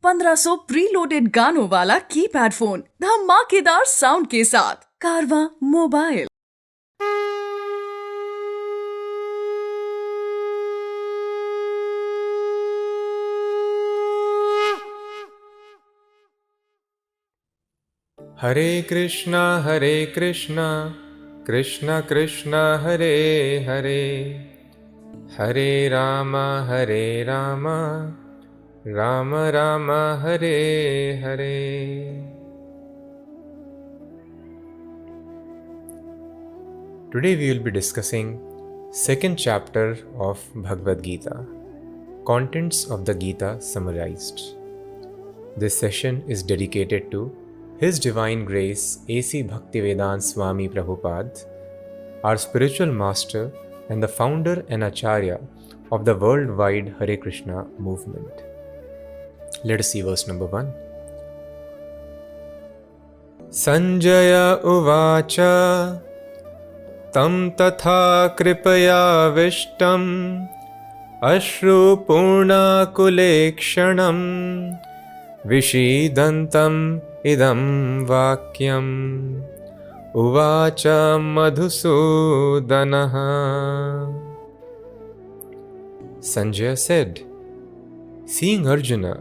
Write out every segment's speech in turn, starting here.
1500 preloaded गानों वाला keypad phone धमाकेदार साउंड के साथ कारवा mobile. Hare Krishna Krishna Krishna Hare Hare, Hare Ram Ram Ram Hare Hare. Today we will be discussing second chapter of Bhagavad Gita, contents of the Gita summarized. This session is dedicated to His Divine Grace A.C. Bhaktivedanta Swami Prabhupada, our spiritual master and the founder and acharya of the worldwide Hare Krishna movement. Let us see verse number 1. Sanjaya uvacha tam tatha kripaya vishtam ashru purna kulekshanam vishidantam idam vakyam uvacha madhusudanaha. Sanjaya said, seeing Arjuna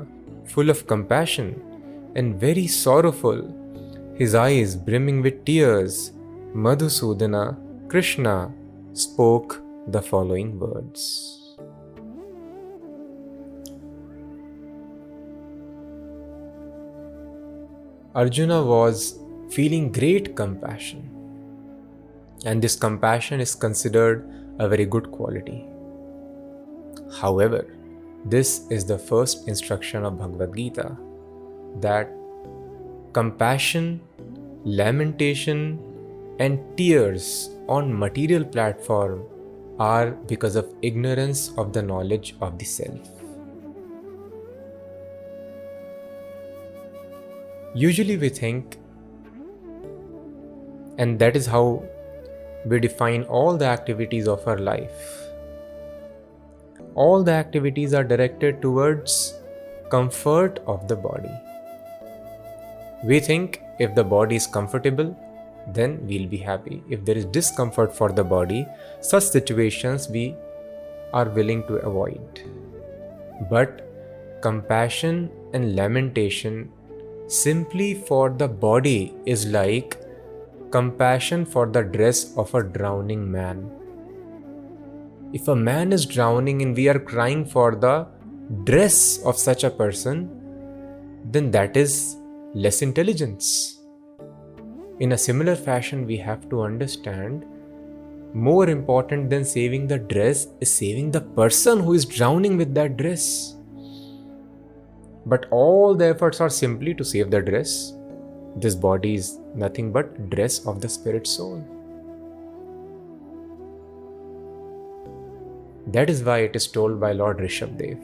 full of compassion and very sorrowful, his eyes brimming with tears, Madhusudana, Krishna, spoke the following words. Arjuna was feeling great compassion, and this compassion is considered a very good quality. However, this is the first instruction of Bhagavad Gita, that compassion, lamentation, and tears on material platform are because of ignorance of the knowledge of the self. Usually we think, and that is how we define all the activities of our life. All the activities are directed towards comfort of the body. We think if the body is comfortable, then we'll be happy. If there is discomfort for the body, such situations we are willing to avoid. But compassion and lamentation simply for the body is like compassion for the dress of a drowning man. If a man is drowning and we are crying for the dress of such a person, then that is less intelligence. In a similar fashion, we have to understand, more important than saving the dress is saving the person who is drowning with that dress. But all the efforts are simply to save the dress. This body is nothing but dress of the spirit soul. That is why it is told by Lord Rishabdev.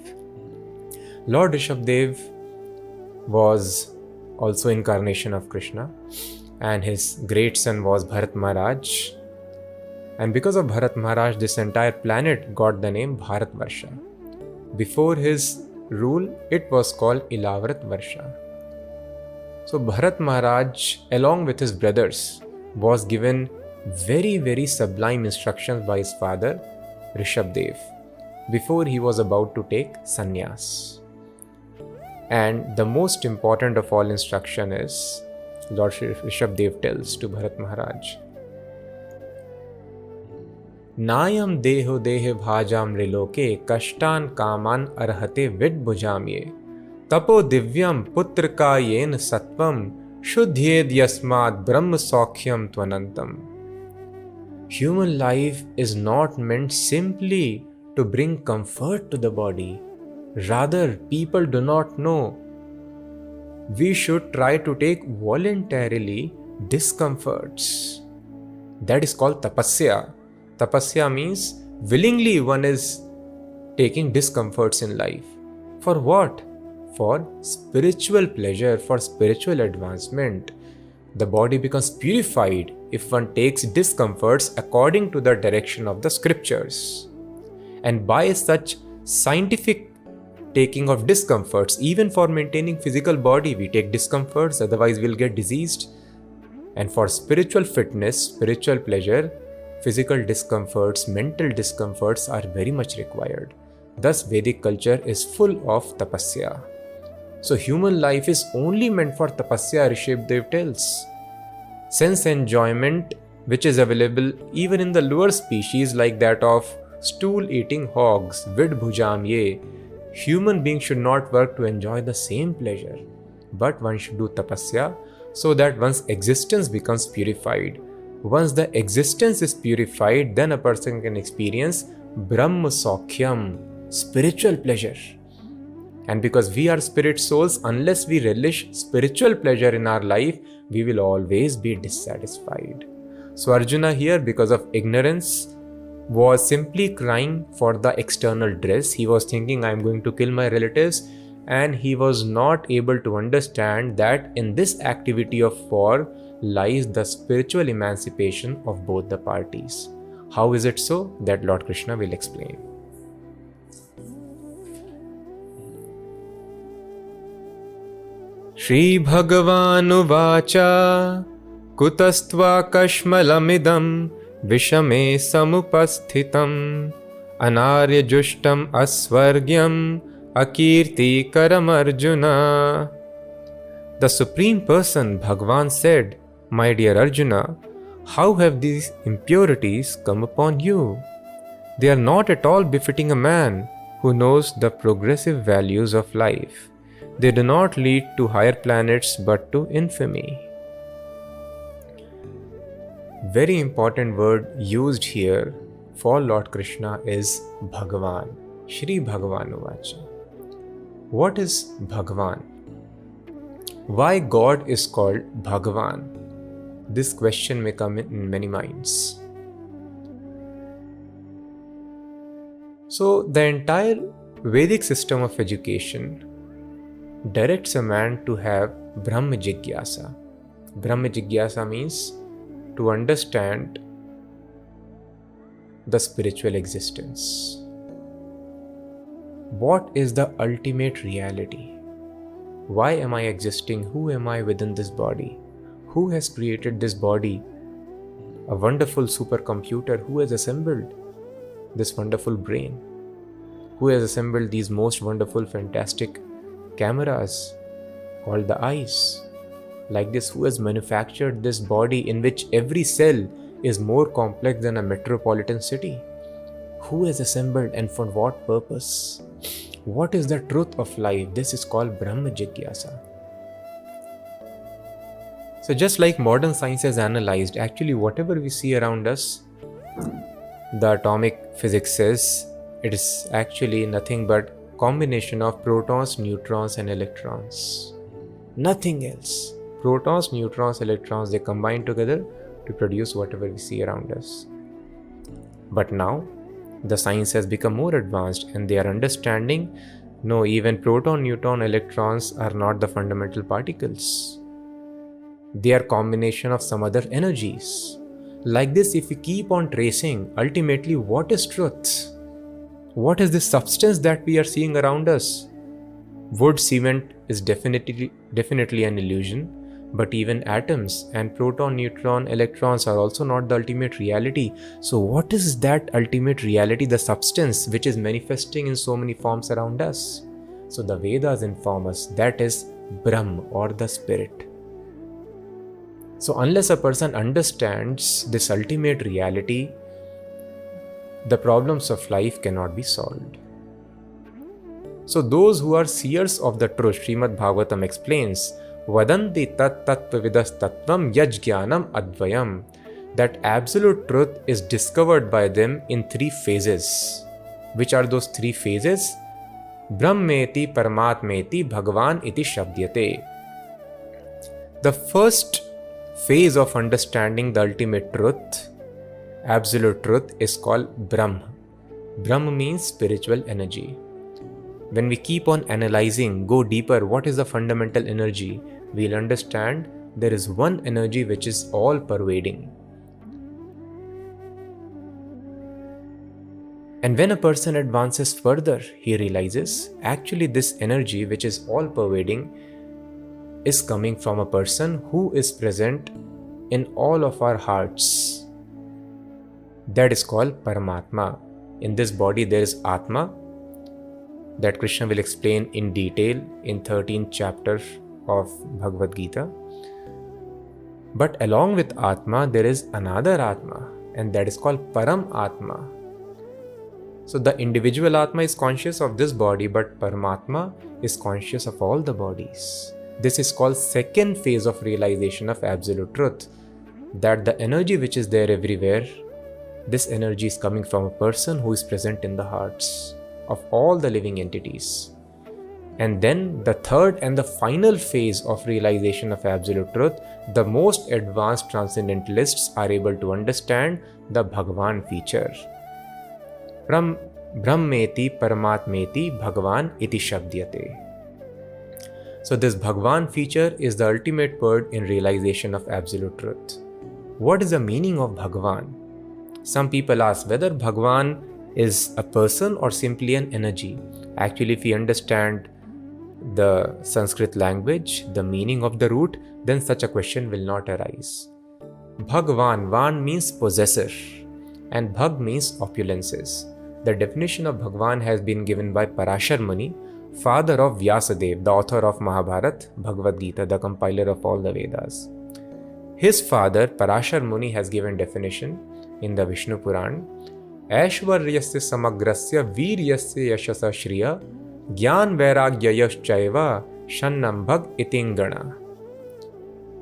Lord Rishabdev was also incarnation of Krishna, and his great son was Bharat Maharaj. And because of Bharat Maharaj, this entire planet got the name Bharatvarsha. Before his rule, it was called Ilavarat Varsha. So Bharat Maharaj, along with his brothers, was given very sublime instructions by his father Rishabdev before he was about to take sannyas. And the most important of all instruction is, Lord Rishabdev tells to Bharat Maharaj, Nayam deho dehe bhajam riloke kashtan kaman arhate vid bhujamye tapo divyam putrika yen sattvam shuddhyed yasmad brahma saukhyam tvanantam. Human life is not meant simply to bring comfort to the body. Rather, people do not know. We should try to take voluntarily discomforts. That is called tapasya. Tapasya means willingly one is taking discomforts in life. For what? For spiritual pleasure, for spiritual advancement. The body becomes purified if one takes discomforts according to the direction of the scriptures. And by such scientific taking of discomforts. Even for maintaining physical body, we take discomforts, otherwise we'll get diseased. And for spiritual fitness, spiritual pleasure, physical discomforts, mental discomforts are very much required. Thus, Vedic culture is full of tapasya. So human life is only meant for tapasya, Rishabhdev tells. Sense enjoyment, which is available even in the lower species like that of stool-eating hogs, vid bhujam ye, human beings should not work to enjoy the same pleasure, but one should do tapasya so that one's existence becomes purified. Once the existence is purified, then a person can experience Brahma Saukhyam, spiritual pleasure. And because we are spirit souls, unless we relish spiritual pleasure in our life, we will always be dissatisfied. So Arjuna here, because of ignorance, was simply crying for the external dress. He was thinking, I am going to kill my relatives, and he was not able to understand that in this activity of war lies the spiritual emancipation of both the parties. How is it so? That Lord Krishna will explain. Shri Bhagavanu Vacha Kutastva Kashmalamidam Vishame Samupasthitam Anarya Jushtam Asvargyam Akirti Karam Arjuna. The Supreme Person, Bhagavan, said, My dear Arjuna, how have these impurities come upon you? They are not at all befitting a man who knows the progressive values of life. They do not lead to higher planets but to infamy. Very important word used here for Lord Krishna is Bhagavan, Shri Bhagavanu Vacha. What is Bhagavan? Why God is called Bhagavan? This question may come in many minds. So, the entire Vedic system of education directs a man to have Brahma Jigyasa. Brahma Jigyasa means to understand the spiritual existence. What is the ultimate reality? Why am I existing? Who am I within this body? Who has created this body? A wonderful supercomputer. Who has assembled this wonderful brain? Who has assembled these most wonderful, fantastic cameras called the eyes? Like this, who has manufactured this body in which every cell is more complex than a metropolitan city? Who has assembled and for what purpose? What is the truth of life? This is called Brahma Jigyasa. So just like modern science has analyzed, actually whatever we see around us, the atomic physics says it is actually nothing but combination of protons, neutrons and electrons. Nothing else. Protons, neutrons, electrons, they combine together to produce whatever we see around us. But now, the science has become more advanced and they are understanding, no, even proton, neutron, electrons are not the fundamental particles. They are combination of some other energies. Like this, if we keep on tracing, ultimately what is truth? What is the substance that we are seeing around us? Wood, cement is definitely an illusion. But even atoms and proton, neutron, electrons are also not the ultimate reality. So what is that ultimate reality, the substance which is manifesting in so many forms around us? So the Vedas inform us that is Brahm or the spirit. So unless a person understands this ultimate reality, the problems of life cannot be solved. So those who are seers of the truth, Shrimad Bhagavatam explains, Vadanti tat tattvavidas tattvam yajjnanam advayam, that absolute truth is discovered by them in 3 phases. Which are those 3 phases? Brahmeti Paramatmeti Bhagavan iti Shabdyate. The first phase of understanding the ultimate truth, absolute truth, is called Brahm. Brahm means spiritual energy. When we keep on analyzing, go deeper, what is the fundamental energy? We'll understand there is one energy which is all pervading. And when a person advances further, he realizes actually this energy, which is all pervading, is coming from a person who is present in all of our hearts. That is called Paramatma. In this body there is Atma, that Krishna will explain in detail in 13th chapter of Bhagavad Gita. But along with Atma, there is another Atma, and that is called Param Atma. So the individual Atma is conscious of this body, but Paramatma is conscious of all the bodies. This is called second phase of realization of absolute truth, that the energy which is there everywhere, this energy is coming from a person who is present in the hearts of all the living entities. And then the third and the final phase of realization of absolute truth, the most advanced transcendentalists are able to understand the Bhagavan feature. From Brahmeti Paramatmeti Bhagavan iti shabdyate. So this Bhagavan feature is the ultimate word in realization of absolute truth. What is the meaning of Bhagavan? Some people ask whether Bhagavan is a person or simply an energy. Actually, if we understand the Sanskrit language, the meaning of the root, then such a question will not arise. Bhagavan, Van means possessor, and Bhag means opulences. The definition of Bhagavan has been given by Parashar Muni, father of Vyasadeva, the author of Mahabharata, Bhagavad Gita, the compiler of all the Vedas. His father, Parashar Muni, has given definition in the Vishnu Puran. Aishwaryasya samagrasya viryasya yashasa shriya Gyan vairagyayashchaiva shannam bhag itingana.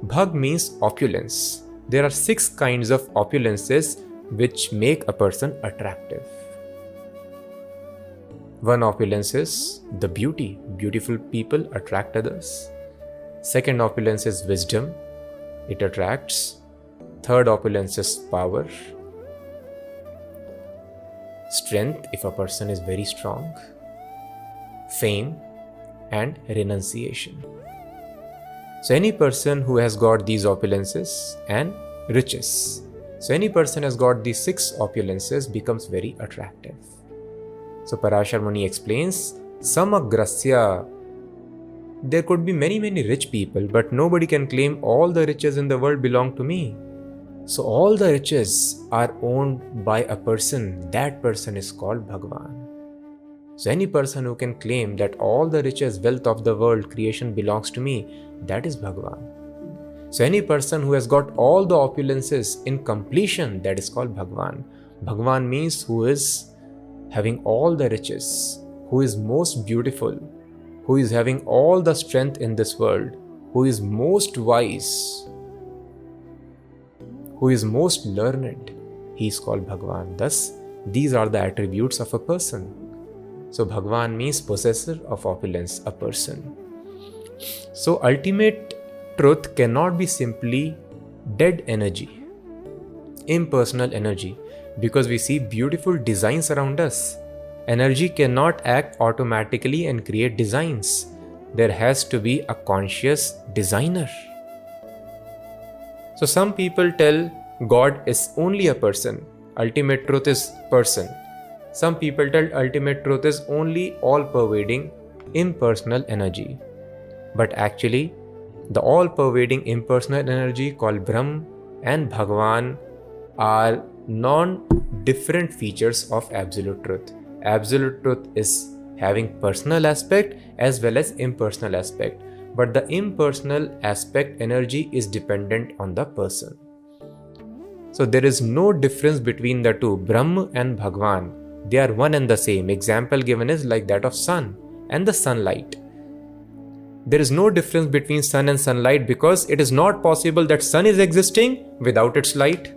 Bhag means opulence. There are 6 kinds of opulences which make a person attractive. One opulence is the beauty. Beautiful people attract others. Second opulence is wisdom. It attracts. Third opulence is power. Strength, if a person is very strong. Fame and renunciation. So any person who has got these opulences and riches. So any person has got these 6 opulences becomes very attractive. So Parashar Muni explains, Samagrasya. There could be many rich people, but nobody can claim all the riches in the world belong to me. So all the riches are owned by a person. That person is called Bhagavan. So any person who can claim that all the riches, wealth of the world, creation belongs to me, that is Bhagavan. So any person who has got all the opulences in completion, that is called Bhagavan. Bhagavan means who is having all the riches, who is most beautiful, who is having all the strength in this world, who is most wise, who is most learned. He is called Bhagavan. Thus, these are the attributes of a person. So Bhagavan means possessor of opulence, a person. So ultimate truth cannot be simply dead energy, impersonal energy, because we see beautiful designs around us. Energy cannot act automatically and create designs. There has to be a conscious designer. So some people tell God is only a person. Ultimate truth is person. Some people tell ultimate truth is only all-pervading, impersonal energy. But actually, the all-pervading impersonal energy called Brahm and Bhagavan are non-different features of absolute truth. Absolute truth is having personal aspect as well as impersonal aspect. But the impersonal aspect energy is dependent on the person. So there is no difference between the two, Brahm and Bhagavan. They are one and the same. Example given is like that of sun and the sunlight. There is no difference between sun and sunlight because it is not possible that sun is existing without its light.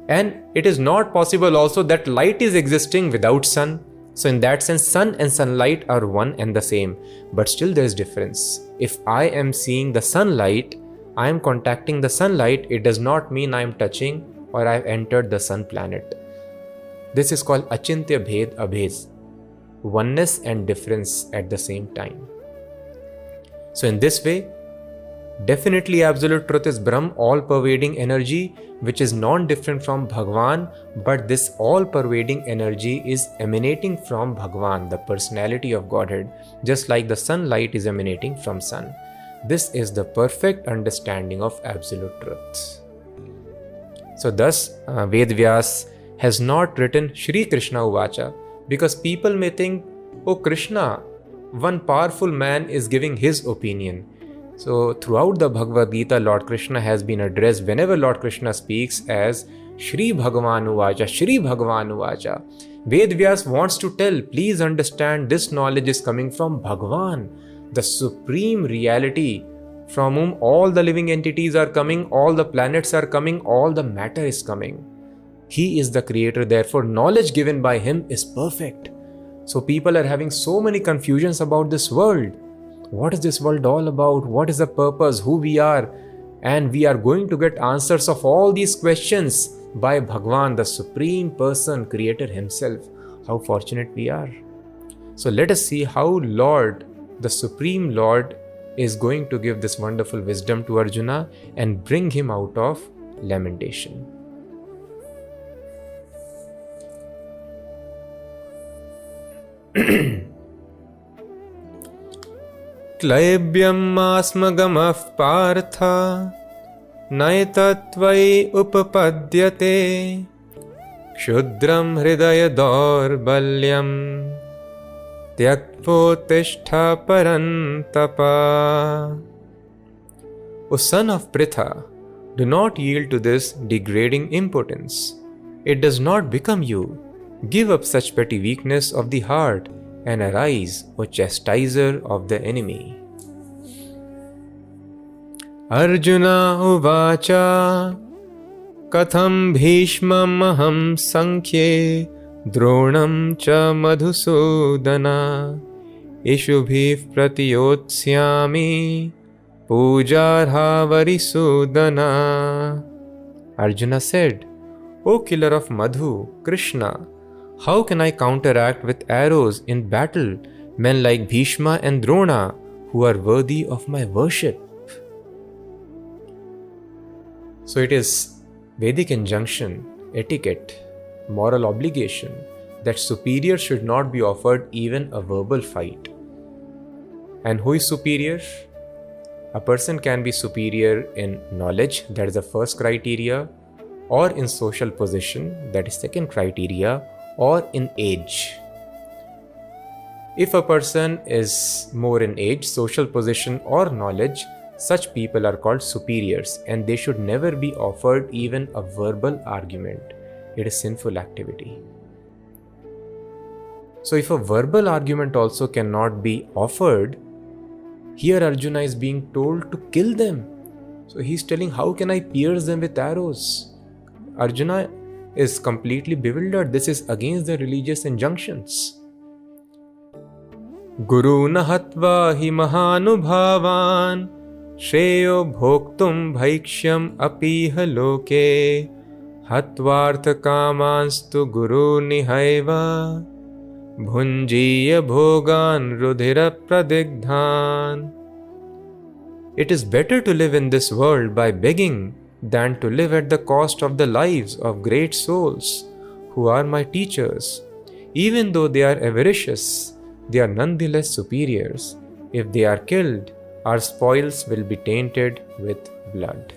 And it is not possible also that light is existing without sun. So in that sense, sun and sunlight are one and the same. But still there is difference. If I am seeing the sunlight, I am contacting the sunlight, it does not mean I am touching or I have entered the sun planet. This is called Achintya Bhed Abhed, oneness and difference at the same time. So in this way, Definitely absolute truth is Brahm, all-pervading energy, which is non-different from Bhagwan, but this all-pervading energy is emanating from Bhagwan, the personality of Godhead, just like the sunlight is emanating from sun. This is the perfect understanding of absolute truth. So thus, Ved Vyas has not written Shri Krishna Uvacha, because people may think, oh Krishna, one powerful man is giving his opinion. So throughout the Bhagavad Gita, Lord Krishna has been addressed whenever Lord Krishna speaks as Shri Bhagavan Uvacha, Shri Bhagavan Uvacha. Ved Vyas wants to tell, please understand, this knowledge is coming from Bhagavan, the supreme reality from whom all the living entities are coming, all the planets are coming, all the matter is coming. He is the creator, therefore knowledge given by him is perfect. So people are having so many confusions about this world. What is this world all about? What is the purpose? Who we are? And we are going to get answers of all these questions by Bhagwan, the supreme person, creator himself. How fortunate we are. So let us see how Lord, the supreme Lord, is going to give this wonderful wisdom to Arjuna and bring him out of lamentation. Klaibyam asmagamah partha naitatvai upapadyate kshudram hridaya dorbalyam tyaktvotishtha parantapa. O son of Pritha, do not yield to this degrading impotence. It does not become you. Give up such petty weakness of the heart and arise, O chastiser of the enemy. Arjuna uvacha katham bhishmam aham sankhye dronam cha madhusudana ishubhiv pratiyotsyami pujarha varisudana. Arjuna said, O killer of Madhu, Krishna, how can I counteract with arrows in battle men like Bhishma and Drona who are worthy of my worship? So it is Vedic injunction, etiquette, moral obligation that superior should not be offered even a verbal fight. And who is superior? A person can be superior in knowledge, that is the first criteria, or in social position, that is second criteria, or in age. If a person is more in age, social position, or knowledge, such people are called superiors, and they should never be offered even a verbal argument. It is sinful activity. So if a verbal argument also cannot be offered, here Arjuna is being told to kill them. So he's telling, how can I pierce them with arrows? Arjuna is completely bewildered. This is against the religious injunctions. Guru nahatva hi mahanubhavan shreyo bhoktum bhaikshyam apiha loke hatvartha kamanstu guru nihaiva bhunjiya bhogan rudhira pradigdhan. It is better to live in this world by begging than to live at the cost of the lives of great souls who are my teachers. Even though they are avaricious, they are nonetheless superiors. If they are killed, our spoils will be tainted with blood.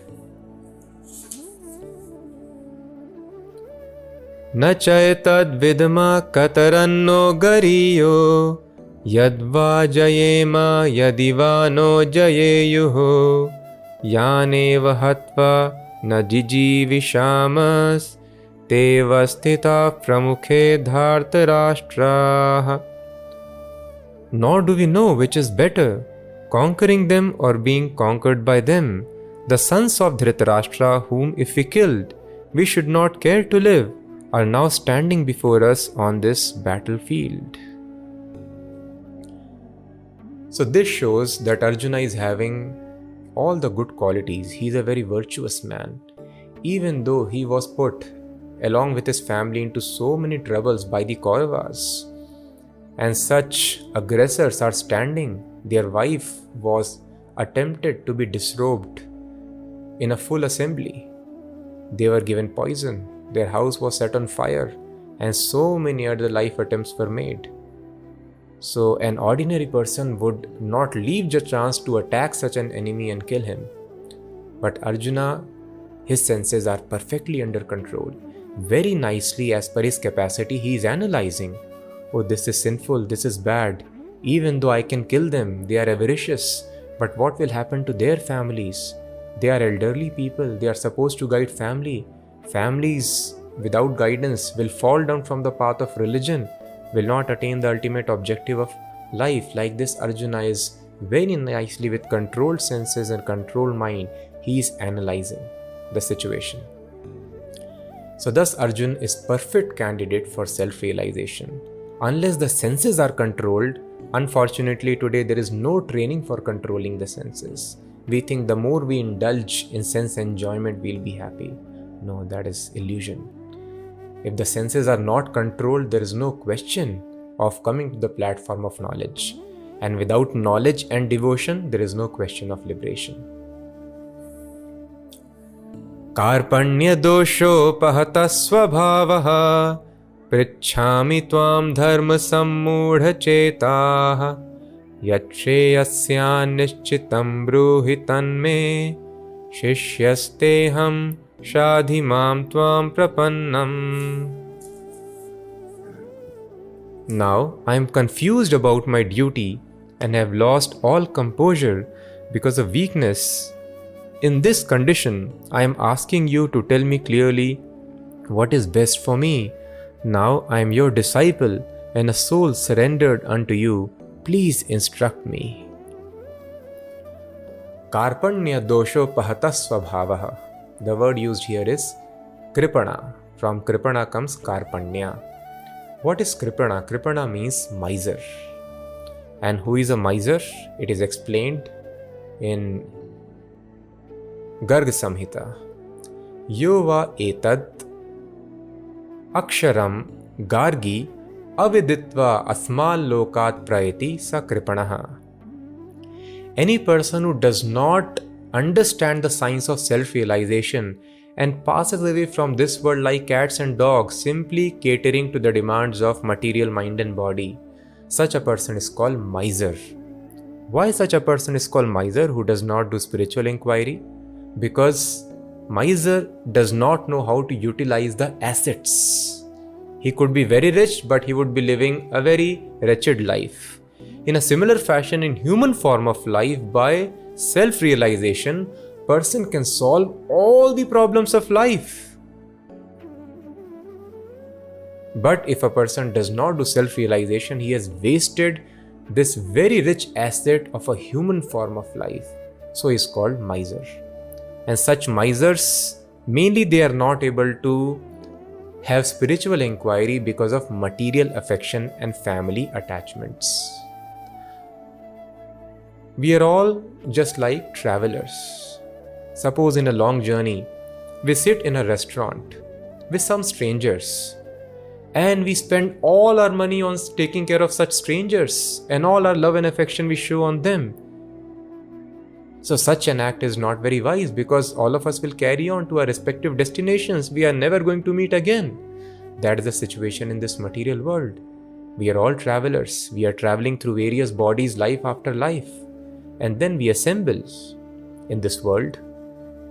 Na chayatad vidma kataranno gariyo yadva jayema yadivano jayeyuho yaneva hatva na jijivishamas tevasthita pramukhe dhartarashtraha. Nor do we know which is better, conquering them or being conquered by them. The sons of Dhritarashtra, whom if we killed, we should not care to live, are now standing before us on this battlefield. So this shows that Arjuna is having all the good qualities. He is a very virtuous man. Even though he was put along with his family into so many troubles by the Kauravas, and such aggressors are standing. Their wife was attempted to be disrobed in a full assembly. They were given poison, their house was set on fire, and so many other life attempts were made. So an ordinary person would not leave the chance to attack such an enemy and kill him. But Arjuna, his senses are perfectly under control. Very nicely, as per his capacity, he is analyzing, oh, this is sinful, this is bad. Even though I can kill them, they are avaricious. But what will happen to their families? They are elderly people, they are supposed to guide family. Families without guidance will fall down from the path of religion, will not attain the ultimate objective of life. Like this, Arjuna is very nicely with controlled senses and controlled mind. He is analyzing the situation. So thus Arjun is perfect candidate for self-realization. Unless the senses are controlled, unfortunately today there is no training for controlling the senses. We think the more we indulge in sense enjoyment, we'll be happy. No, that is illusion. If the senses are not controlled, there is no question of coming to the platform of knowledge. And without knowledge and devotion, there is no question of liberation. Karpanya doshopahata svabhavaha pritchami tvam dharma sammudha chetaha yachreyasya nishchitam bruhi tanme shishyasteham shadhimam tvam prapannam. Now I am confused about my duty and have lost all composure because of weakness. In this condition, I am asking you to tell me clearly what is best for me. Now I am your disciple and a soul surrendered unto you. Please instruct me. Karpanya dosho pahata svabhavaha. The word used here is kripana. From kripana comes karpanya. What is kripana? Kripana means miser. And who is a miser? It is explained in Garg Samhita. Yova etad aksharam gargi aviditva asmal lokat prayati sa kripanaha. Any person who does not understand the science of self-realization and passes away from this world like cats and dogs, simply catering to the demands of material mind and body, such a person is called miser. Why such a person is called miser who does not do spiritual inquiry? Because miser does not know how to utilize the assets. He could be very rich, but he would be living a very wretched life. In a similar fashion, in human form of life, by self-realization, person can solve all the problems of life. But if a person does not do self-realization, he has wasted this very rich asset of a human form of life. So he is called miser. And such misers, mainly they are not able to have spiritual inquiry because of material affection and family attachments. We are all just like travelers. Suppose in a long journey, we sit in a restaurant with some strangers and we spend all our money on taking care of such strangers and all our love and affection we show on them. So such an act is not very wise because all of us will carry on to our respective destinations. We are never going to meet again. That is the situation in this material world. We are all travelers. We are traveling through various bodies life after life. And then we assemble in this world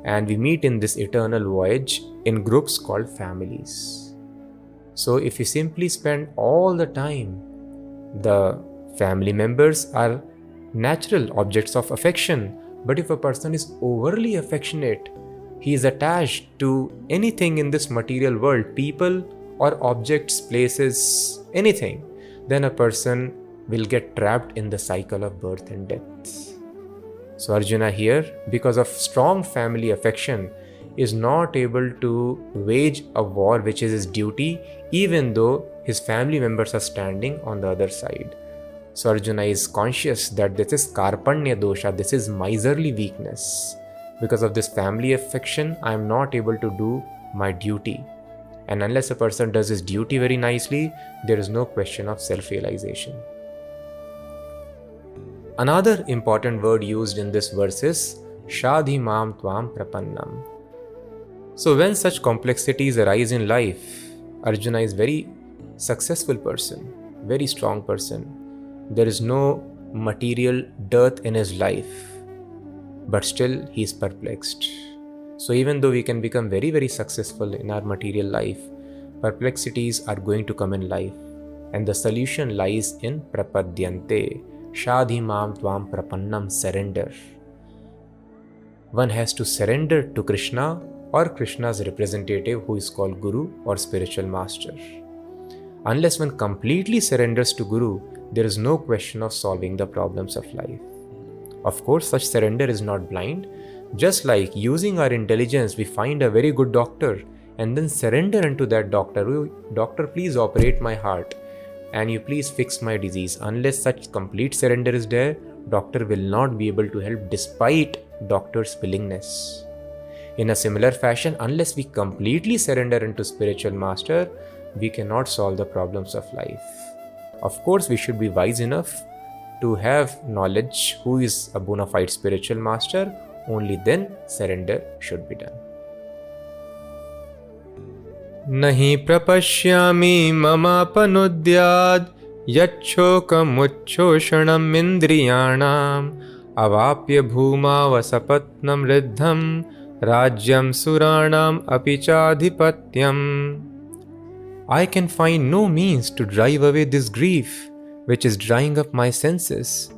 and we meet in this eternal voyage in groups called families. So if you simply spend all the time, the family members are natural objects of affection. But if a person is overly affectionate, he is attached to anything in this material world, people or objects, places, anything, then a person will get trapped in the cycle of birth and death. So Arjuna here, because of strong family affection, is not able to wage a war which is his duty, even though his family members are standing on the other side. So Arjuna is conscious that this is karpanya dosha, this is miserly weakness. Because of this family affection, I am not able to do my duty. And unless a person does his duty very nicely, there is no question of self-realization. Another important word used in this verse is Shadhi Mam Tvam Prapannam. So when such complexities arise in life, Arjuna is very successful person, very strong person. There is no material dearth in his life, but still he is perplexed. So even though we can become very, very successful in our material life, perplexities are going to come in life. And the solution lies in prapadyante, shadhi mam tvam prapannam, surrender. One has to surrender to Krishna or Krishna's representative, who is called Guru or spiritual master. Unless one completely surrenders to Guru, there is no question of solving the problems of life. Of course, such surrender is not blind. Just like using our intelligence, we find a very good doctor and then surrender unto that doctor. Doctor, please operate my heart and you please fix my disease. Unless such complete surrender is there, doctor will not be able to help despite doctor's willingness. In a similar fashion, unless we completely surrender into spiritual master, we cannot solve the problems of life. Of course, we should be wise enough to have knowledge who is a bona fide spiritual master. Only then surrender should be done. Nahi prapashyami mamapanudyad yachchokamuchoshanam indriyanam avapya bhuma vasapatnam riddham rajyam suranam apichadhipatyam. I can find no means to drive away this grief which is drying up my senses.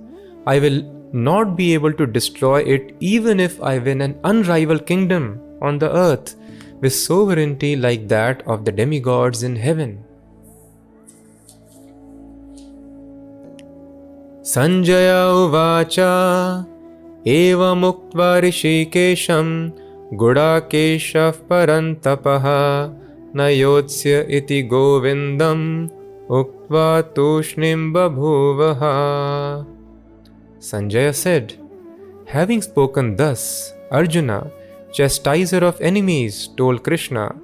I will not be able to destroy it even if I win an unrivaled kingdom on the earth with sovereignty like that of the demigods in heaven. Sanjaya uvacha eva muktva rishikesham gudakeshav parantapaha nayotsya iti govindam uktva tushnim babhuvaha. Sanjaya said, having spoken thus, Arjuna, chastiser of enemies, told Krishna,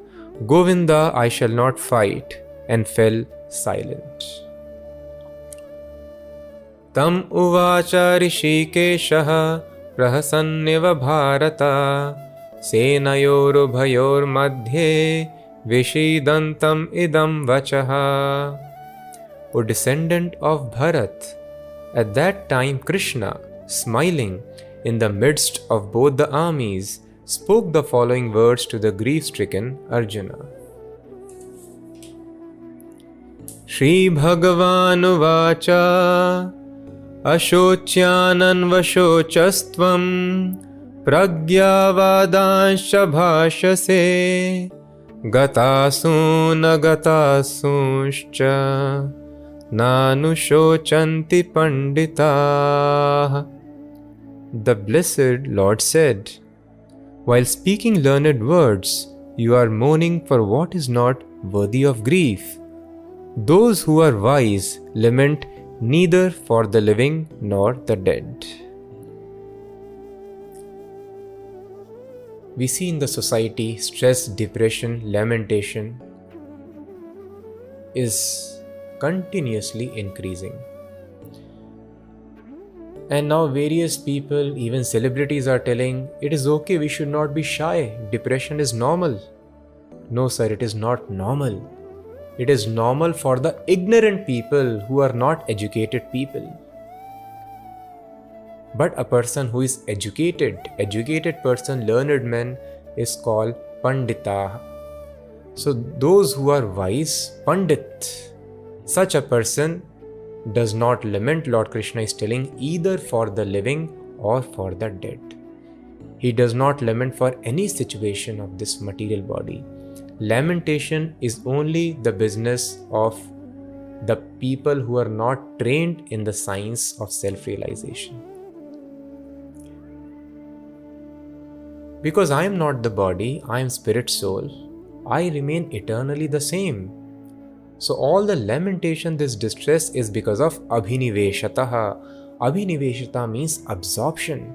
Govinda, I shall not fight, and fell silent. Tam uvacha rishikeshaha prahasanniva bharata senayoru bhayor madhye vishidantam idam vachaha. O descendant of Bharat, at that time Krishna, smiling in the midst of both the armies, spoke the following words to the grief-stricken Arjuna. Shri Bhagavan uvacha ashocyanan vashochastvam pragyavadanshya bhashase gatasuna gatasunshcha nanushocanti pandita. The blessed Lord said, while speaking learned words, you are mourning for what is not worthy of grief. Those who are wise lament neither for the living nor the dead. We see in the society stress, depression, lamentation is continuously increasing. And now various people, even celebrities, are telling it is okay, we should not be shy. Depression is normal. No, sir, it is not normal. It is normal for the ignorant people who are not educated people. But a person who is educated person, learned man, is called Pandita. So those who are wise, Pandit, such a person does not lament, Lord Krishna is telling, either for the living or for the dead. He does not lament for any situation of this material body. Lamentation is only the business of the people who are not trained in the science of self-realization. Because I am not the body, I am spirit soul, I remain eternally the same. So all the lamentation, this distress is because of abhiniveshataha. Abhiniveshata means absorption.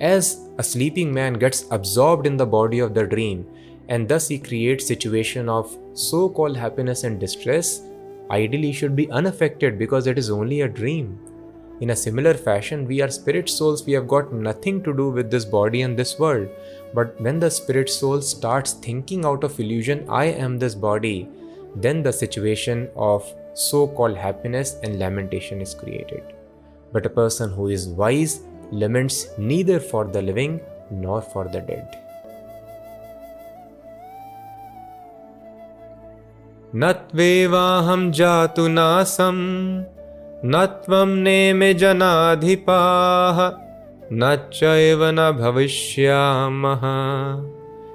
As a sleeping man gets absorbed in the body of the dream, and thus he creates situation of so-called happiness and distress, ideally should be unaffected because it is only a dream. In a similar fashion, we are spirit souls, we have got nothing to do with this body and this world. But when the spirit soul starts thinking out of illusion, I am this body, then the situation of so-called happiness and lamentation is created. But a person who is wise laments neither for the living nor for the dead. Natvevaham jatu nasam natvam neme janadhipaha nachaiva na bhavishyamaha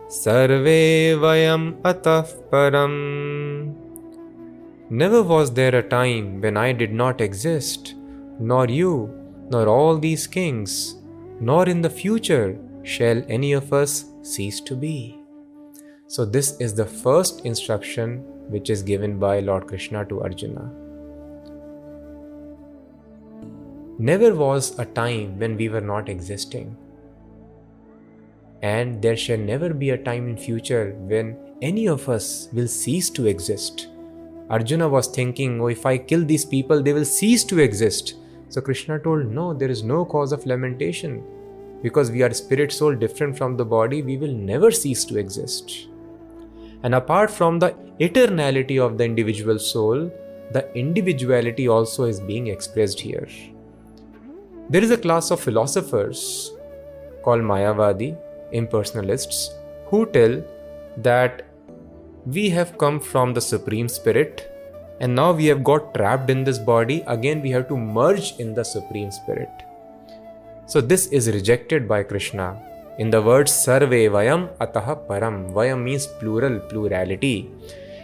sarve vayam atah param. Never was there a time when I did not exist, nor you, nor all these kings, nor in the future shall any of us cease to be. So this is the first instruction which is given by Lord Krishna to Arjuna. Never was a time when we were not existing. And there shall never be a time in future when any of us will cease to exist. Arjuna was thinking, if I kill these people, they will cease to exist. So Krishna told, no, there is no cause of lamentation. Because we are spirit soul different from the body, we will never cease to exist. And apart from the eternality of the individual soul, the individuality also is being expressed here. There is a class of philosophers called Mayavadi, impersonalists, who tell that we have come from the Supreme Spirit and now we have got trapped in this body. Again, we have to merge in the Supreme Spirit. So this is rejected by Krishna. In the words Sarve Vayam Ataha Param, Vayam means plural, plurality.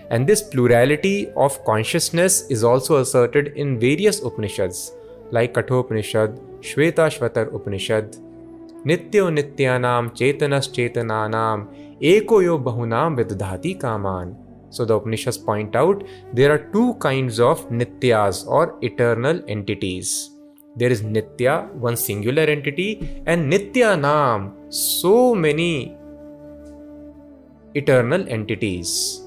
And this plurality of consciousness is also asserted in various Upanishads like Kathopanishad, Shvetashvatar Upanishad, Nityo Nityanam Chetanas Chetananam Ekoyo Bahunam Vidadhati Kaman. So the Upanishads point out there are two kinds of Nityas or eternal entities. There is Nitya, one singular entity, and Nityanam, so many eternal entities.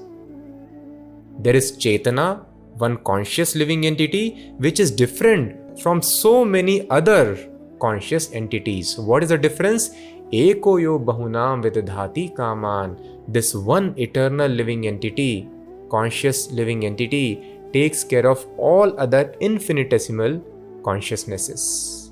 There is Chetana, one conscious living entity, which is different from so many other conscious entities. What is the difference? Ekoyo bahunam vidadhati kaman. This one eternal living entity, conscious living entity, takes care of all other infinitesimal consciousnesses.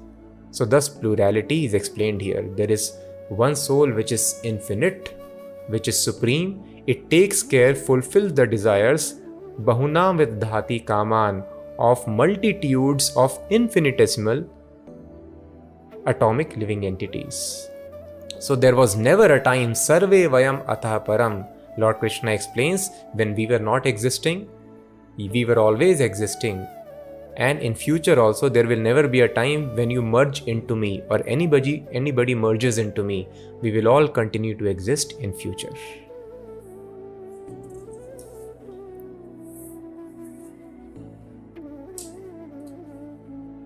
So thus plurality is explained here. There is one soul which is infinite, which is supreme. It takes care, fulfills the desires, bahunam vidadhati kaman, of multitudes of infinitesimal atomic living entities. So there was never a time, Sarve Vayam Atha Param, Lord Krishna explains, when we were not existing, we were always existing. And in future also, there will never be a time when you merge into me or anybody merges into me. We will all continue to exist in future.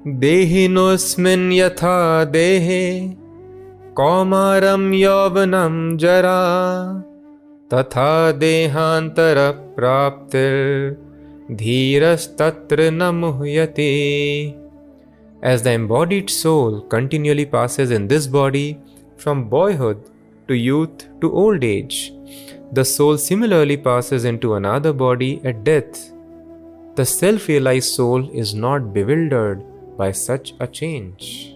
Dehinosmin yatha dehe Kaumaram yauvanam jara Tatha dehantara praptir Dhiras tatra namuhyate. As the embodied soul continually passes in this body from boyhood to youth to old age, the soul similarly passes into another body at death. The self-realized soul is not bewildered by such a change.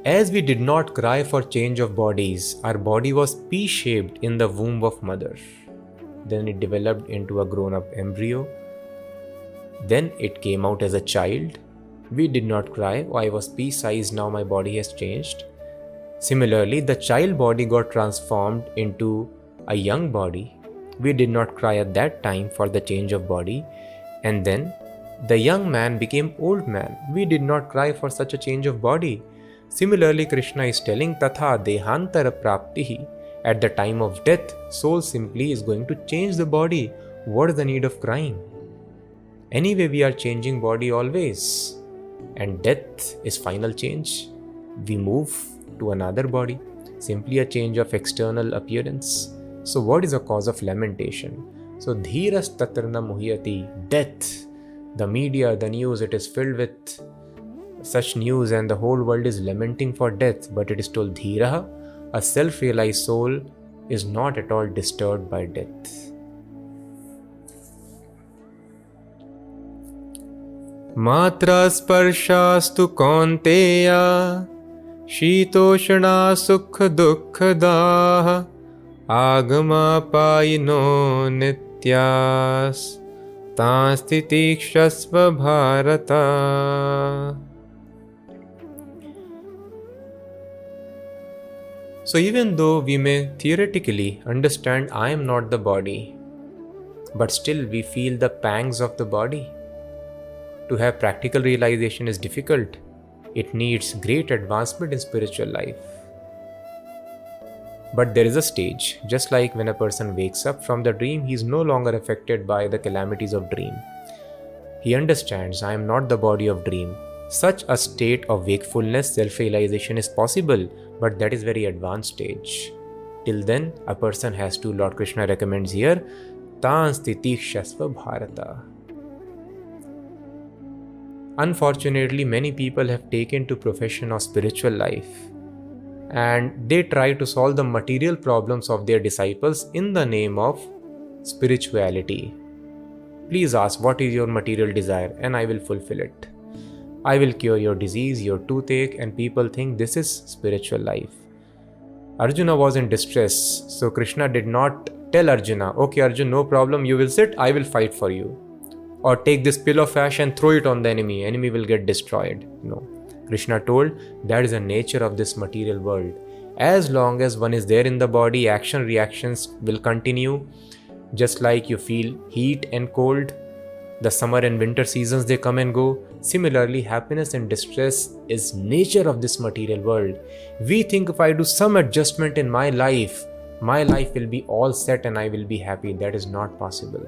As we did not cry for change of bodies, our body was pea-shaped in the womb of mother. Then it developed into a grown-up embryo. Then it came out as a child. We did not cry, I was pea-sized, now my body has changed. Similarly, the child body got transformed into a young body. We did not cry at that time for the change of body. And then the young man became old man. We did not cry for such a change of body. Similarly, Krishna is telling Tatha Dehantara Praptihi. At the time of death, soul simply is going to change the body. What is the need of crying? Anyway, we are changing body always. And death is final change. We move to another body. Simply a change of external appearance. So what is the cause of lamentation? So Dhiras Tatrana Muhyati, death. The media, the news, it is filled with such news, and the whole world is lamenting for death. But it is told, Dhiraha, a self-realized soul is not at all disturbed by death. Matra sparshastu kaunteya shitoshna sukha dukkhadaah agama payino nityas tanstitikshasva bharata. So even though we may theoretically understand I am not the body, but still we feel the pangs of the body. To have practical realization is difficult. It needs great advancement in spiritual life. But there is a stage, just like when a person wakes up from the dream, he is no longer affected by the calamities of dream. He understands, I am not the body of dream. Such a state of wakefulness, self-realization is possible, but that is very advanced stage. Till then, a person has to, Lord Krishna recommends here, Tan Stiti Shasva Bharata. Unfortunately, many people have taken to profession of spiritual life, and they try to solve the material problems of their disciples in the name of spirituality. Please ask, what is your material desire, and I will fulfill it. I will cure your disease, your toothache, and people think this is spiritual life. Arjuna was in distress, so Krishna did not tell Arjuna, okay Arjun, no problem, you will sit, I will fight for you. Or take this pill of ash and throw it on the enemy will get destroyed. No. Krishna told, that is the nature of this material world. As long as one is there in the body, action reactions will continue. Just like you feel heat and cold, the summer and winter seasons, they come and go. Similarly, happiness and distress is nature of this material world. We think if I do some adjustment in my life will be all set and I will be happy. That is not possible.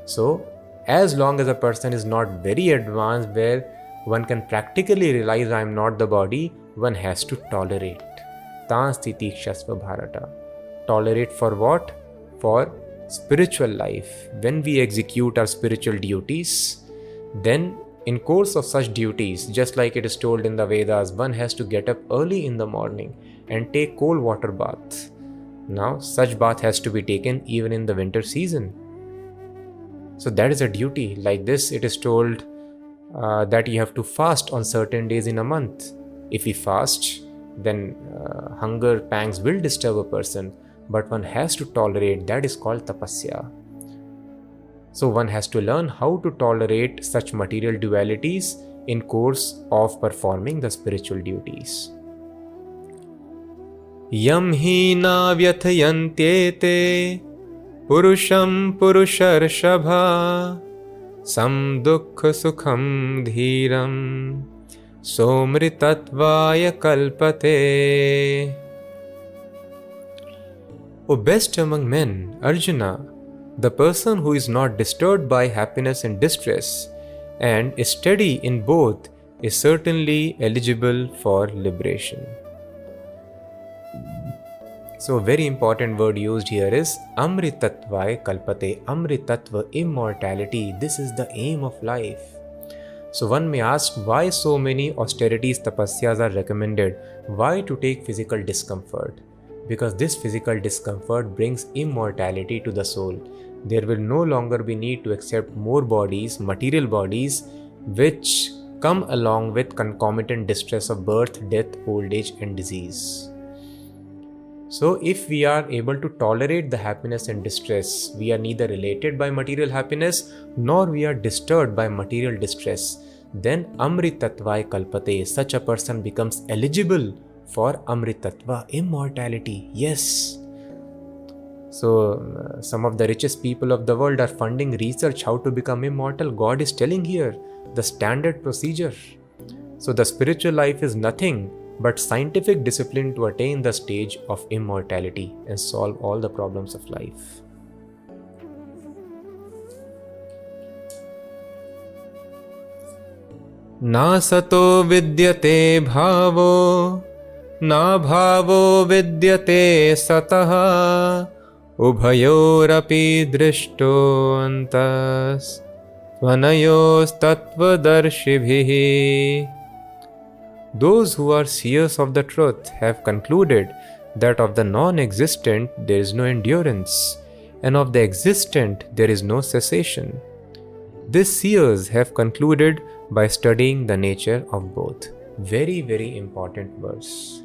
So, as long as a person is not very advanced where one can practically realize I am not the body, one has to tolerate. Tan Stiti Kshasva Bharata. Tolerate for what? For spiritual life. When we execute our spiritual duties, then in course of such duties, just like it is told in the Vedas, one has to get up early in the morning and take cold water bath. Now, such bath has to be taken even in the winter season. So that is a duty. Like this, it is told that you have to fast on certain days in a month. If we fast, then hunger pangs will disturb a person, but one has to tolerate. That is called tapasya. So one has to learn how to tolerate such material dualities in course of performing the spiritual duties. Yam hi na vyathayantyete purusham purusharshabha sam dukha sukham dhiram somritatvaya kalpate. O best among men, Arjuna, the person who is not disturbed by happiness and distress and is steady in both is certainly eligible for liberation. So a very important word used here is Amritatvaya Kalpate. Amritatva, immortality. This is the aim of life. So one may ask, why so many austerities, tapasyas are recommended? Why to take physical discomfort? Because this physical discomfort brings immortality to the soul. There will no longer be need to accept more bodies, material bodies, which come along with concomitant distress of birth, death, old age and disease. So if we are able to tolerate the happiness and distress, we are neither related by material happiness nor we are disturbed by material distress, then Amritatvaya Kalpate, such a person becomes eligible for Amritattva, immortality. Yes. So some of the richest people of the world are funding research how to become immortal. God is telling here the standard procedure. So the spiritual life is nothing but scientific discipline to attain the stage of immortality and solve all the problems of life. Na sato vidyate bhavo, na bhavo vidyate sataha, ubhayorapi drishto antas, Tvanayostatvadarshibhihi. Those who are seers of the truth have concluded that of the non-existent there is no endurance, and of the existent there is no cessation. These seers have concluded by studying the nature of both. Very, very important verse.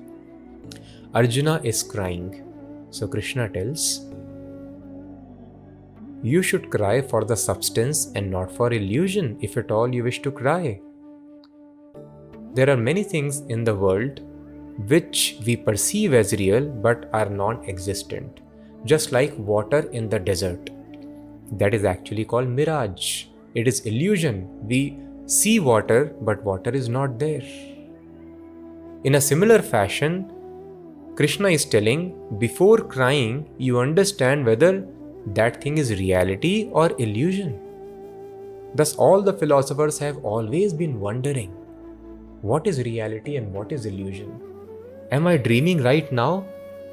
Arjuna is crying. So Krishna tells, you should cry for the substance and not for illusion, if at all you wish to cry. There are many things in the world which we perceive as real but are non-existent. Just like water in the desert. That is actually called mirage. It is illusion. We see water, but water is not there. In a similar fashion, Krishna is telling, before crying, you understand whether that thing is reality or illusion. Thus, all the philosophers have always been wondering, what is reality and what is illusion? Am I dreaming right now?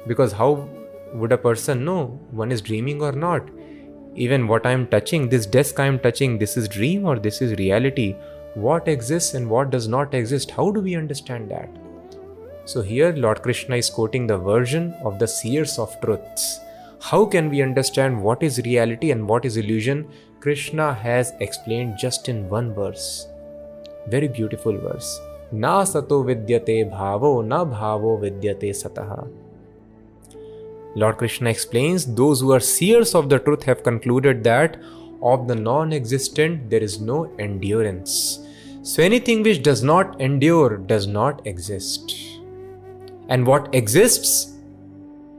Because how would a person know one is dreaming or not? Even what I am touching, this desk I am touching, this is dream or this is reality? What exists and what does not exist? How do we understand that? So here Lord Krishna is quoting the version of the seers of truths. How can we understand what is reality and what is illusion? Krishna has explained just in one verse. Very beautiful verse. Na sato vidyate bhavo, na bhavo vidyate sataha. Lord Krishna explains, those who are seers of the truth have concluded that of the non-existent there is no endurance. So anything which does not endure does not exist. And what exists,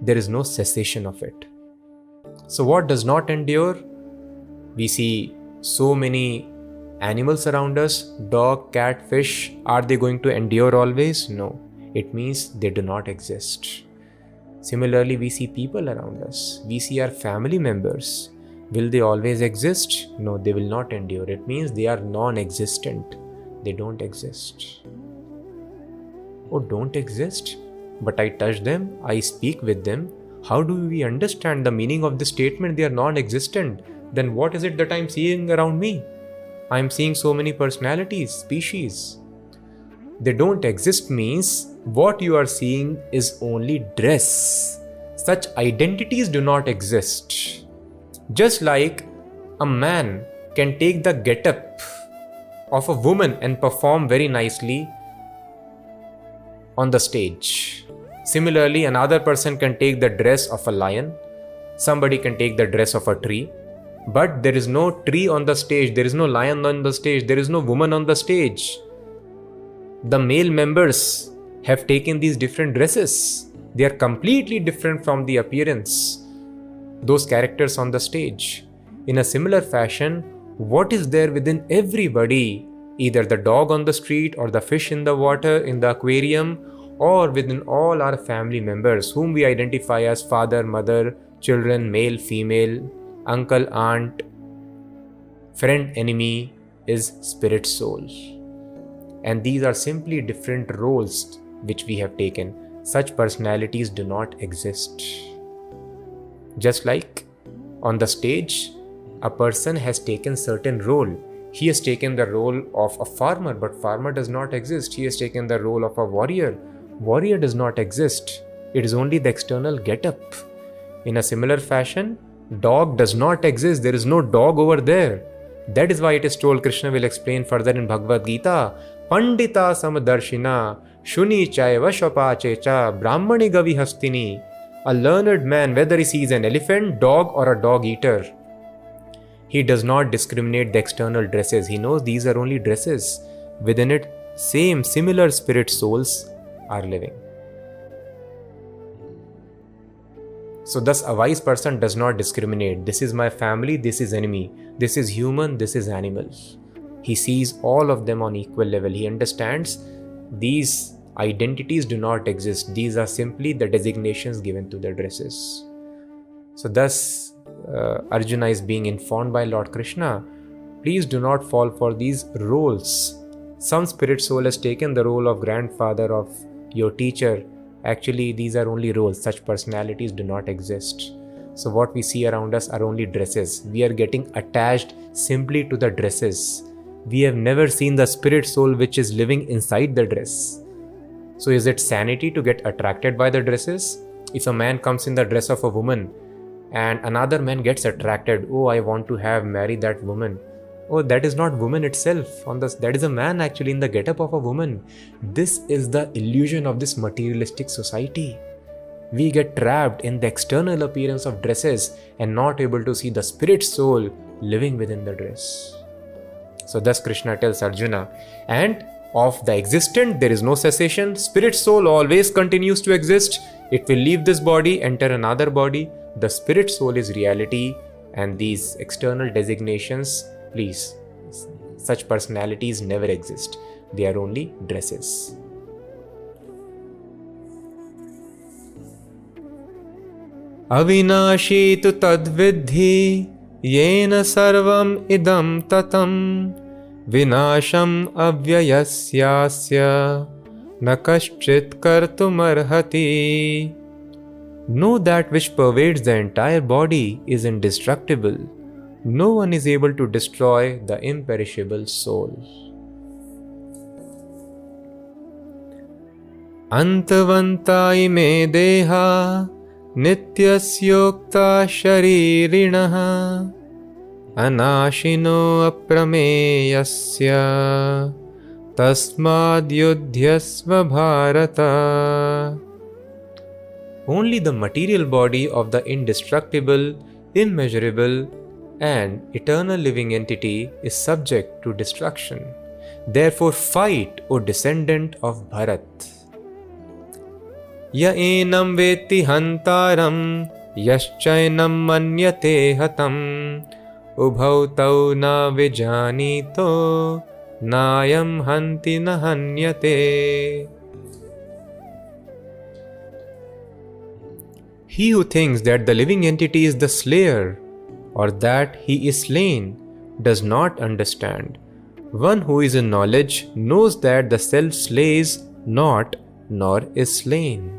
there is no cessation of it. So what does not endure? We see so many animals around us, dog, cat, fish. Are they going to endure always? No. It means they do not exist. Similarly, we see people around us. We see our family members. Will they always exist? No, they will not endure. It means they are non-existent. They don't exist. Oh, don't exist? But I touch them, I speak with them. How do we understand the meaning of this statement? They are non-existent. Then what is it that I am seeing around me? I am seeing so many personalities, species. They don't exist means what you are seeing is only dress. Such identities do not exist. Just like a man can take the get-up of a woman and perform very nicely on the stage. Similarly, another person can take the dress of a lion. Somebody can take the dress of a tree. But there is no tree on the stage. There is no lion on the stage. There is no woman on the stage. The male members have taken these different dresses. They are completely different from the appearance. Those characters on the stage. In a similar fashion, what is there within everybody? Either the dog on the street or the fish in the water, in the aquarium, or within all our family members whom we identify as father, mother, children, male, female, uncle, aunt, friend, enemy, is spirit, soul. And these are simply different roles which we have taken. Such personalities do not exist. Just like on the stage, a person has taken certain role. He has taken the role of a farmer, but farmer does not exist. He has taken the role of a warrior. Warrior does not exist. It is only the external get-up. In a similar fashion, dog does not exist. There is no dog over there. That is why it is told, Krishna will explain further in Bhagavad Gita, Pandita samadarshina, shuni chaiva shapache cha, brahmani gavi hastini. A learned man, whether he sees an elephant, dog or a dog eater, he does not discriminate the external dresses. He knows these are only dresses. Within it, similar spirit souls are living. So thus a wise person does not discriminate. This is my family, this is enemy. This is human, this is animal. He sees all of them on equal level. He understands these identities do not exist. These are simply the designations given to the dresses. So thus Arjuna is being informed by Lord Krishna, please do not fall for these roles. Some spirit soul has taken the role of grandfather, of your teacher. Actually, these are only roles. Such personalities do not exist. So what we see around us are only dresses. We are getting attached simply to the dresses. We have never seen the spirit soul which is living inside the dress. So is it sanity to get attracted by the dresses? If a man comes in the dress of a woman and another man gets attracted, oh, I want to marry that woman. Oh, that is not woman itself. That is a man actually in the get-up of a woman. This is the illusion of this materialistic society. We get trapped in the external appearance of dresses and not able to see the spirit soul living within the dress. So thus Krishna tells Arjuna, and of the existent there is no cessation. Spirit soul always continues to exist. It will leave this body, enter another body. The spirit soul is reality, and these external designations, please, such personalities never exist. They are only dresses. Avinashi tu tadvidhi yena sarvam idam tatam vinasham avyayasyasya nakaschit kartumarhati. Know that which pervades the entire body is indestructible. No one is able to destroy the imperishable soul. Antavanta ime deha nityasyokta sharirinaha anashino aprameyasya tasmad yudhyasva bharata. Only the material body of the indestructible, immeasurable, and eternal living entity is subject to destruction. Therefore fight, O descendant of Bharat. Ya enam veti hantaram yaschainam manyate hatam ubhau tau na vijanito nayam hanti na hanyate. He who thinks that the living entity is the slayer or that he is slain does not understand. One who is in knowledge knows that the self slays not nor is slain.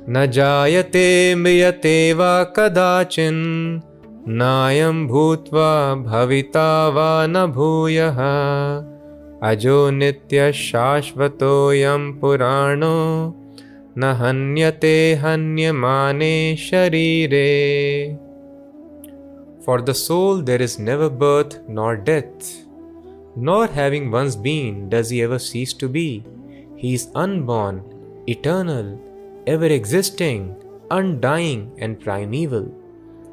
Na jayate mriyate va kadachin nayam bhutva bhavita va na bhuyaha ajo nitya shashvatoyam purano na hanyate hanyamane sharire. For the soul there is never birth nor death, nor having once been does he ever cease to be. He is unborn, eternal, ever existing, undying and primeval.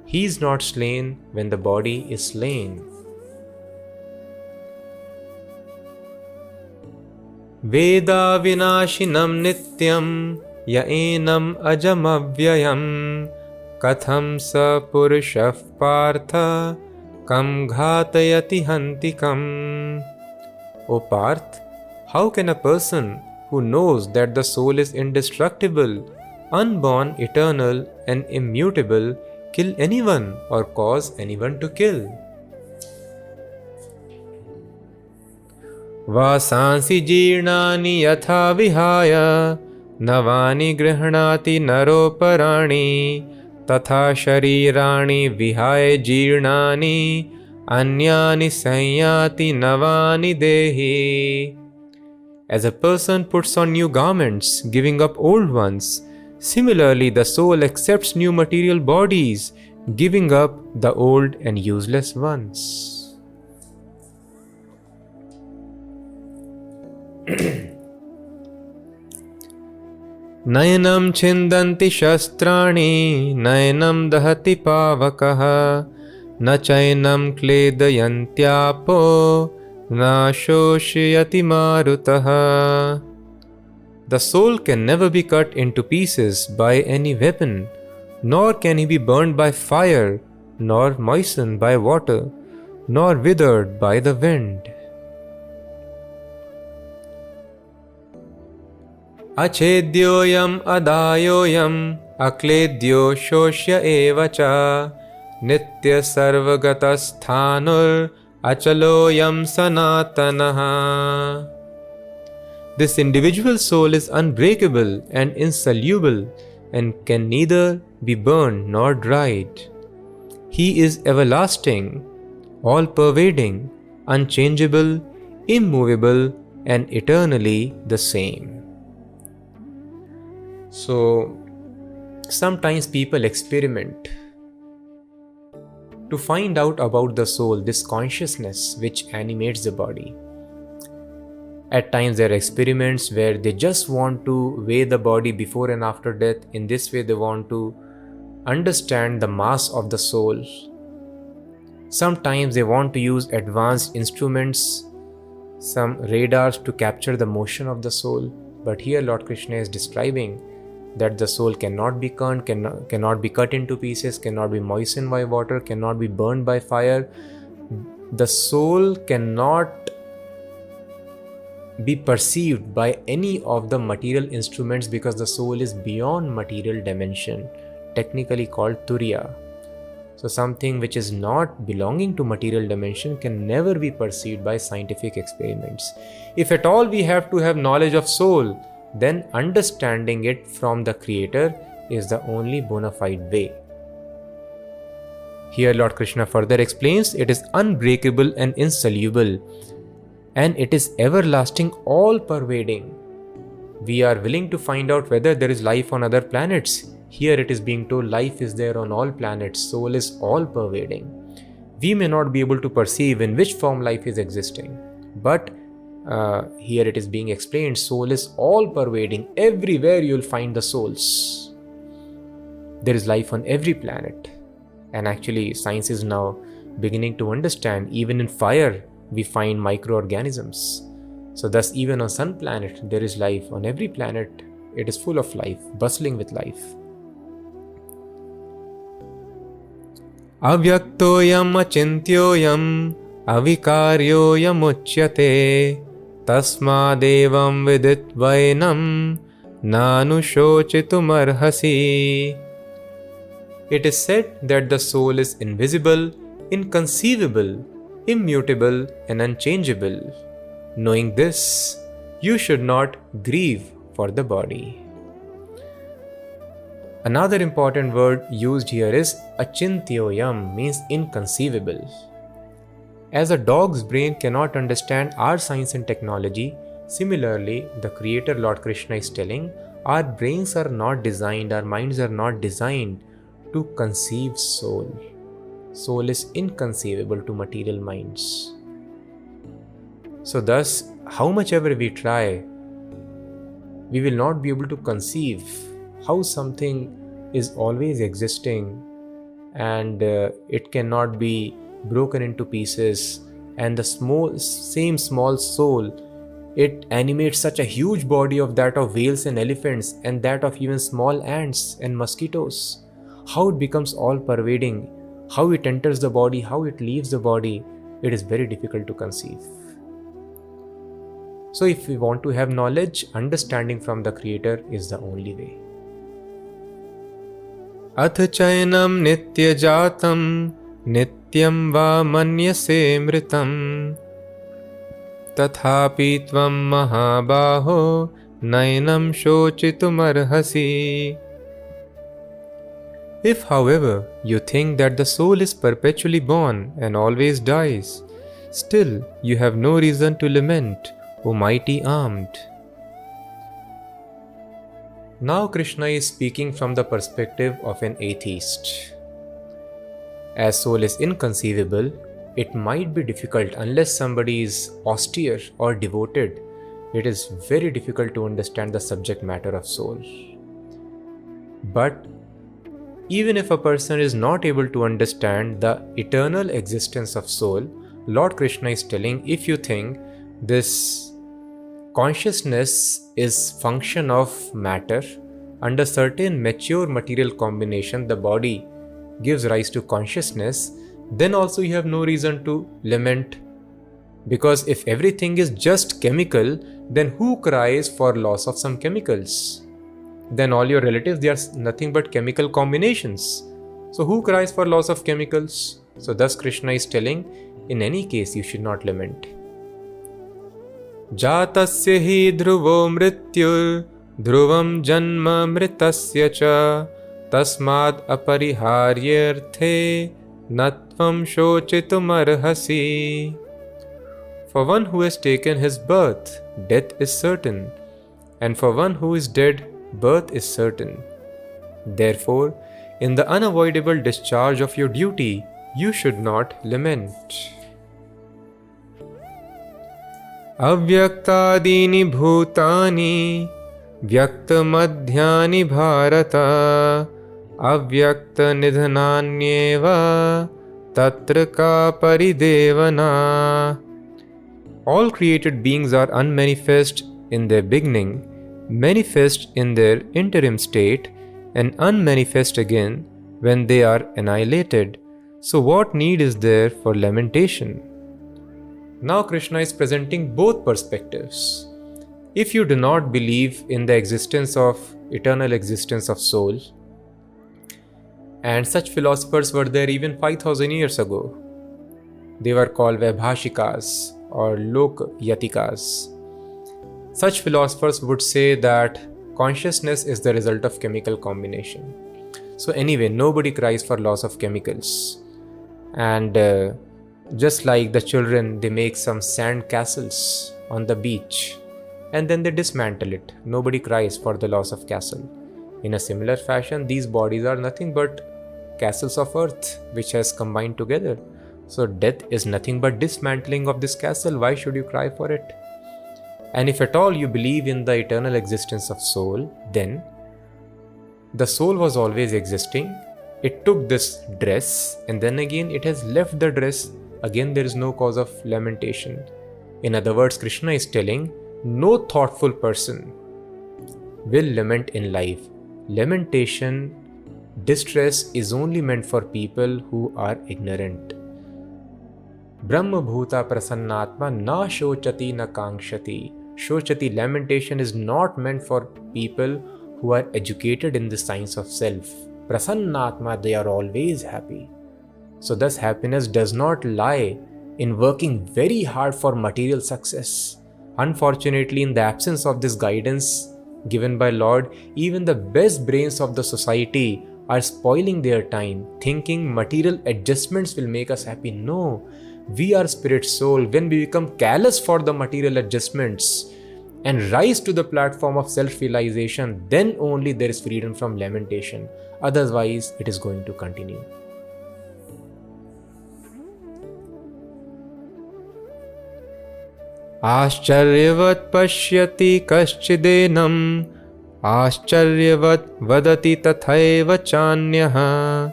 He is not slain when the body is slain. Veda vinashinam nityam ya enam ajamavyayam katham sa purushah partha kam ghatayati hantikam. O Parth, how can a person who knows that the soul is indestructible, unborn, eternal and immutable kill anyone or cause anyone to kill? Vasansi jirnani yatha vihaya navani grihnati naroparani tatha sharirani vihaya jirnani anyani sanyati navani dehi. As a person puts on new garments, giving up old ones, similarly the soul accepts new material bodies, giving up the old and useless ones. Nayanam chindanti shastrani nayanam dahati pavakaha na chainam kledayantyapo na shoshiyati marutaha. The soul can never be cut into pieces by any weapon, nor can he be burned by fire, nor moistened by water, nor withered by the wind. Achedyoyam adayoyam akledyo shoshya evacha nitya sarvagatasthánur achaloyam sanatanaha. This individual soul is unbreakable and insoluble, and can neither be burned nor dried. He is everlasting, all-pervading, unchangeable, immovable, and eternally the same. So, sometimes people experiment to find out about the soul, this consciousness which animates the body. At times there are experiments where they just want to weigh the body before and after death. In this way they want to understand the mass of the soul. Sometimes they want to use advanced instruments, some radars to capture the motion of the soul. But here Lord Krishna is describing that the soul cannot be cannot be cut into pieces, cannot be moistened by water, cannot be burned by fire. The soul cannot be perceived by any of the material instruments because the soul is beyond material dimension, technically called Turiya. So something which is not belonging to material dimension can never be perceived by scientific experiments. If at all we have to have knowledge of soul, then understanding it from the Creator is the only bona fide way. Here Lord Krishna further explains, it is unbreakable and insoluble, and it is everlasting, all-pervading. We are willing to find out whether there is life on other planets. Here it is being told life is there on all planets, soul is all-pervading. We may not be able to perceive in which form life is existing, but here it is being explained, soul is all-pervading. Everywhere you will find the souls. There is life on every planet. And actually science is now beginning to understand, even in fire we find microorganisms. So thus even on sun planet there is life. On every planet it is full of life, bustling with life. Avyaktoyam achintyoyam avikaryoyam uchyate tasmadevam viditvainam nanushochitum arhasi. It is said that the soul is invisible, inconceivable, immutable and unchangeable. Knowing this, you should not grieve for the body. Another important word used here is achintyoyam, means inconceivable. As a dog's brain cannot understand our science and technology, similarly, the Creator Lord Krishna is telling, our brains are not designed, our minds are not designed to conceive soul. Soul is inconceivable to material minds. So thus, how much ever we try, we will not be able to conceive how something is always existing and it cannot be broken into pieces, and the same small soul, it animates such a huge body of that of whales and elephants and that of even small ants and mosquitoes. How it becomes all pervading, how it enters the body, how it leaves the body, it is very difficult to conceive. So if we want to have knowledge, understanding from the Creator is the only way. Ath chayanam nitya jatam nityam va manyase mritam tathapi tvam mahabaho nainam shochitum arhasi. If, however, you think that the soul is perpetually born and always dies, still you have no reason to lament, O mighty armed. Now Krishna is speaking from the perspective of an atheist. As soul is inconceivable, it might be difficult unless somebody is austere or devoted. It is very difficult to understand the subject matter of soul. But even if a person is not able to understand the eternal existence of soul, Lord Krishna is telling, if you think this consciousness is function of matter, under certain mature material combination the body gives rise to consciousness, then also you have no reason to lament. Because if everything is just chemical, then who cries for loss of some chemicals? Then all your relatives, they are nothing but chemical combinations. So who cries for loss of chemicals? So thus Krishna is telling, in any case you should not lament. Jatasya hi dhruvo mrityur Dhruvam janma mritasya cha tasmad apariharyarthe natvam shochitum arhasi. For one who has taken his birth, death is certain, and for one who is dead, birth is certain. Therefore, in the unavoidable discharge of your duty, you should not lament. Avyaktadini bhutani vyaktamadhyani bharata avyakta nidhananyeva tatra ka paridevana. All created beings are unmanifest in their beginning, manifest in their interim state, and unmanifest again when they are annihilated. So what need is there for lamentation? Now Krishna is presenting both perspectives. If you do not believe in the eternal existence of soul, and such philosophers were there even 5,000 years ago, they were called Vaibhashikas or Lok-yatikas. Such philosophers would say that consciousness is the result of chemical combination. So anyway, nobody cries for loss of chemicals. And just like the children, they make some sand castles on the beach and then they dismantle it. Nobody cries for the loss of castle. In a similar fashion, these bodies are nothing but castles of earth which has combined together. So death is nothing but dismantling of this castle. Why should you cry for it? And if at all you believe in the eternal existence of soul, then the soul was always existing. It took this dress and then again it has left the dress. Again there is no cause of lamentation. In other words, Krishna is telling, no thoughtful person will lament in life. Lamentation, distress is only meant for people who are ignorant. Brahma bhuta prasannatma na shochati na kangshati. Shochati, lamentation, is not meant for people who are educated in the science of self. Prasannatma, they are always happy. So thus happiness does not lie in working very hard for material success. Unfortunately, in the absence of this guidance given by Lord, even the best brains of the society are spoiling their time, thinking material adjustments will make us happy. No, we are spirit soul. When we become callous for the material adjustments and rise to the platform of self-realization, then only there is freedom from lamentation. Otherwise, it is going to continue. Ascharyavat pashyati kaschidinam Ascharyavat vadati tathaiva chanyaha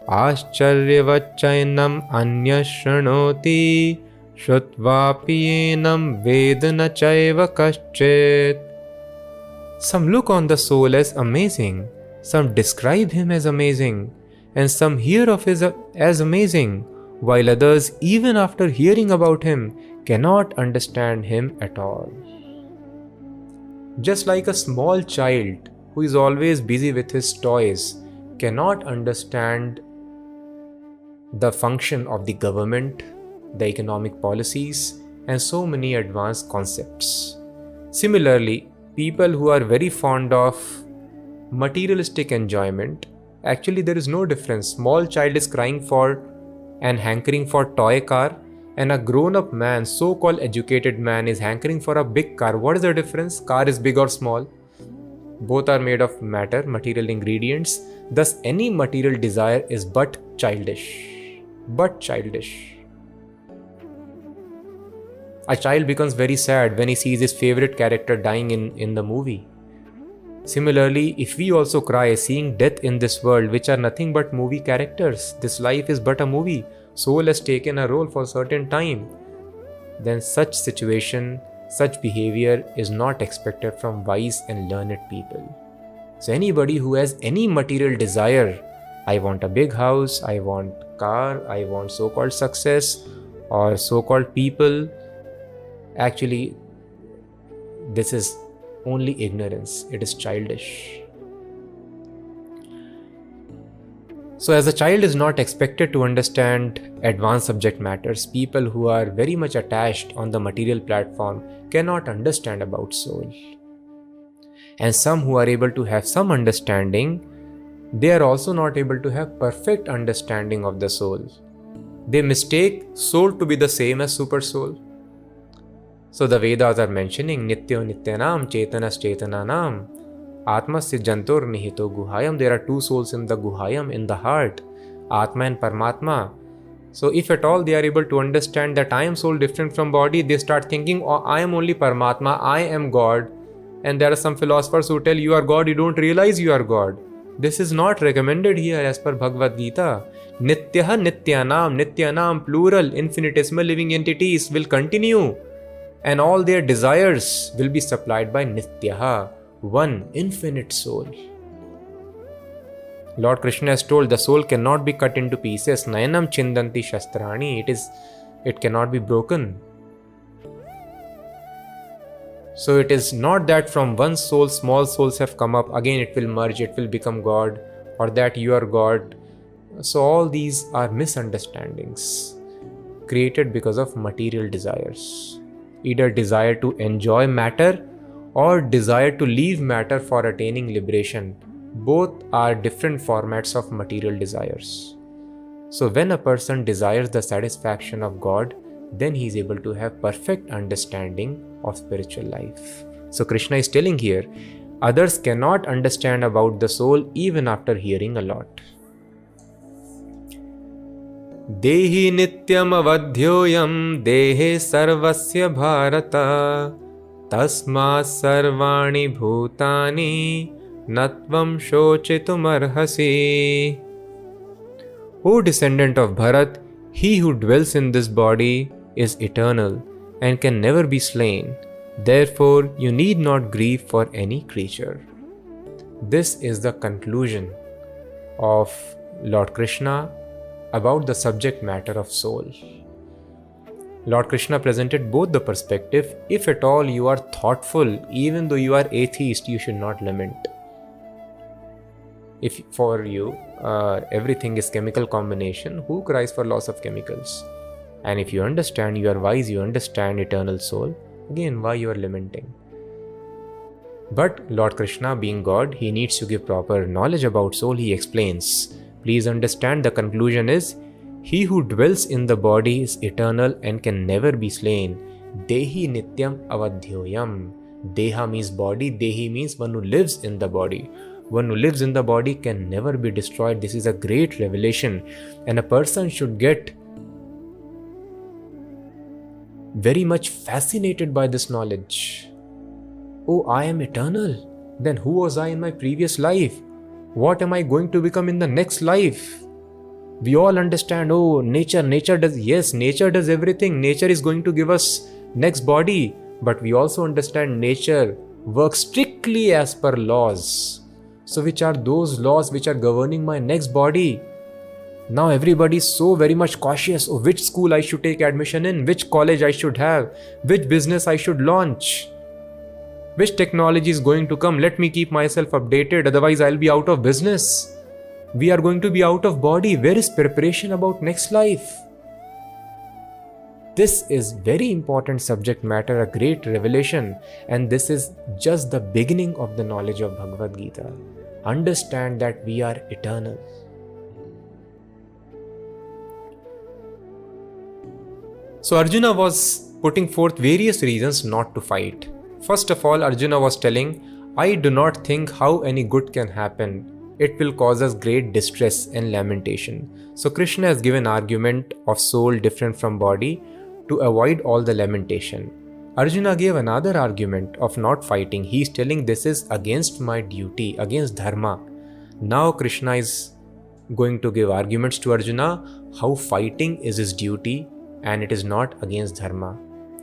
Ascharyavat anya shranoti Shrutvapiyenam vedana chaiva kaschet. Some look on the soul as amazing, some describe him as amazing, and some hear of him as amazing, while others, even after hearing about him, cannot understand him at all. Just like a small child who is always busy with his toys cannot understand the function of the government, the economic policies, and so many advanced concepts. Similarly, people who are very fond of materialistic enjoyment, actually there is no difference. Small child is crying for and hankering for toy car, and a grown-up man, so-called educated man, is hankering for a big car. What is the difference? Car is big or small? Both are made of matter, material ingredients. Thus, any material desire is but childish. But childish. A child becomes very sad when he sees his favorite character dying in the movie. Similarly, if we also cry seeing death in this world, which are nothing but movie characters, this life is but a movie, soul has taken a role for a certain time, then such situation, such behavior is not expected from wise and learned people. So anybody who has any material desire, I want a big house, I want car, I want so-called success or so-called people, actually this is only ignorance. It is childish. So as a child is not expected to understand advanced subject matters, people who are very much attached on the material platform cannot understand about soul. And some who are able to have some understanding, they are also not able to have perfect understanding of the soul. They mistake soul to be the same as super soul. So the Vedas are mentioning Nityo Nityanam Chetanas Chetananam Atmasya Jantor Nihito Guhayam. There are two souls in the Guhayam, in the heart, Atma and Paramatma. So if at all they are able to understand that I am soul different from body, they start thinking, oh, I am only Paramatma, I am God. And there are some philosophers who tell you are God, you don't realize you are God. This is not recommended here as per Bhagavad Gita. Nityaha Nityanam, plural, infinitesimal living entities will continue. And all their desires will be supplied by Nityaha, one infinite soul. Lord Krishna has told the soul cannot be cut into pieces. Nayanam chindanti shastrani. It cannot be broken. So it is not that from one soul small souls have come up, again it will merge, it will become God, or that you are God. So all these are misunderstandings created because of material desires. Either desire to enjoy matter or desire to leave matter for attaining liberation. Both are different formats of material desires. So when a person desires the satisfaction of God, then he is able to have perfect understanding of spiritual life. So Krishna is telling here, others cannot understand about the soul even after hearing a lot. Dehi nityam avadhyoyam dehe sarvasya bharata tasma sarvani bhutani natvam shochitum arhasi. O descendant of Bharat, he who dwells in this body is eternal and can never be slain. Therefore, you need not grieve for any creature. This is the conclusion of Lord Krishna about the subject matter of soul. Lord Krishna presented both the perspective. If at all you are thoughtful, even though you are atheist, you should not lament. If for you everything is chemical combination, who cries for loss of chemicals? And if you understand, you are wise, you understand eternal soul, again why you are lamenting? But Lord Krishna being God, he needs to give proper knowledge about soul. He explains, please understand, the conclusion is, he who dwells in the body is eternal and can never be slain. Dehi nityam avadhyoyam. Deha means body, dehi means one who lives in the body. One who lives in the body can never be destroyed. This is a great revelation, and a person should get very much fascinated by this knowledge. Oh, I am eternal. Then who was I in my previous life? What am I going to become in the next life? We all understand, oh, nature does, yes, nature does everything. Nature is going to give us next body. But we also understand nature works strictly as per laws. So which are those laws which are governing my next body? Now everybody is so very much cautious of which school I should take admission in, which college I should have, which business I should launch, which technology is going to come. Let me keep myself updated, otherwise I'll be out of business. We are going to be out of body. Where is preparation about next life? This is very important subject matter, a great revelation, and this is just the beginning of the knowledge of Bhagavad Gita. Understand that we are eternal. So Arjuna was putting forth various reasons not to fight. First of all, Arjuna was telling, I do not think how any good can happen. It will cause us great distress and lamentation. So Krishna has given argument of soul different from body to avoid all the lamentation. Arjuna gave another argument of not fighting. He is telling this is against my duty, against dharma. Now Krishna is going to give arguments to Arjuna how fighting is his duty and it is not against dharma,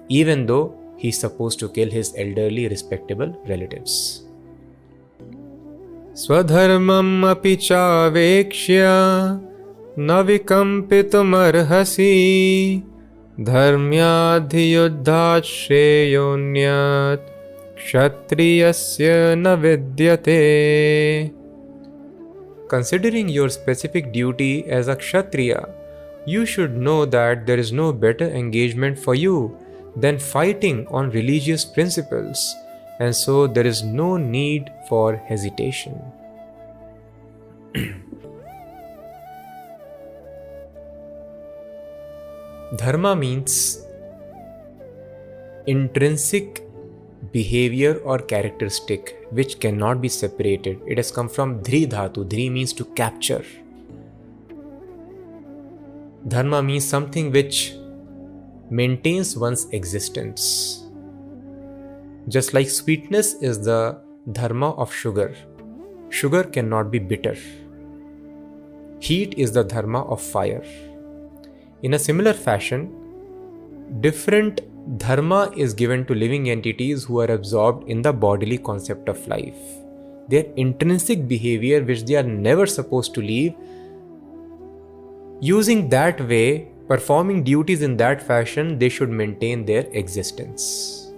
even though he is supposed to kill his elderly respectable relatives. Swadharmam api chavekshya navikampitum arhasi dharmyadhiyuddhat shreyonyat kshatriyasya na vidyate. Considering your specific duty as a kshatriya, you should know that there is no better engagement for you than fighting on religious principles, and so there is no need for hesitation. Dharma means intrinsic behavior or characteristic which cannot be separated. It has come from dhri dhatu. Dhri means to capture. Dharma means something which maintains one's existence. Just like sweetness is the dharma of sugar. Sugar cannot be bitter. Heat is the dharma of fire. In a similar fashion, different dharma is given to living entities who are absorbed in the bodily concept of life. Their intrinsic behavior which they are never supposed to leave, using that way, performing duties in that fashion, they should maintain their existence.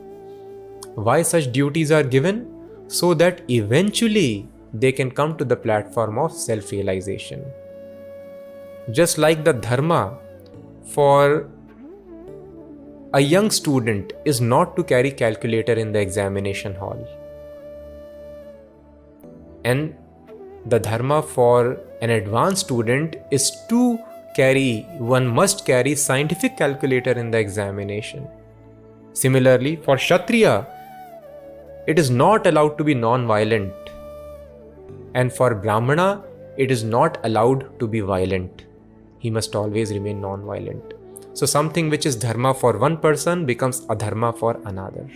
Why such duties are given? So that eventually they can come to the platform of self-realization. Just like the dharma for a young student is not to carry calculator in the examination hall, and the dharma for an advanced student is to one must carry scientific calculator in the examination. Similarly, for Kshatriya, it is not allowed to be non-violent, and for Brahmana, it is not allowed to be violent. He must always remain non-violent. So something which is dharma for one person becomes adharma for another.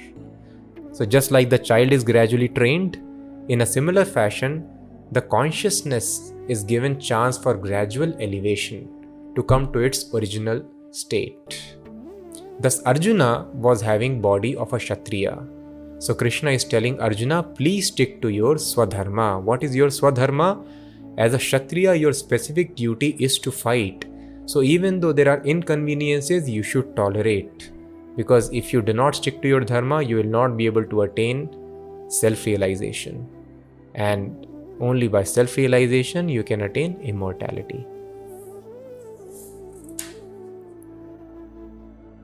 So just like the child is gradually trained, in a similar fashion, the consciousness is given chance for gradual elevation to come to its original state. Thus Arjuna was having body of a Kshatriya. So Krishna is telling Arjuna, please stick to your swadharma. What is your swadharma? As a Kshatriya, your specific duty is to fight. So even though there are inconveniences, you should tolerate. Because if you do not stick to your dharma, you will not be able to attain self-realization. And only by self-realization you can attain immortality.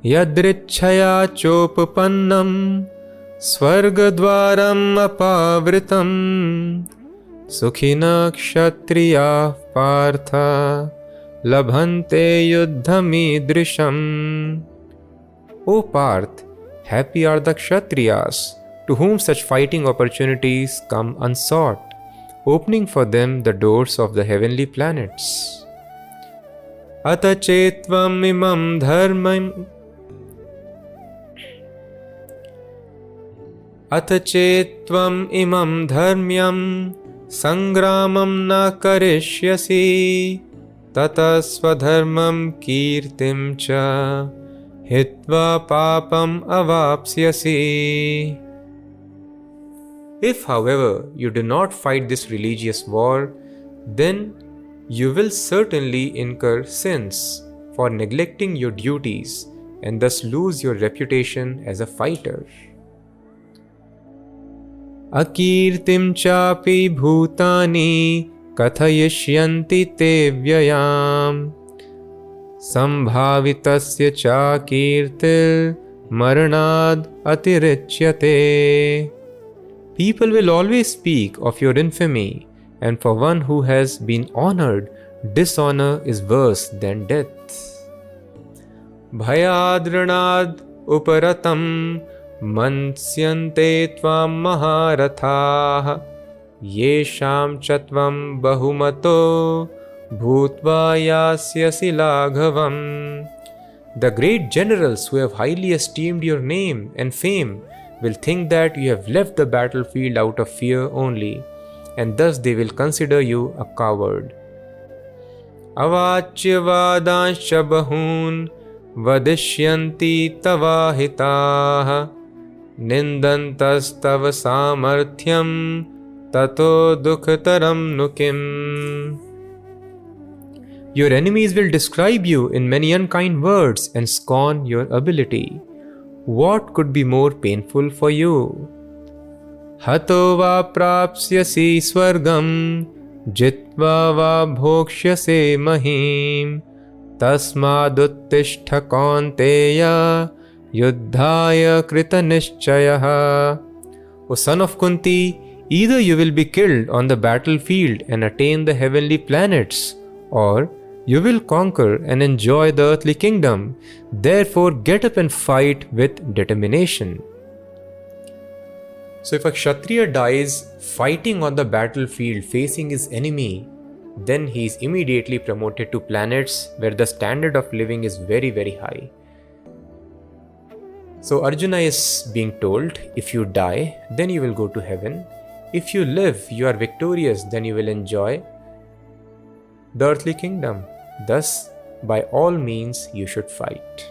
Yadrichaya chopapannam swargadvaram apavritam sukhina kshatriya partha labhante yuddhamidrisham. O Parth, happy are the Kshatriyas to whom such fighting opportunities come unsought, opening for them the doors of the heavenly planets. Ata chetvam imam dharmam Ata chetvam imam dharmyam sangramam na karishyasi tata swadharmam kirtim cha hitva papam avapsyasi. If, however, you do not fight this religious war, then you will certainly incur sins for neglecting your duties and thus lose your reputation as a fighter. Akirtim chapi bhutani kathayishyanti te vyayam sambhavitasya cha kirtir maranad atirichyate. People will always speak of your infamy, and for one who has been honored, dishonor is worse than death. Bhayadranad uparatam mansyante tvam maharatha yesham chatvam bahumato bhutva yasyasi laghavam. The great generals who have highly esteemed your name and fame will think that you have left the battlefield out of fear only, and thus they will consider you a coward. Avachya vadanscha bahun vadishyanti tavahitaha nindantas tava samarthyam tato dukhtaram nukim. Your enemies will describe you in many unkind words and scorn your ability. What could be more painful for you? Hato va prapsyasi swargam jitva va bhokshyase mahim tasmaduttishta kaunteya yuddhaya krita nishchayah. O son of Kunti, either you will be killed on the battlefield and attain the heavenly planets, or you will conquer and enjoy the earthly kingdom. Therefore, get up and fight with determination. So if a Kshatriya dies fighting on the battlefield facing his enemy, then he is immediately promoted to planets where the standard of living is very, very high. So Arjuna is being told, if you die, then you will go to heaven. If you live, you are victorious, then you will enjoy the earthly kingdom. Thus, by all means, you should fight.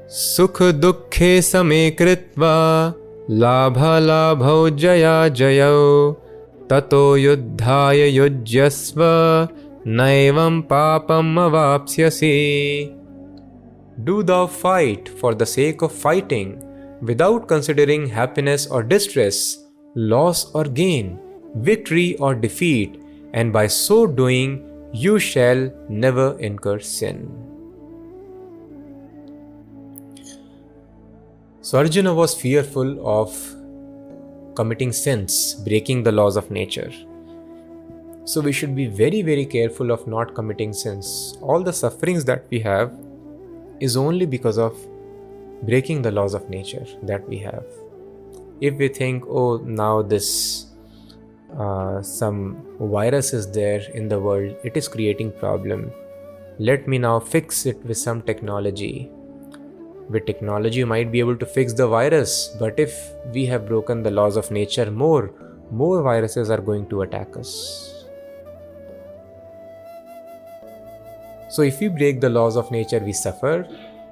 Sukha dukkhe same kritva labha labhau jaya jayau tato yuddhaya yujyasva naivam papam avapsyasi. Do thou fight for the sake of fighting, without considering happiness or distress, loss or gain, victory or defeat, and by so doing you shall never incur sin. So Arjuna was fearful of committing sins, breaking the laws of nature. So we should be very, very careful of not committing sins. All the sufferings that we have is only because of breaking the laws of nature that we have. If we think, oh, now this some virus is there in the world, it is creating problem, let me now fix it with some technology. With technology you might be able to fix the virus, but if we have broken the laws of nature, more viruses are going to attack us. So if we break the laws of nature, we suffer.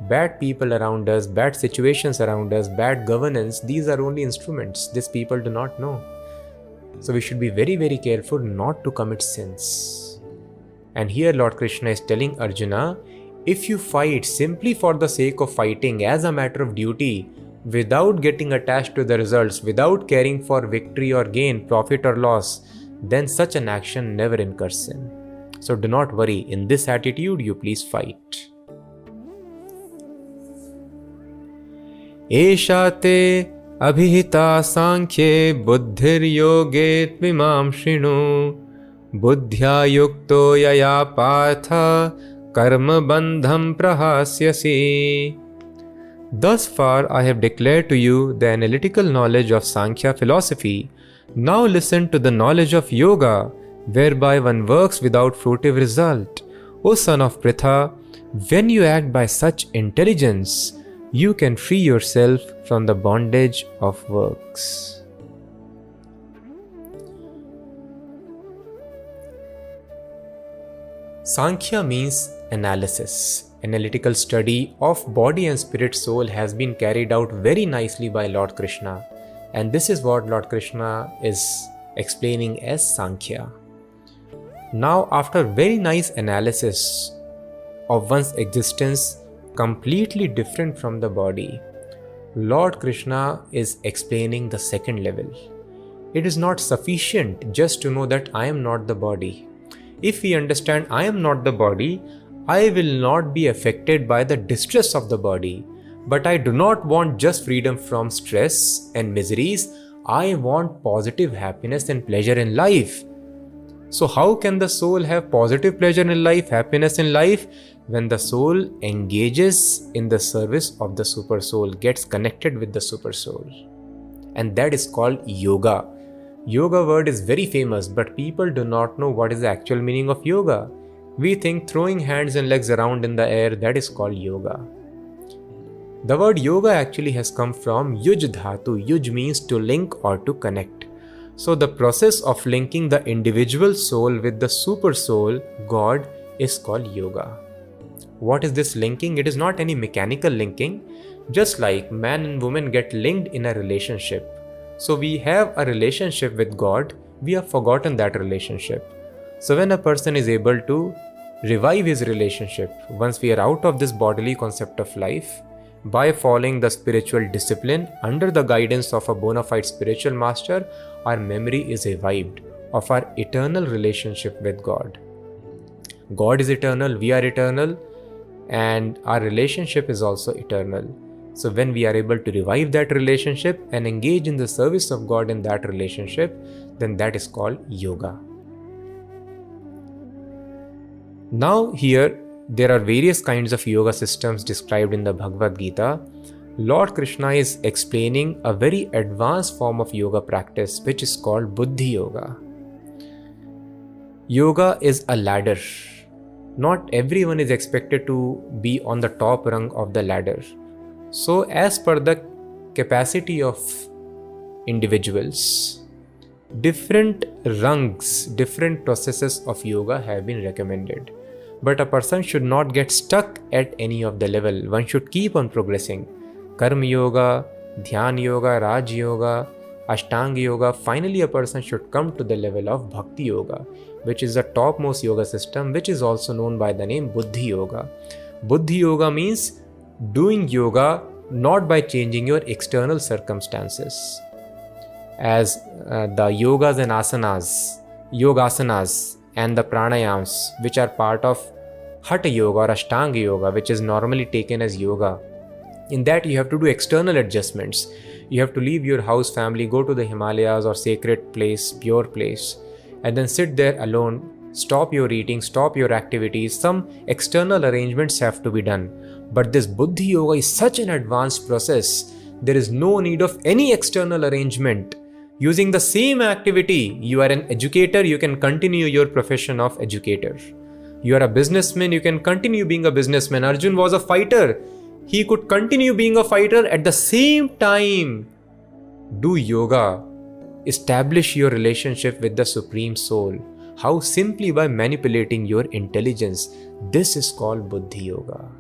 Bad people around us, bad situations around us, bad governance, these are only instruments. These people do not know. So we should be very, very careful not to commit sins. And here Lord Krishna is telling Arjuna, if you fight simply for the sake of fighting as a matter of duty, without getting attached to the results, without caring for victory or gain, profit or loss, then such an action never incurs sin. So do not worry, in this attitude you please fight. Esha te abhihita sankhye buddhir yoge tvimam shrinu buddhya yukto yaya partha karma bandham prahasyasi. Thus far I have declared to you the analytical knowledge of Sankhya philosophy. Now listen to the knowledge of yoga, whereby one works without fruitive result. O son of Pritha, when you act by such intelligence, you can free yourself from the bondage of works. Sankhya means analysis. Analytical study of body and spirit soul has been carried out very nicely by Lord Krishna. And this is what Lord Krishna is explaining as Sankhya. Now, after very nice analysis of one's existence completely different from the body, Lord Krishna is explaining the second level. It is not sufficient just to know that I am not the body. If we understand I am not the body, I will not be affected by the distress of the body. But I do not want just freedom from stress and miseries. I want positive happiness and pleasure in life. So how can the soul have positive pleasure in life, happiness in life? When the soul engages in the service of the super soul, gets connected with the super soul. And that is called yoga. Yoga word is very famous, but people do not know what is the actual meaning of yoga. We think throwing hands and legs around in the air, that is called yoga. The word yoga actually has come from yuj dhatu. Yuj means to link or to connect. So the process of linking the individual soul with the super soul, God, is called yoga. What is this linking? It is not any mechanical linking. Just like man and woman get linked in a relationship. So we have a relationship with God, we have forgotten that relationship. So when a person is able to revive his relationship, once we are out of this bodily concept of life, by following the spiritual discipline under the guidance of a bona fide spiritual master, our memory is revived of our eternal relationship with God. God is eternal, we are eternal, and our relationship is also eternal. So when we are able to revive that relationship and engage in the service of God in that relationship, then that is called yoga. Now here, there are various kinds of yoga systems described in the Bhagavad Gita. Lord Krishna is explaining a very advanced form of yoga practice, which is called Buddhi Yoga. Yoga is a ladder. Not everyone is expected to be on the top rung of the ladder. So as per the capacity of individuals, different rungs, different processes of yoga have been recommended. But a person should not get stuck at any of the level. One should keep on progressing. Karma Yoga, Dhyan Yoga, Raj Yoga, Ashtanga Yoga. Finally, a person should come to the level of Bhakti Yoga, which is the topmost yoga system, which is also known by the name Buddhi Yoga. Buddhi Yoga means doing yoga not by changing your external circumstances. As the yogas and asanas, yogasanas, and the pranayams, which are part of Hatha Yoga or Ashtanga Yoga, which is normally taken as yoga. In that, you have to do external adjustments. You have to leave your house, family, go to the Himalayas or sacred place, pure place, and then sit there alone, stop your eating, stop your activities. Some external arrangements have to be done. But this Buddhi Yoga is such an advanced process. There is no need of any external arrangement. Using the same activity, you are an educator, you can continue your profession of educator. You are a businessman, you can continue being a businessman. Arjun was a fighter. He could continue being a fighter at the same time. Do yoga. Establish your relationship with the Supreme Soul. How? Simply by manipulating your intelligence. This is called Buddhi Yoga.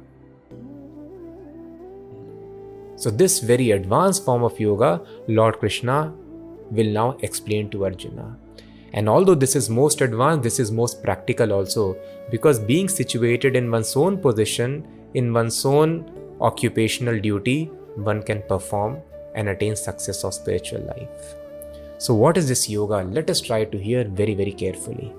So this very advanced form of yoga, Lord Krishna will now explain to Arjuna. And although this is most advanced, this is most practical also, because being situated in one's own position, in one's own occupational duty, one can perform and attain success of spiritual life. So what is this yoga? Let us try to hear very, very carefully.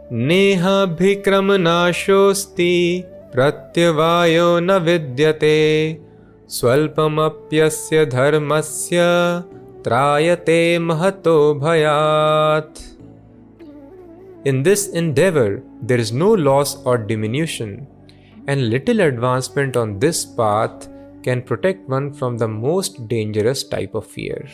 नेहाभिक्रम नाशोऽस्ति प्रत्यवायो न विद्यते स्वल्पमप्यस्य धर्मस्य त्रायते महतो भयात्. In this endeavor, there is no loss or diminution, and little advancement on this path can protect one from the most dangerous type of fear.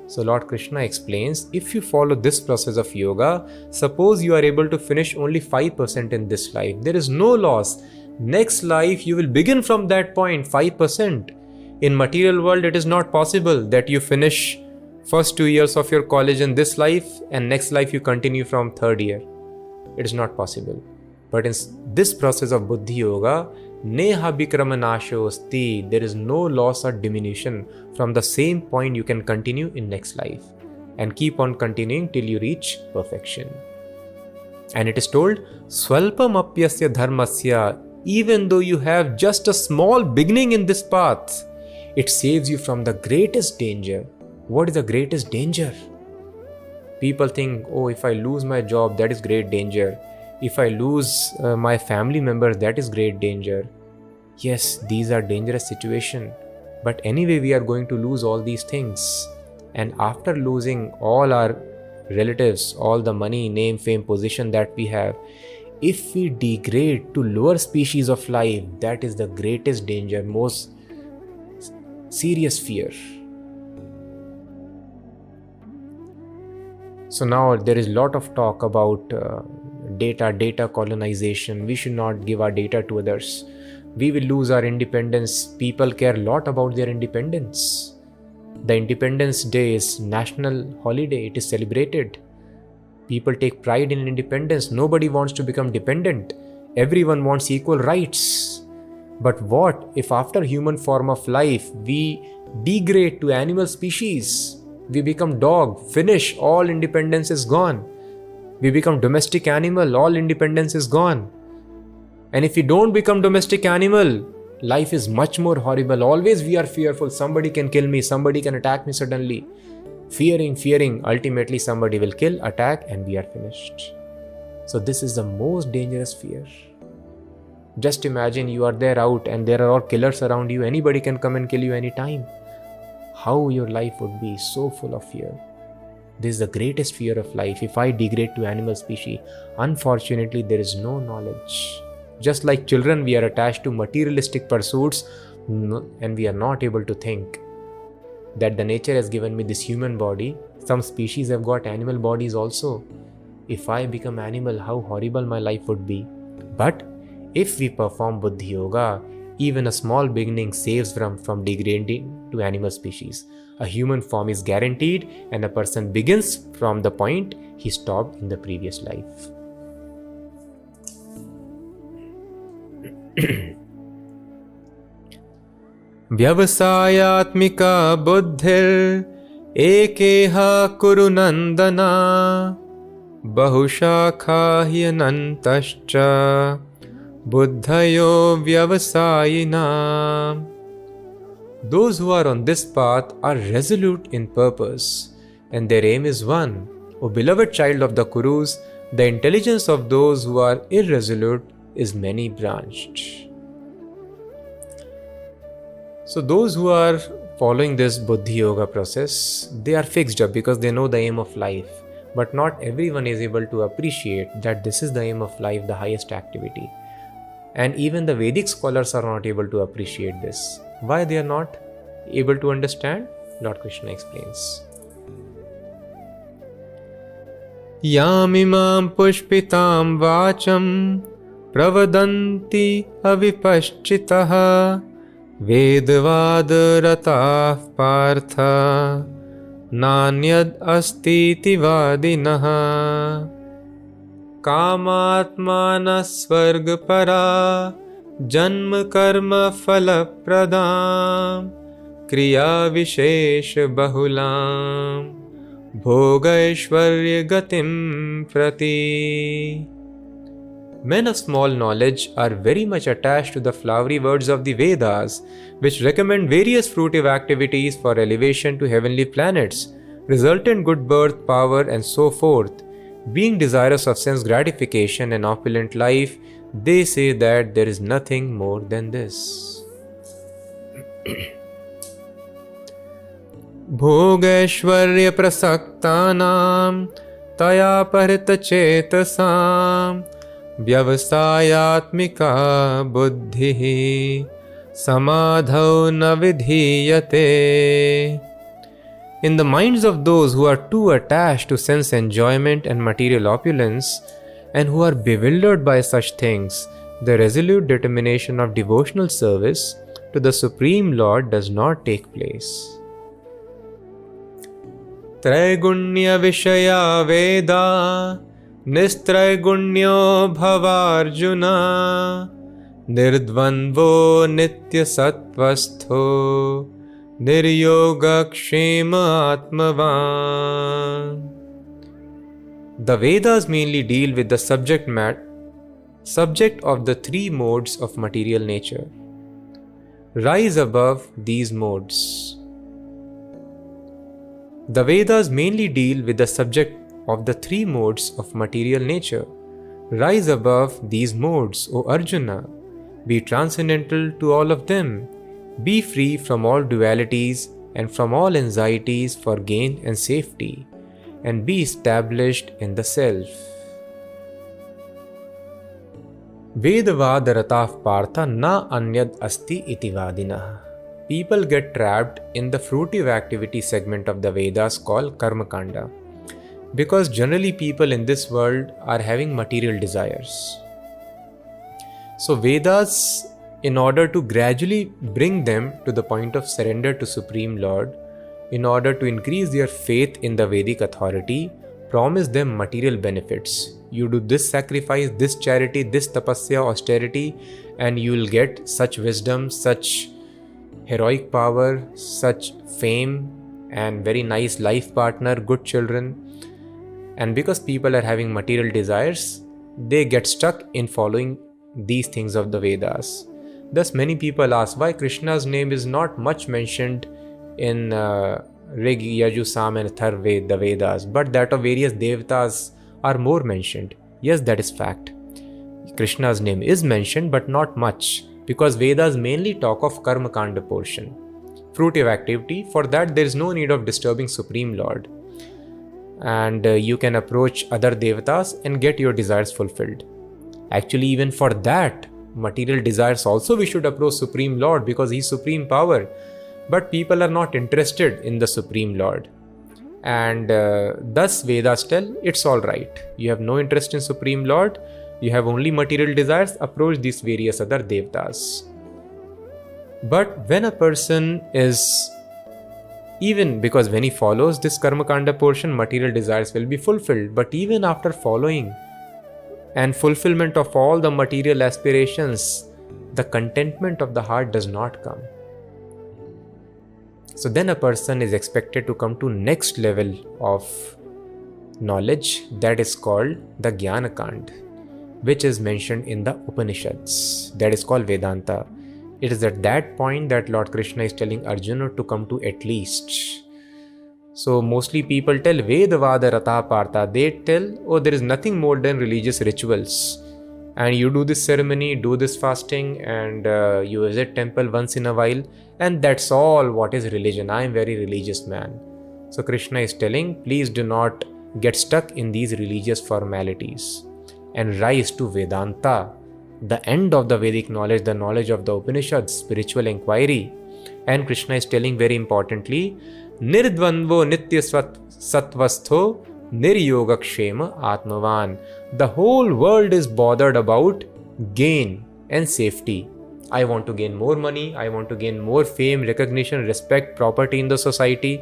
So Lord Krishna explains, if you follow this process of yoga, suppose you are able to finish only 5% in this life, there is no loss. Next life, you will begin from that point, 5%. In material world, it is not possible that you finish first 2 years of your college in this life and next life you continue from third year. It is not possible. But in this process of Buddhi Yoga, Neha Bikrama Nashosti, there is no loss or diminution. From the same point you can continue in next life and keep on continuing till you reach perfection. And it is told, Swalpam Apyasya Dharmasya, even though you have just a small beginning in this path, it saves you from the greatest danger. What is the greatest danger? People think, oh, if I lose my job, that is great danger. If I lose my family member, that is great danger. Yes, these are dangerous situations. But anyway, we are going to lose all these things. And after losing all our relatives, all the money, name, fame, position that we have, if we degrade to lower species of life, that is the greatest danger, most serious fear. So now there is a lot of talk about data colonization. We should not give our data to others. We will lose our independence. People care a lot about their independence. The Independence Day is national holiday. It is celebrated. People take pride in independence. Nobody wants to become dependent. Everyone wants equal rights. But what if after human form of life, we degrade to animal species? We become dog, finish, all independence is gone. We become domestic animal, all independence is gone. And if we don't become domestic animal, life is much more horrible. Always we are fearful, somebody can kill me, somebody can attack me suddenly. Fearing, ultimately somebody will kill, attack, and we are finished. So this is the most dangerous fear. Just imagine you are there out and there are all killers around you. Anybody can come and kill you anytime. How your life would be so full of fear. This is the greatest fear of life. If I degrade to animal species, unfortunately there is no knowledge. Just like children, we are attached to materialistic pursuits and we are not able to think that the nature has given me this human body. Some species have got animal bodies also. If I become animal, how horrible my life would be. But if we perform Buddhi Yoga, even a small beginning saves from degrading to animal species. A human form is guaranteed and a person begins from the point he stopped in the previous life. Vyavasayatmika buddhir ekeha kuru nandana bahushakha hyanantascha buddhayo vyavasayina. Those who are on this path are resolute in purpose and their aim is one. O beloved child of the Kurus, the intelligence of those who are irresolute is many branched. So those who are following this Buddhi Yoga process, they are fixed up because they know the aim of life. But not everyone is able to appreciate that this is the aim of life, the highest activity. And even the Vedic scholars are not able to appreciate this. Why they are not able to understand? Lord Krishna explains. Yamimam pushpitam vacham pravadanti avipaschitaha vedvad ratah partha nanyad astiti vadinaha kamatmana svargapara janma karma falapradam kriya vishesh bahulam bhogaishwarya gatim prati. Men of small knowledge are very much attached to the flowery words of the Vedas, which recommend various fruitive activities for elevation to heavenly planets, resultant good birth, power, and so forth. Being desirous of sense gratification and opulent life, they say that there is nothing more than this. Bhogaishwarya prasaktanam taya parita chetasam vyavasayatmika buddhi samadhau na vidhiyate. In the minds of those who are too attached to sense enjoyment and material opulence, and who are bewildered by such things, the resolute determination of devotional service to the Supreme Lord does not take place. Traigunya Vishaya Veda Nistraigунyo Bhavarjuna Nirdvanvo Nitya Sattvastho Niryoga Kshema Atmavan. The Vedas mainly deal with the subject of the three modes of material nature. Rise above these modes. The Vedas mainly deal with the subject of the three modes of material nature. Rise above these modes, O Arjuna. Be transcendental to all of them. Be free from all dualities and from all anxieties for gain and safety, and be established in the self. Vedavadaratah partha na anyad asti iti vadinah. People get trapped in the fruitive activity segment of the Vedas called Karma Kanda, because generally people in this world are having material desires. So Vedas, in order to gradually bring them to the point of surrender to Supreme Lord, in order to increase their faith in the Vedic authority, promise them material benefits. You do this sacrifice, this charity, this tapasya, austerity, and you will get such wisdom, such heroic power, such fame, and very nice life partner, good children. And because people are having material desires, they get stuck in following these things of the Vedas. Thus many people ask why Krishna's name is not much mentioned in Rig, Yaju, Sam and Thar the Vedas, but that of various Devatas are more mentioned. Yes, that is fact. Krishna's name is mentioned, but not much, because Vedas mainly talk of Karma Kanda portion, fruitive activity. For that, there is no need of disturbing Supreme Lord. And you can approach other Devatas and get your desires fulfilled. Actually, even for that, material desires also we should approach Supreme Lord, because He is Supreme Power. But people are not interested in the Supreme Lord. And thus Vedas tell, it's alright. You have no interest in Supreme Lord, you have only material desires, approach these various other Devatas. But when a person is, even because when he follows this Karma Kanda portion, material desires will be fulfilled. But even after following and fulfillment of all the material aspirations, the contentment of the heart does not come. So then a person is expected to come to next level of knowledge, that is called the Jnana Kand, which is mentioned in the Upanishads. That is called Vedanta. It is at that point that Lord Krishna is telling Arjuna to come to at least. So mostly people tell Vedavada Rata Partha. They tell, oh, there is nothing more than religious rituals. And you do this ceremony, do this fasting, and you visit temple once in a while, and that's all what is religion. I am very religious man. So Krishna is telling, please do not get stuck in these religious formalities and rise to Vedanta, the end of the Vedic knowledge, the knowledge of the Upanishads, spiritual inquiry. And Krishna is telling very importantly, Nirdvandvo Nitya Satvastho Niryogakshema Atmavan. The whole world is bothered about gain and safety. I want to gain more money, I want to gain more fame, recognition, respect, property in the society.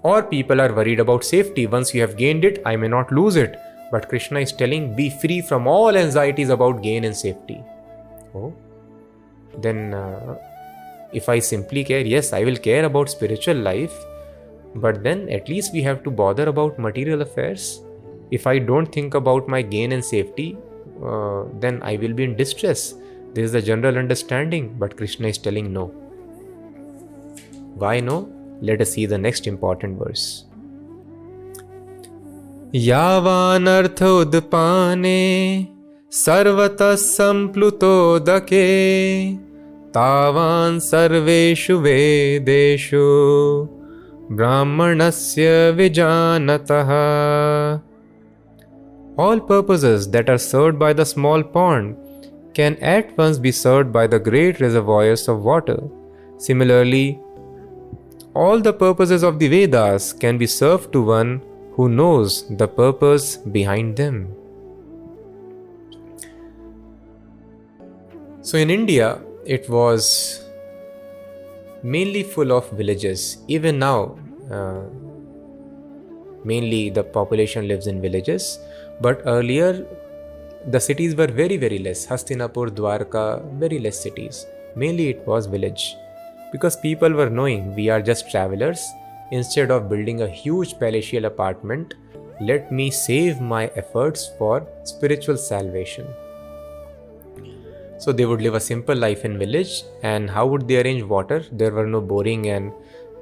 Or people are worried about safety. Once you have gained it, I may not lose it. But Krishna is telling, be free from all anxieties about gain and safety. Oh, then if I simply care, yes, I will care about spiritual life, but then at least we have to bother about material affairs. If I don't think about my gain and safety, then I will be in distress. This is the general understanding, but Krishna is telling no. Why no? Let us see the next important verse. Yavanartho udpane sarvatas samplutodake tavan sarveshu vedeshu brahmanasya vijanataha. All purposes that are served by the small pond can at once be served by the great reservoirs of water. Similarly, all the purposes of the Vedas can be served to one who knows the purpose behind them. So in India, it was mainly full of villages. Even now, mainly the population lives in villages. But earlier, the cities were very, very less. Hastinapur, Dwarka, very less cities. Mainly it was village. Because people were knowing we are just travelers. Instead of building a huge palatial apartment, let me save my efforts for spiritual salvation. So they would live a simple life in village. And how would they arrange water? There were no boring and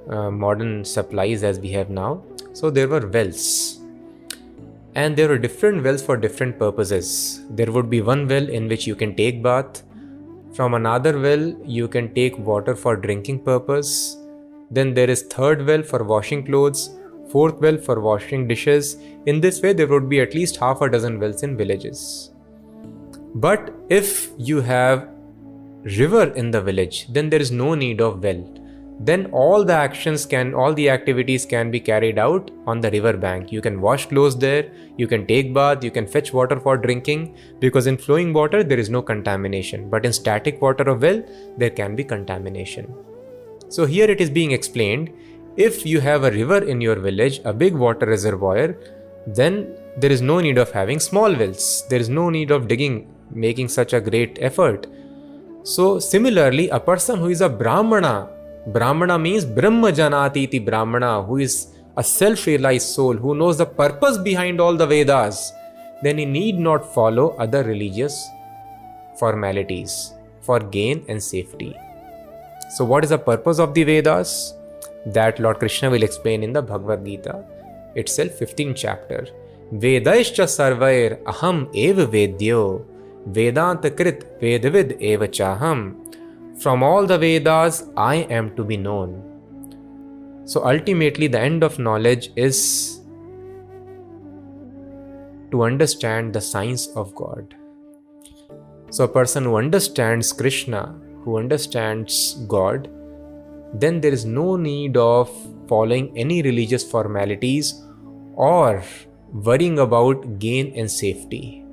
modern supplies as we have now. So there were wells. And there were different wells for different purposes. There would be one well in which you can take bath. From another well, you can take water for drinking purpose. Then there is third well for washing clothes, fourth well for washing dishes. In this way, there would be at least half a dozen wells in villages. But if you have river in the village, then there is no need of well. Then all the activities can be carried out on the river bank. You can wash clothes there, you can take bath, you can fetch water for drinking, because in flowing water there is no contamination. But in static water of well, there can be contamination. So here it is being explained, if you have a river in your village, a big water reservoir, then there is no need of having small wells. There is no need of making such a great effort. So similarly, a person who is a Brahmana means Brahma Janati iti Brahmana, who is a self-realized soul, who knows the purpose behind all the Vedas, then he need not follow other religious formalities for gain and safety. So what is the purpose of the Vedas? that Lord Krishna will explain in the Bhagavad Gita itself, 15th chapter. Vedaischa sarvair aham eva vedyo vedanta krit vedavid eva chaham. From all the Vedas, I am to be known. So ultimately, the end of knowledge is to understand the science of God. So a person who understands Krishna, who understands God, then there is no need of following any religious formalities or worrying about gain and safety.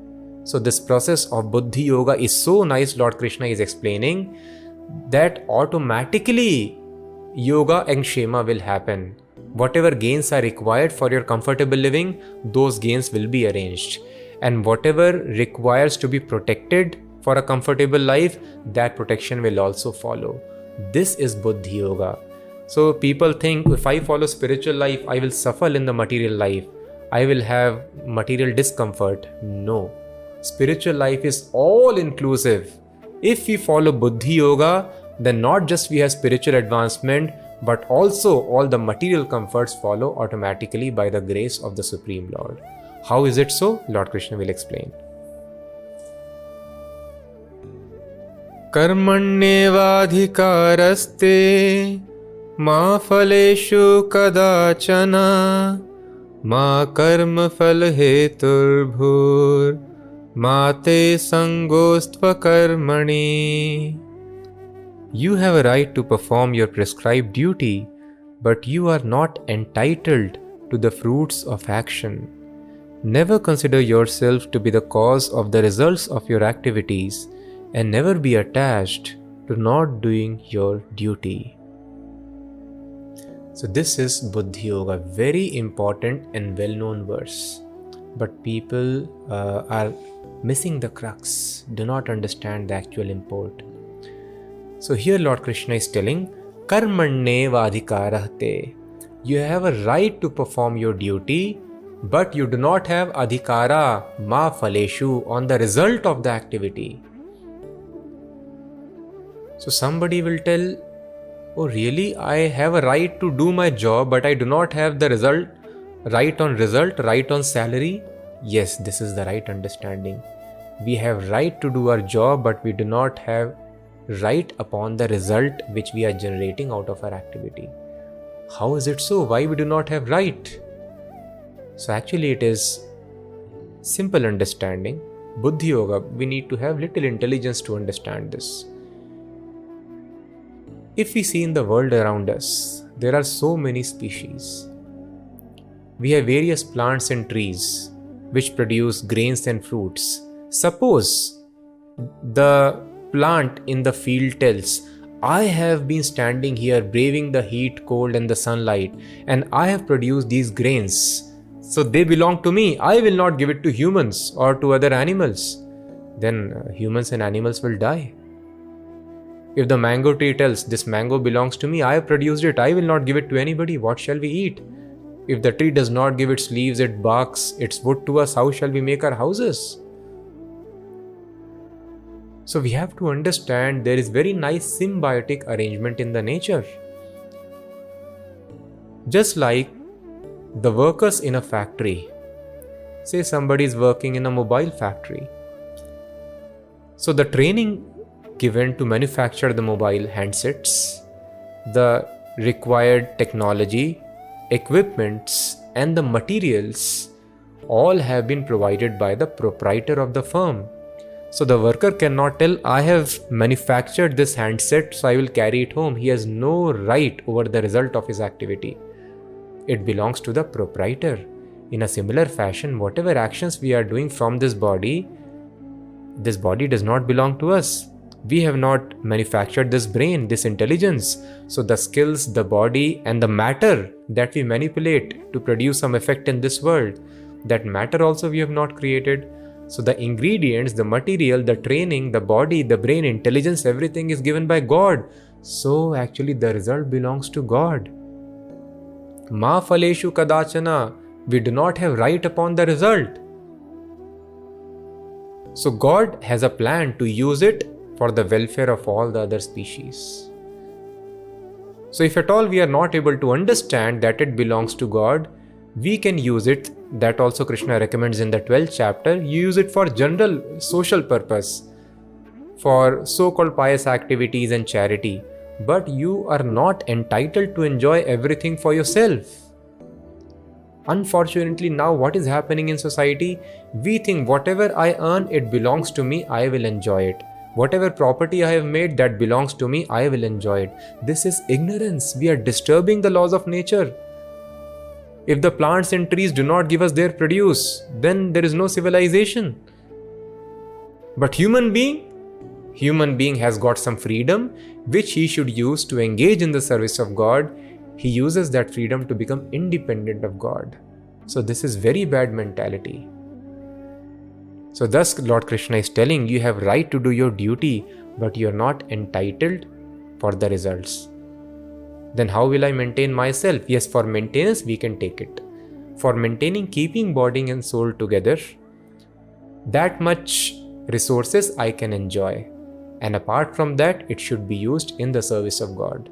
So this process of Buddhi Yoga is so nice, Lord Krishna is explaining, that automatically yoga and kshema will happen. Whatever gains are required for your comfortable living, those gains will be arranged. And whatever requires to be protected for a comfortable life, that protection will also follow. This is Buddhi Yoga. So people think, if I follow spiritual life, I will suffer in the material life. I will have material discomfort. No. Spiritual life is all inclusive. If we follow Buddhi Yoga, then not just we have spiritual advancement, but also all the material comforts follow automatically by the grace of the Supreme Lord. How is it so? Lord Krishna will explain. Karmanyevadhikaraste ma phaleshu kadachana ma karma phal heturbhur ma te sangostva karmani. You have a right to perform your prescribed duty, but you are not entitled to the fruits of action. Never consider yourself to be the cause of the results of your activities, and never be attached to not doing your duty. So this is Buddhi Yoga, very important and well-known verse. But people are missing the crux, do not understand the actual import. So here Lord Krishna is telling, Karmanyevadhikarahte. You have a right to perform your duty, but you do not have adhikara, ma phaleshu, on the result of the activity. So somebody will tell, oh really, I have a right to do my job, but I do not have the result, right on salary. Yes, this is the right understanding. We have right to do our job, but we do not have right upon the result which we are generating out of our activity. How is it so? Why we do not have right? So actually it is simple understanding. Buddhi Yoga, we need to have little intelligence to understand this. If we see in the world around us, there are so many species. We have various plants and trees which produce grains and fruits. Suppose the plant in the field tells, I have been standing here braving the heat, cold and the sunlight, and I have produced these grains. So they belong to me. I will not give it to humans or to other animals. Then humans and animals will die. If the mango tree tells, this mango belongs to me, I have produced it, I will not give it to anybody, what shall we eat? If the tree does not give its leaves, its barks, its wood to us, how shall we make our houses? So we have to understand there is very nice symbiotic arrangement in the nature. Just like the workers in a factory. Say somebody is working in a mobile factory. So the training given to manufacture the mobile handsets, the required technology, equipments and the materials all have been provided by the proprietor of the firm. So the worker cannot tell, I have manufactured this handset, so I will carry it home. He has no right over the result of his activity. It belongs to the proprietor. In a similar fashion, whatever actions we are doing from this body does not belong to us. We have not manufactured this brain, this intelligence. So the skills, the body and the matter that we manipulate to produce some effect in this world, that matter also we have not created. So the ingredients, the material, the training, the body, the brain, intelligence, everything is given by God. So actually the result belongs to God. Ma phaleshu kadachana. We do not have right upon the result. So God has a plan to use it for the welfare of all the other species. So if at all we are not able to understand that it belongs to God, we can use it. That also Krishna recommends in the 12th chapter. You use it for general social purpose, for so-called pious activities and charity. But you are not entitled to enjoy everything for yourself. Unfortunately, now what is happening in society? We think whatever I earn, it belongs to me, I will enjoy it. Whatever property I have made, that belongs to me, I will enjoy it. This is ignorance. We are disturbing the laws of nature. If the plants and trees do not give us their produce, then there is no civilization. But human being has got some freedom which he should use to engage in the service of God. He uses that freedom to become independent of God. So this is very bad mentality. So thus Lord Krishna is telling you have right to do your duty, but you are not entitled for the results. Then how will I maintain myself? Yes, for maintenance we can take it. For maintaining, keeping body and soul together, that much resources I can enjoy. And apart from that, it should be used in the service of God.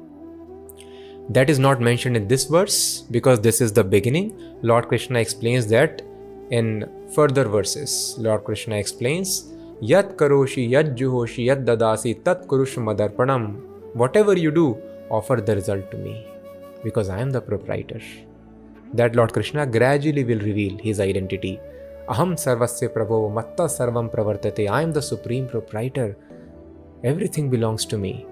That is not mentioned in this verse because this is the beginning. Lord Krishna explains that in further verses. Lord Krishna explains, Yat karoshi, yat juhoshi, yat dadasi, tat kurush madarpanam. Whatever you do, offer the result to me, because I am the proprietor. That Lord Krishna gradually will reveal his identity. Aham sarvasya prabho matta sarvam pravartate. I am the supreme proprietor. Everything belongs to me.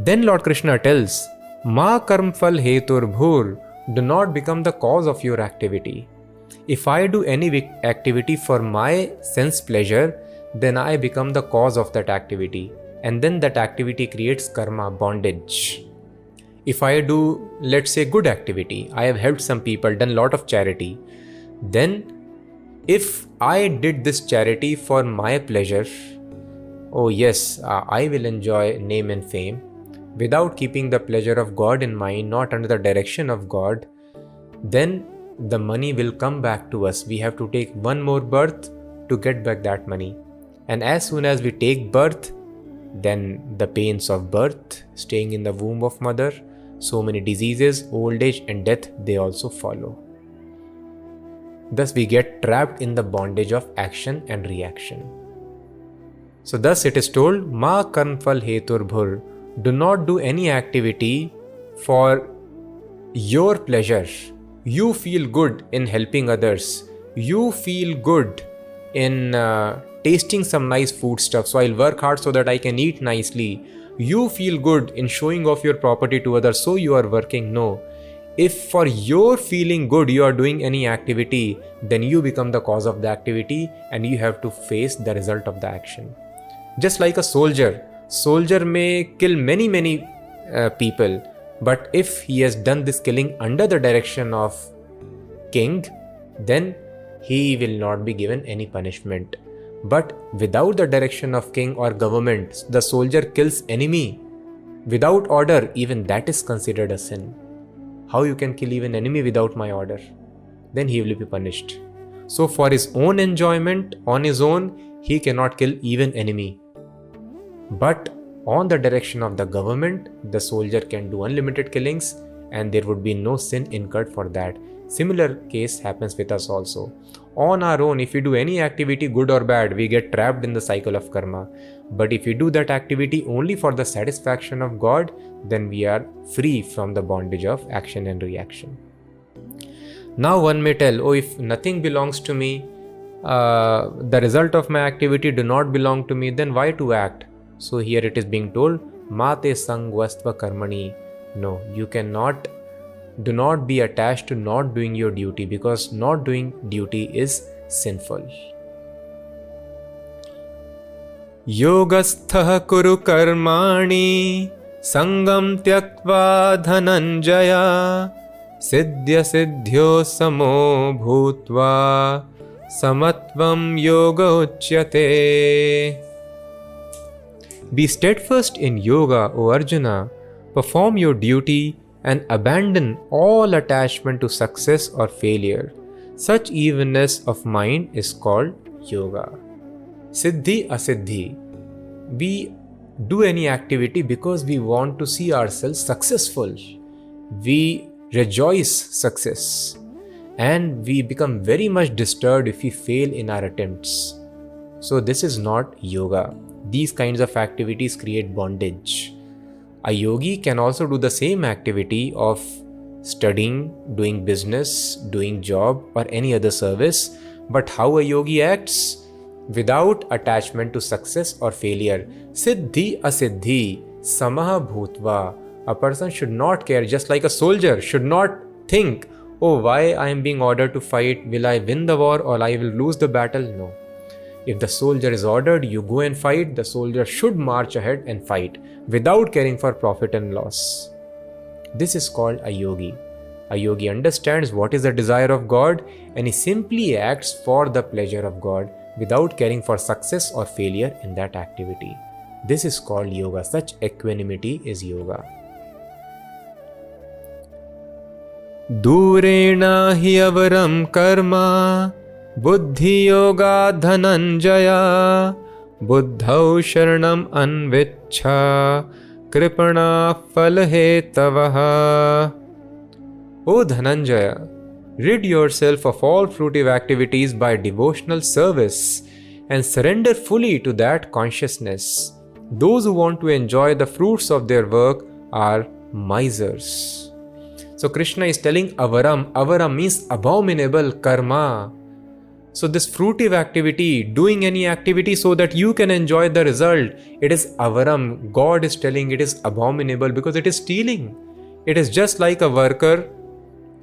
Then Lord Krishna tells, Ma karm phal hetur bhur. Do not become the cause of your activity. If I do any activity for my sense pleasure, then I become the cause of that activity. And then that activity creates karma, bondage. If I do, let's say, good activity, I have helped some people, done a lot of charity, then if I did this charity for my pleasure, oh yes, I will enjoy name and fame, without keeping the pleasure of God in mind, not under the direction of God, then the money will come back to us. We have to take one more birth to get back that money. And as soon as we take birth, then the pains of birth, staying in the womb of mother, so many diseases, old age and death, they also follow. Thus we get trapped in the bondage of action and reaction. So thus it is told, Ma karmphal hetur bhur. Do not do any activity for your pleasure. You feel good in helping others. You feel good in tasting some nice foodstuff. So I'll work hard so that I can eat nicely. You feel good in showing off your property to others. So you are working. No. If for your feeling good you are doing any activity, then you become the cause of the activity and you have to face the result of the action. Just like a soldier. Soldier may kill many people. But if he has done this killing under the direction of king, then he will not be given any punishment. But without the direction of king or government, the soldier kills enemy without order, even that is considered a sin. How you can kill even enemy without my order? Then he will be punished. So for his own enjoyment, on his own, he cannot kill even enemy. But on the direction of the government, the soldier can do unlimited killings and there would be no sin incurred for that. Similar case happens with us also. On our own, if we do any activity, good or bad, we get trapped in the cycle of karma. But if we do that activity only for the satisfaction of God, then we are free from the bondage of action and reaction. Now one may tell, oh, if nothing belongs to me, the result of my activity do not belong to me, then why to act? So here it is being told, Mate sangvastva karmani. No, you cannot, do not be attached to not doing your duty, because not doing duty is sinful. Yogastha kuru karmani sangam tyaktva dhananjaya siddhya siddhyo samo bhutva samatvam yoga uchyate. Be steadfast in yoga, O Arjuna. Perform your duty and abandon all attachment to success or failure. Such evenness of mind is called yoga. Siddhi asiddhi. Be do any activity because we want to see ourselves successful. We rejoice success, and we become very much disturbed if we fail in our attempts. So this is not yoga. These kinds of activities create bondage. A yogi can also do the same activity of studying, doing business, doing job, or any other service, but how a yogi acts? Without attachment to success or failure. Siddhi asiddhi samaha bhutva. A person should not care, just like a soldier should not think, oh, why I am being ordered to fight? Will I win the war or I will lose the battle? No. If the soldier is ordered, you go and fight, the soldier should march ahead and fight without caring for profit and loss. This is called a yogi. A yogi understands what is the desire of God, and he simply acts for the pleasure of God without caring for success or failure in that activity. This is called yoga. Such equanimity is yoga. Durena hi avaram karma buddhi yoga dhananjaya buddhau sharanam anvichha kripana falhetavaha. O Dhananjaya, rid yourself of all fruitive activities by devotional service and surrender fully to that consciousness. Those who want to enjoy the fruits of their work are misers. So Krishna is telling avaram. Avaram means abominable karma. So this fruitive activity, doing any activity so that you can enjoy the result, it is avaram. God is telling it is abominable because it is stealing. It is just like a worker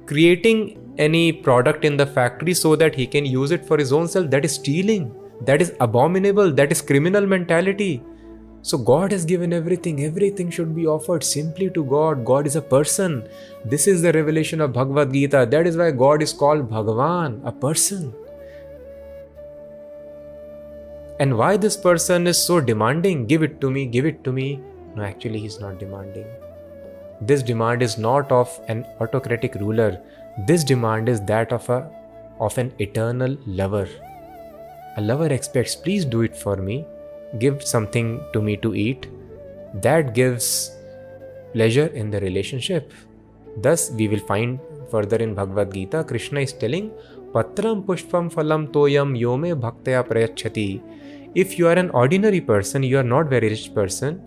creating any product in the factory so that he can use it for his own self. That is stealing. That is abominable. That is criminal mentality. So God has given everything. Everything should be offered simply to God. God is a person. This is the revelation of Bhagavad Gita. That is why God is called Bhagavan, a person. And why this person is so demanding? Give it to me, give it to me. No, actually he is not demanding. This demand is not of an autocratic ruler. This demand is that of an eternal lover. A lover expects, please do it for me. Give something to me to eat. That gives pleasure in the relationship. Thus, we will find further in Bhagavad Gita, Krishna is telling, Patram pushpam phalam toyam yome bhaktaya prayachati. If you are an ordinary person, you are not very rich person,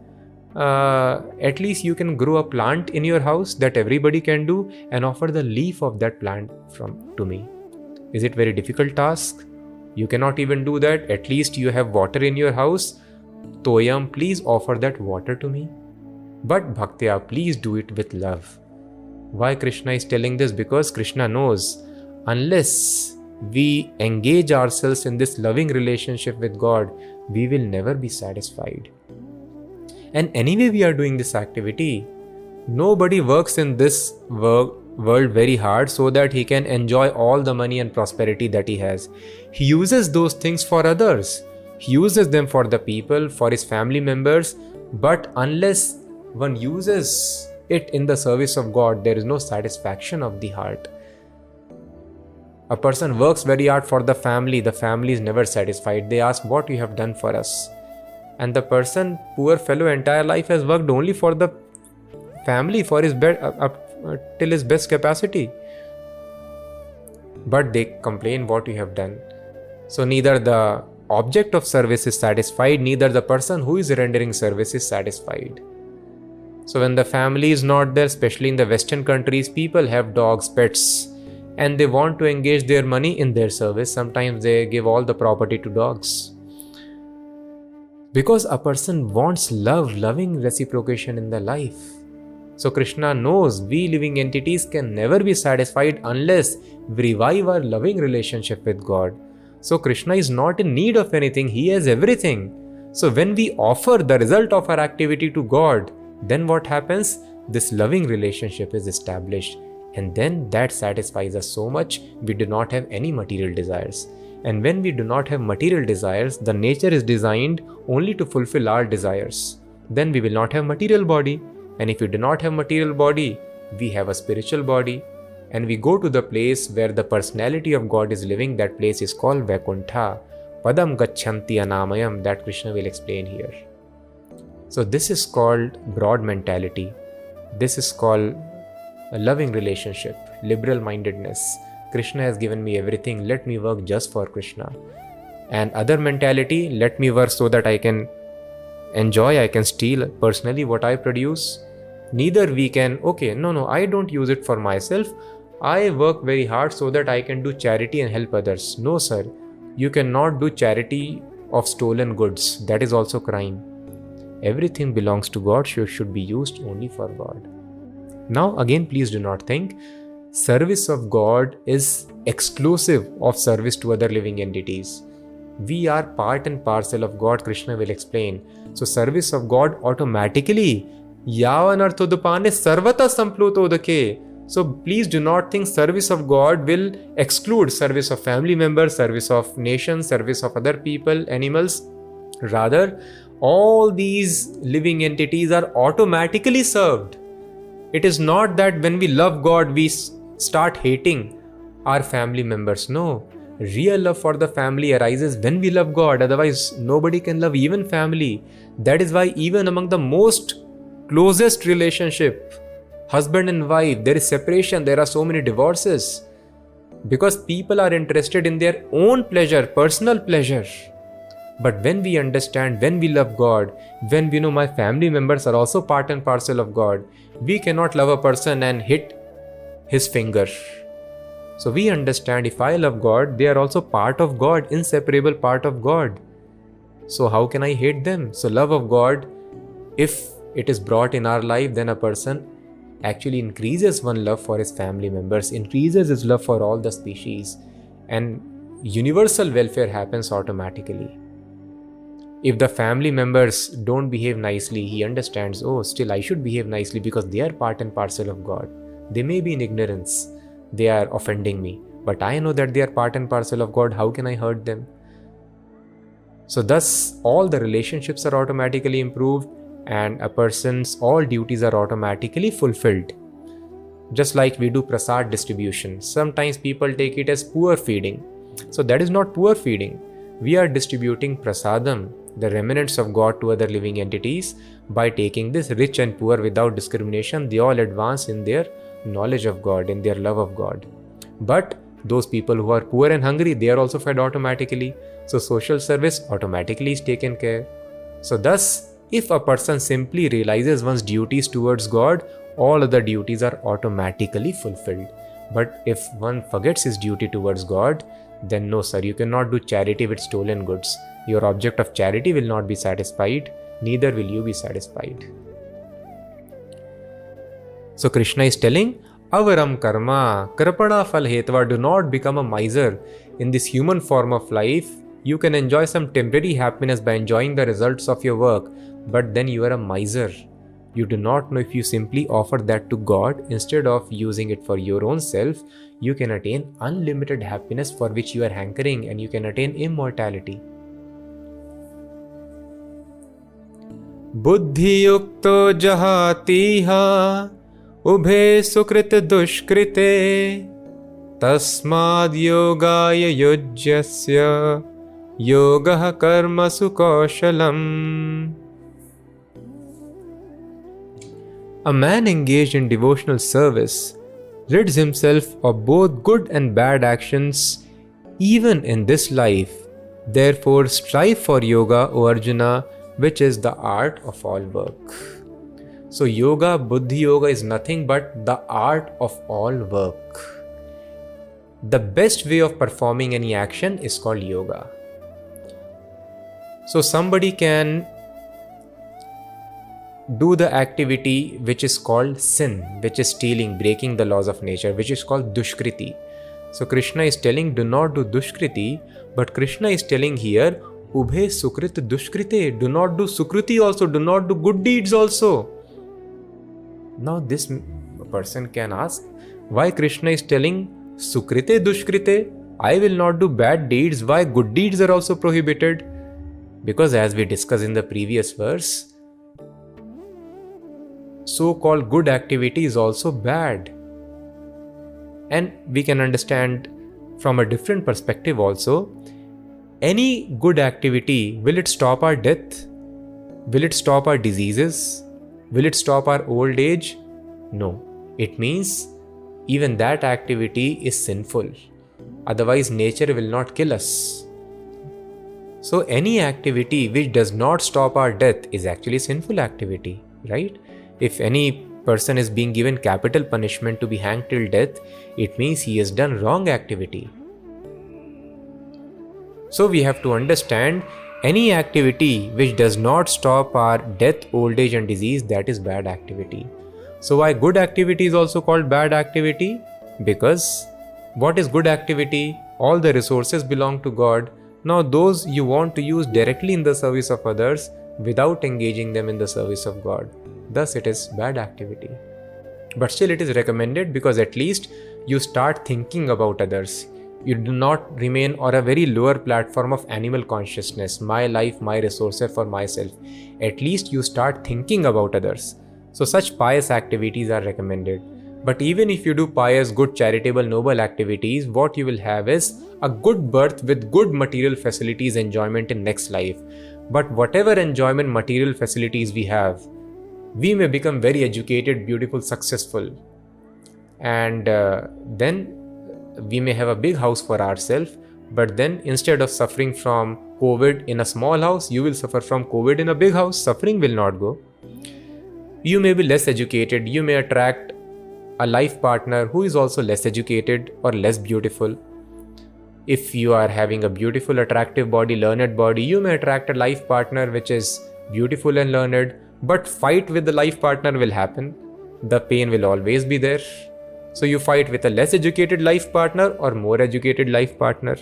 at least you can grow a plant in your house that everybody can do and offer the leaf of that plant to me. Is it very difficult task? You cannot even do that. At least you have water in your house. Toyam, please offer that water to me. But bhaktya, please do it with love. Why Krishna is telling this? Because Krishna knows unless we engage ourselves in this loving relationship with God, we will never be satisfied. And anyway, we are doing this activity. Nobody works in this world very hard so that he can enjoy all the money and prosperity that he has. He uses those things for others. He uses them for the people, for his family members. But unless one uses it in the service of God, there is no satisfaction of the heart. A person works very hard for the family is never satisfied. They ask, what you have done for us? And the person, poor fellow, entire life has worked only for the family, for his till his best capacity. But they complain what you have done. So neither the object of service is satisfied, neither the person who is rendering service is satisfied. So when the family is not there, especially in the Western countries, people have dogs, pets, and they want to engage their money in their service. Sometimes they give all the property to dogs. Because a person wants loving reciprocation in their life. So Krishna knows we living entities can never be satisfied unless we revive our loving relationship with God. So Krishna is not in need of anything, he has everything. So when we offer the result of our activity to God, then what happens? This loving relationship is established, and then that satisfies us so much we do not have any material desires. And when we do not have material desires, the nature is designed only to fulfill our desires. Then we will not have material body. And if we do not have material body, we have a spiritual body. And we go to the place where the personality of God is living. That place is called Vaikuntha. Padam Gachanti Anamayam. That Krishna will explain here. So this is called broad mentality. This is called a loving relationship, liberal mindedness. Krishna has given me everything, let me work just for Krishna. And other mentality, let me work so that I can enjoy, I can steal personally what I produce. Neither we can, no, I don't use it for myself. I work very hard so that I can do charity and help others. No, sir. You cannot do charity of stolen goods. That is also crime. Everything belongs to God, should be used only for God. Now, again, please do not think service of God is exclusive of service to other living entities. We are part and parcel of God, Krishna will explain. So service of God automatically, yavanarthodupane sarvata samplutodake. So please do not think service of God will exclude service of family members, service of nations, service of other people, animals. Rather, all these living entities are automatically served. It is not that when we love God, we start hating our family members. No. Real love for the family arises when we love God. Otherwise, nobody can love even family. That is why even among the most closest relationship, husband and wife, there is separation. There are so many divorces. Because people are interested in their own pleasure, personal pleasure. But when we understand, when we love God, when we know my family members are also part and parcel of God, we cannot love a person and hit his finger. So we understand if I love God, they are also part of God, inseparable part of God. So how can I hate them? So love of God, if it is brought in our life, then a person actually increases one love for his family members, increases his love for all the species, and universal welfare happens automatically. If the family members don't behave nicely, he understands, still I should behave nicely because they are part and parcel of God. They may be in ignorance. They are offending me, but I know that they are part and parcel of God. How can I hurt them? So thus, all the relationships are automatically improved and a person's all duties are automatically fulfilled. Just like we do prasad distribution. Sometimes people take it as poor feeding. So that is not poor feeding. We are distributing prasadam, the remnants of God, to other living entities. By taking this, rich and poor without discrimination, they all advance in their knowledge of God, in their love of God. But those people who are poor and hungry, they are also fed automatically. So social service automatically is taken care. So thus, if a person simply realizes one's duties towards God, all other duties are automatically fulfilled. But if one forgets his duty towards God, then no, sir, you cannot do charity with stolen goods. Your object of charity will not be satisfied, neither will you be satisfied. So Krishna is telling, avaram karma, karpana phal hetva, do not become a miser. In this human form of life, you can enjoy some temporary happiness by enjoying the results of your work, but then you are a miser. You do not know if you simply offer that to God instead of using it for your own self, you can attain unlimited happiness for which you are hankering, and you can attain immortality. Buddhi yukto jahatiha ubhe sukrit dushkrite tasmad yogaya yujyasya yogah karma sukoshalam. A man engaged in devotional service rids himself of both good and bad actions even in this life. Therefore, strive for yoga, O Arjuna, which is the art of all work. So yoga, Buddhi Yoga, is nothing but the art of all work. The best way of performing any action is called yoga. So somebody can do the activity which is called sin, which is stealing, breaking the laws of nature, which is called dushkriti. So Krishna is telling, do not do dushkriti, but Krishna is telling here, ubhe sukrit dushkrite, do not do sukriti also, do not do good deeds also. Now this person can ask, why Krishna is telling sukrite dushkrite, I will not do bad deeds, why good deeds are also prohibited? Because as we discussed in the previous verse, so-called good activity is also bad. And we can understand from a different perspective also, any good activity, will it stop our death? Will it stop our diseases? Will it stop our old age? No. It means even that activity is sinful. Otherwise, nature will not kill us. So any activity which does not stop our death is actually sinful activity, right? If any person is being given capital punishment to be hanged till death, it means he has done wrong activity. So we have to understand any activity which does not stop our death, old age and disease, that is bad activity. So why good activity is also called bad activity? Because what is good activity? All the resources belong to God. Now those you want to use directly in the service of others without engaging them in the service of God. Thus it is bad activity. But still it is recommended because at least you start thinking about others. You do not remain on a very lower platform of animal consciousness, my life, my resources for myself. At least you start thinking about others. So such pious activities are recommended. But even if you do pious, good, charitable, noble activities, what you will have is a good birth with good material facilities, enjoyment in next life. But whatever enjoyment, material facilities we have, we may become very educated, beautiful, successful. And then we may have a big house for ourselves, but then instead of suffering from COVID in a small house, you will suffer from COVID in a big house. Suffering will not go. You may be less educated. You may attract a life partner who is also less educated or less beautiful. If you are having a beautiful, attractive body, learned body, you may attract a life partner which is beautiful and learned, but fight with the life partner will happen. The pain will always be there. So you fight with a less educated life partner or more educated life partner.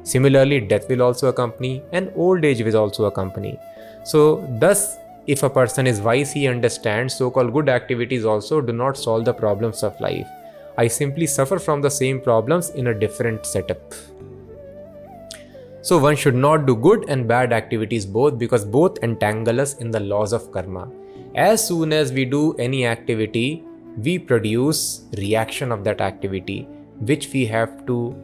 Similarly, death will also accompany and old age will also accompany. So thus, if a person is wise, he understands so-called good activities also do not solve the problems of life. I simply suffer from the same problems in a different setup. So one should not do good and bad activities both, because both entangle us in the laws of karma. As soon as we do any activity, we produce reaction of that activity, which we have to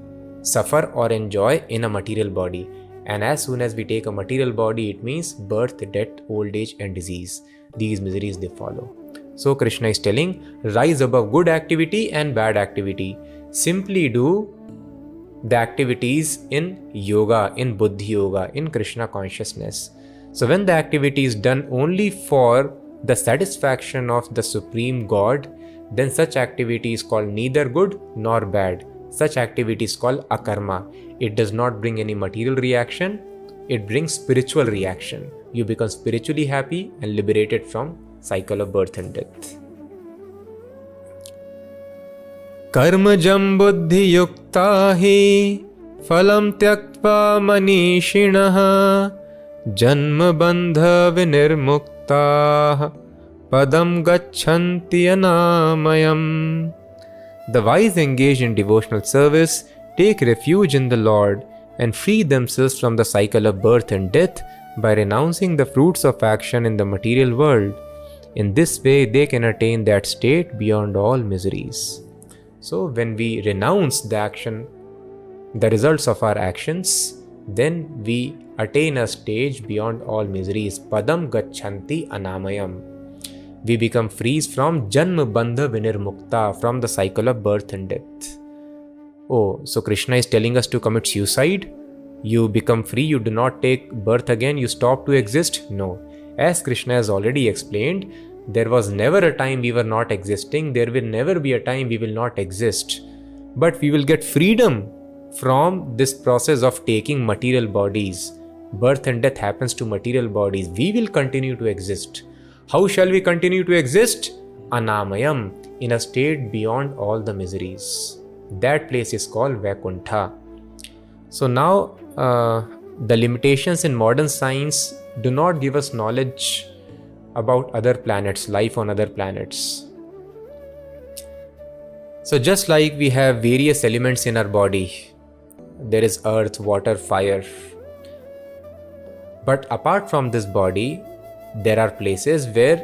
suffer or enjoy in a material body. And as soon as we take a material body, it means birth, death, old age and disease. These miseries, they follow. So Krishna is telling, rise above good activity and bad activity. Simply do the activities in yoga, in Buddhi yoga, in Krishna consciousness. So when the activity is done only for the satisfaction of the Supreme God, then such activity is called neither good nor bad. Such activity is called akarma. It does not bring any material reaction, it brings spiritual reaction. You become spiritually happy and liberated from cycle of birth and death. Karmajam buddhi yukta hi phalam tyaktva manishinaha janma bandha vinirmukta padam gacchanti anamayam. The wise engaged in devotional service take refuge in the Lord and free themselves from the cycle of birth and death by renouncing the fruits of action in the material world. In this way, they can attain that state beyond all miseries. So when we renounce the action, the results of our actions, then we attain a stage beyond all miseries. Padam gacchanti anamayam. We become free from janma bandha vinirmukta, from the cycle of birth and death. Oh, so Krishna is telling us to commit suicide? You become free, you do not take birth again, you stop to exist? No. As Krishna has already explained, there was never a time we were not existing, there will never be a time we will not exist. But we will get freedom from this process of taking material bodies. Birth and death happens to material bodies. We will continue to exist. How shall we continue to exist? Anamayam, in a state beyond all the miseries. That place is called Vaikuntha. So now, the limitations in modern science do not give us knowledge about other planets, life on other planets. So just like we have various elements in our body, there is earth, water, fire. But apart from this body, there are places where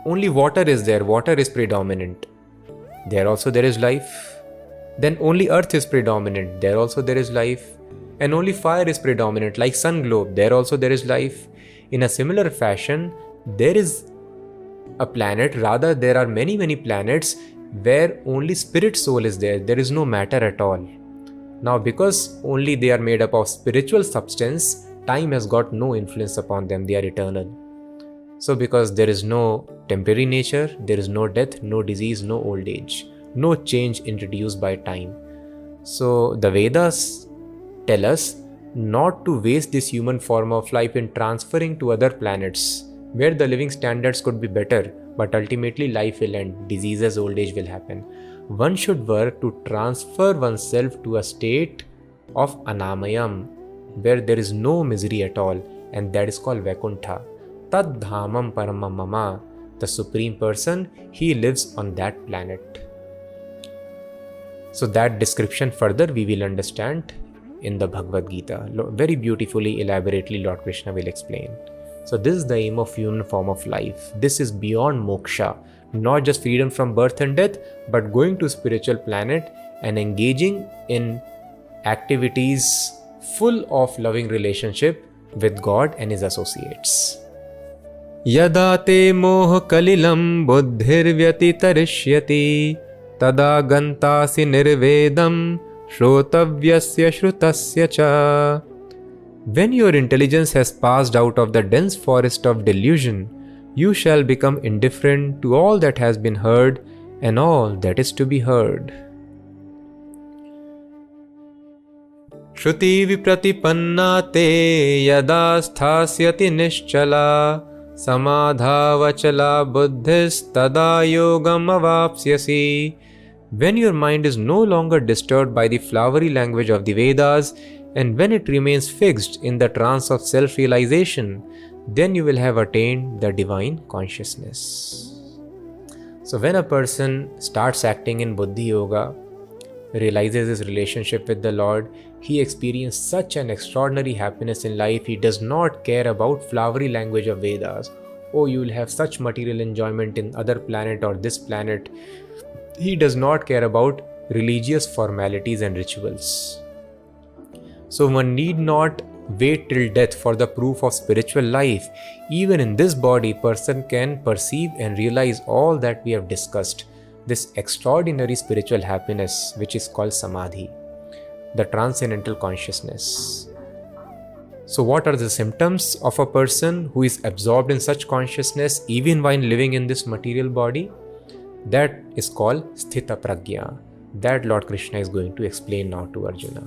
only water is there, water is predominant. There also there is life. Then only earth is predominant, there also there is life. And only fire is predominant, like sun globe, there also there is life. In a similar fashion, there is a planet, rather there are many planets where only spirit soul is there. There is no matter at all. Now, because only they are made up of spiritual substance, time has got no influence upon them. They are eternal. So because there is no temporary nature, there is no death, no disease, no old age, no change introduced by time. So the Vedas tell us not to waste this human form of life in transferring to other planets where the living standards could be better, but ultimately life will end, diseases, old age will happen. One should work to transfer oneself to a state of anamayam, where there is no misery at all, and that is called Vaikuntha. Tad dhamam paramam mama, the Supreme Person, he lives on that planet. So that description further we will understand in the Bhagavad Gita. Very beautifully, elaborately, Lord Krishna will explain. So this is the aim of human form of life. This is beyond moksha, not just freedom from birth and death, but going to spiritual planet and engaging in activities full of loving relationship with God and his associates. Yada te moh kalilam buddhirvyatitarishyati tada gantasi nirvedam shrotavyasya shrutasya cha. When your intelligence has passed out of the dense forest of delusion, you shall become indifferent to all that has been heard and all that is to be heard. Shruti vipratipanna te yada sthasyati nischala samadhavachala buddhis tada yogam avapsyasi. When your mind is no longer disturbed by the flowery language of the Vedas, and when it remains fixed in the trance of self-realization, then you will have attained the divine consciousness. So when a person starts acting in Buddhi Yoga, realizes his relationship with the Lord, he experiences such an extraordinary happiness in life. He does not care about flowery language of Vedas. Oh, you will have such material enjoyment in other planet or this planet. He does not care about religious formalities and rituals. So one need not wait till death for the proof of spiritual life. Even in this body, person can perceive and realize all that we have discussed. This extraordinary spiritual happiness, which is called samadhi, the transcendental consciousness. So what are the symptoms of a person who is absorbed in such consciousness even while living in this material body? That is called sthita pragya. That Lord Krishna is going to explain now to Arjuna.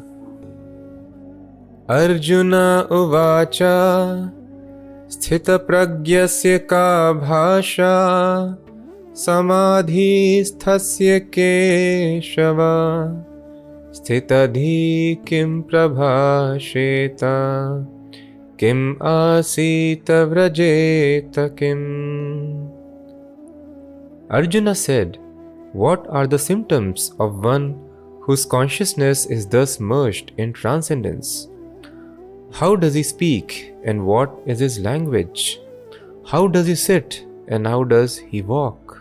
Arjuna uvacha sthita pragyasya ka bhasha samadhi sthasya keshava sthitadhi kim prabhasheta kim asita vrajeta kim. Arjuna said, what are the symptoms of one whose consciousness is thus merged in transcendence? How does he speak and what is his language? How does he sit and how does he walk?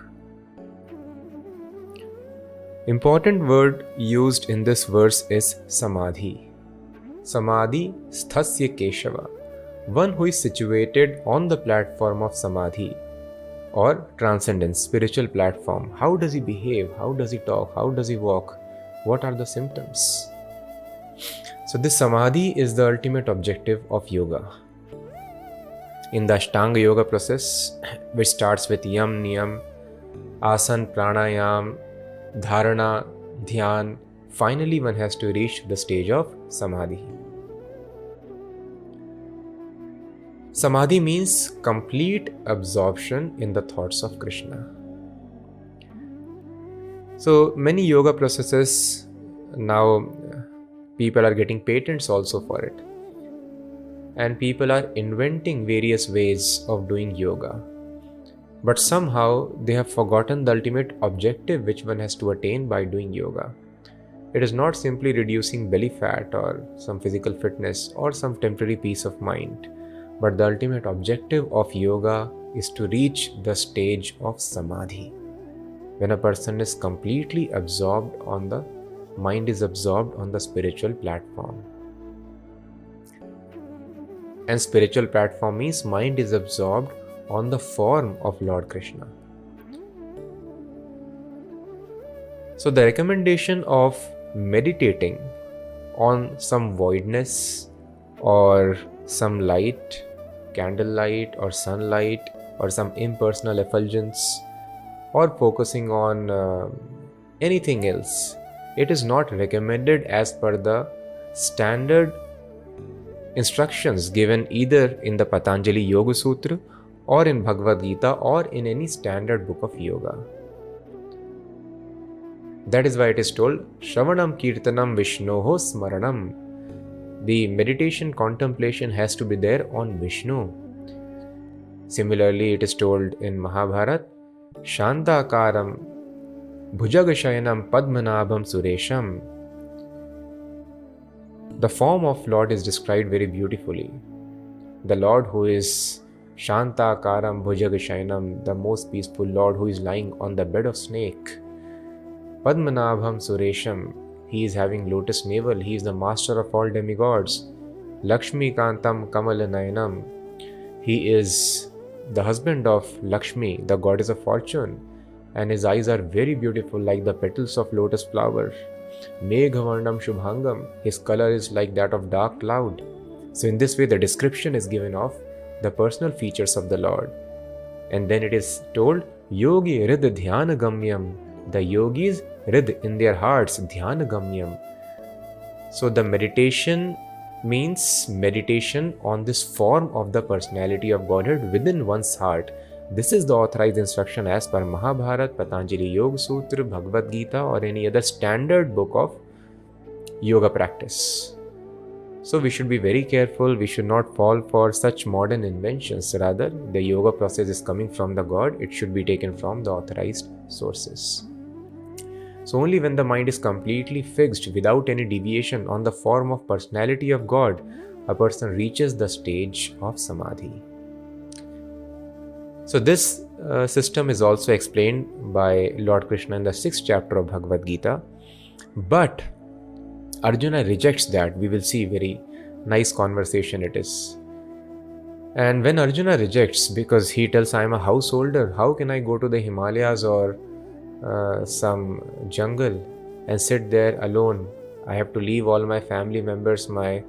Important word used in this verse is samadhi. Samadhi sthasya keshava. One who is situated on the platform of samadhi or transcendence, spiritual platform. How does he behave? How does he talk? How does he walk? What are the symptoms? So this samadhi is the ultimate objective of yoga. In the Ashtanga yoga process, which starts with yam, niyam, asan, pranayam, dharana, dhyan, finally one has to reach the stage of samadhi. Samadhi means complete absorption in the thoughts of Krishna. So many yoga processes now, people are getting patents also for it. And people are inventing various ways of doing yoga. But somehow they have forgotten the ultimate objective which one has to attain by doing yoga. It is not simply reducing belly fat or some physical fitness or some temporary peace of mind. But the ultimate objective of yoga is to reach the stage of samadhi. When a person is completely absorbed on the mind is absorbed on the spiritual platform. And spiritual platform means mind is absorbed on the form of Lord Krishna. So the recommendation of meditating on some voidness or some light, candlelight or sunlight or some impersonal effulgence, or focusing on anything else, it is not recommended as per the standard instructions given either in the Patanjali Yoga Sutra or in Bhagavad Gita or in any standard book of yoga. That is why it is told, Shravanam Kirtanam Vishnoho Smaranam. The meditation contemplation has to be there on Vishnu. Similarly, it is told in Mahabharata, Shantakaram Bhujagashayanam Padmanabham Suresham. The form of Lord is described very beautifully. The Lord who is Shantakaram Bhujagashayanam, the most peaceful Lord who is lying on the bed of snake. Padmanabham Suresham, he is having lotus navel, he is the master of all demigods. Lakshmi Kantam Kamalanayanam, he is the husband of Lakshmi, the goddess of fortune, and his eyes are very beautiful like the petals of lotus flower. Meghavarnam Shubhangam, his color is like that of dark cloud. So in this way the description is given of the personal features of the Lord. And then it is told, Yogi Rid Dhyana Gamyam, the yogis Rid in their hearts, Dhyana Gamyam. So the meditation means meditation on this form of the personality of Godhead within one's heart. This is the authorized instruction as per Mahabharata, Patanjali Yoga Sutra, Bhagavad Gita or any other standard book of yoga practice. So we should be very careful, we should not fall for such modern inventions. Rather, the yoga process is coming from the God, it should be taken from the authorized sources. So only when the mind is completely fixed without any deviation on the form of personality of God, a person reaches the stage of Samadhi. So this system is also explained by Lord Krishna in the 6th chapter of Bhagavad Gita. But Arjuna rejects that. We will see, very nice conversation it is. And when Arjuna rejects, because he tells, I am a householder, how can I go to the Himalayas or some jungle and sit there alone? I have to leave all my family members, my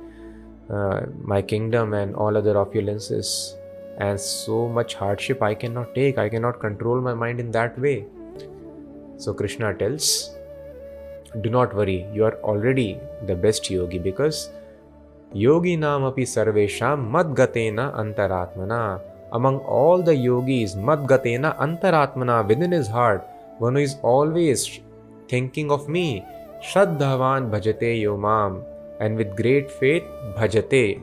kingdom and all other opulences, and so much hardship I cannot take. I cannot control my mind in that way. So Krishna tells, do not worry, you are already the best yogi, because yogi nam api sarvesham madgatena antaratmana. Among all the yogis, madgatena antaratmana, within his heart, one who is always thinking of me, Shraddhavan bhajate yomam, and with great faith, bhajate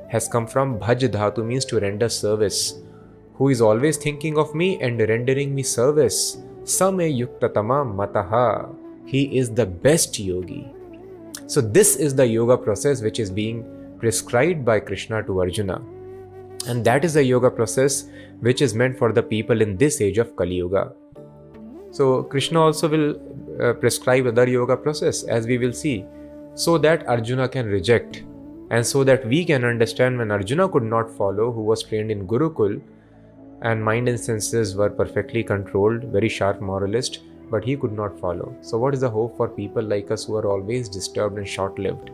has come from bhaj dhatu, means to render service, who is always thinking of me and rendering me service. Same yuktatama mataha, he is the best yogi. So this is the yoga process which is being prescribed by Krishna to Arjuna, and that is the yoga process which is meant for the people in this age of Kali Yuga. So Krishna also will prescribe other yoga process, as we will see, so that Arjuna can reject, and so that we can understand when Arjuna could not follow, who was trained in Gurukul and mind and senses were perfectly controlled, very sharp moralist, but he could not follow. So what is the hope for people like us who are always disturbed and short-lived?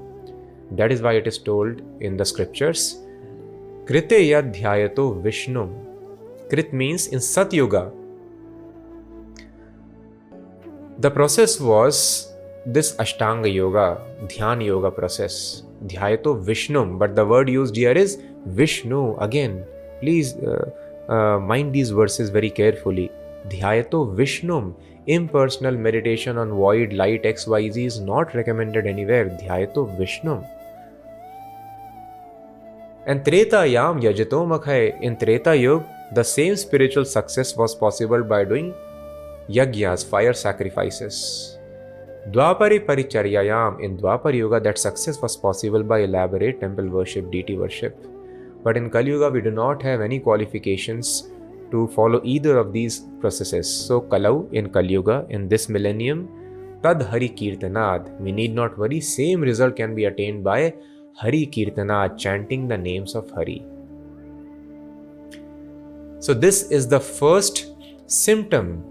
That is why it is told in the scriptures, Krite yadhyayato Vishnum. Krit means in Sat Yuga. The process was this Ashtanga Yoga, Dhyan Yoga process. Dhyayato Vishnum, but the word used here is Vishnu. Again, please mind these verses very carefully. Dhyayato Vishnum. Impersonal meditation on void, light, XYZ is not recommended anywhere. Dhyayato Vishnum. And Treta Yam Yajato Makhay. In Treta Yuga, the same spiritual success was possible by doing Yagyas, fire sacrifices. Dwapari Paricharyayam. In Dwapar Yuga, that success was possible by elaborate temple worship, deity worship. But in Kali Yuga, we do not have any qualifications to follow either of these processes. So Kalau in Kali Yuga, in this millennium, Tad Hari Kirtanad, we need not worry, same result can be attained by Hari Kirtana, chanting the names of Hari. So this is the first symptom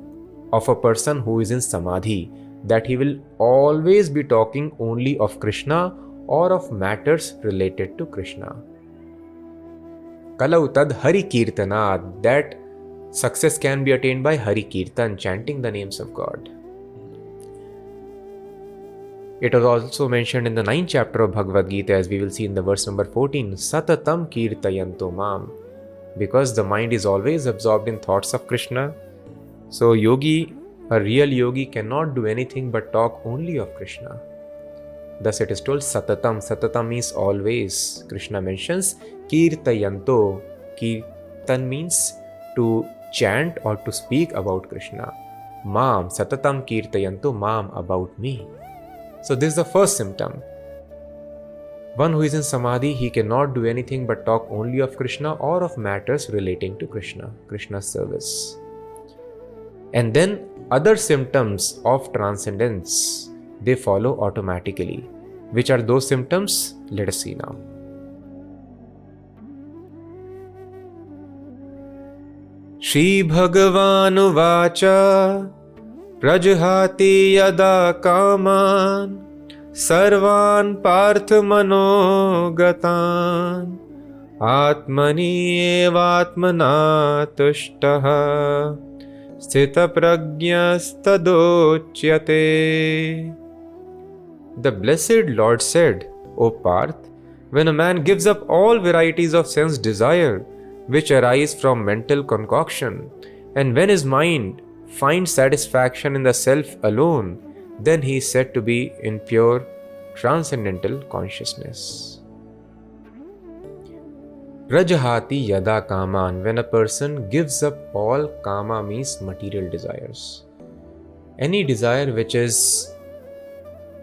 of a person who is in Samadhi, that he will always be talking only of Krishna or of matters related to Krishna. Kalau tad Hari Kirtana, that success can be attained by Hari Kirtan, chanting the names of God. It was also mentioned in the 9th chapter of Bhagavad Gita, as we will see in the verse number 14, Satatam Kirtayanto Mam, because the mind is always absorbed in thoughts of Krishna. So yogi, a real yogi, cannot do anything but talk only of Krishna. Thus it is told Satatam. Satatam means always. Krishna mentions Kirtayanto. Kirtan means to chant or to speak about Krishna. Mam, Satatam Kirtayanto Mam, about me. So this is the first symptom. One who is in Samadhi, he cannot do anything but talk only of Krishna or of matters relating to Krishna, Krishna's service. And then other symptoms of transcendence, they follow automatically. Which are those symptoms? Let us see now. Shri Bhagavanu Vacha Prajhati Yada Kaman Sarvan Partha Manogatan Atmani Evatmana Tushtaha Sthita Prajnastadocyate. The blessed Lord said, O Parth, when a man gives up all varieties of sense desire which arise from mental concoction, and when his mind finds satisfaction in the self alone, then he is said to be in pure transcendental consciousness. Rajahati yada kaman, when a person gives up all, kama means material desires. Any desire which is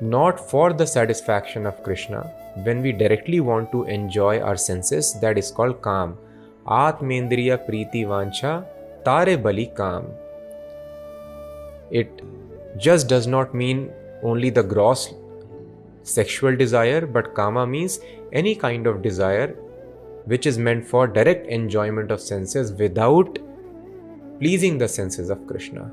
not for the satisfaction of Krishna, when we directly want to enjoy our senses, that is called kam. Atmendriya priti vancha tare bali kam. It just does not mean only the gross sexual desire, but kama means any kind of desire which is meant for direct enjoyment of senses without pleasing the senses of Krishna.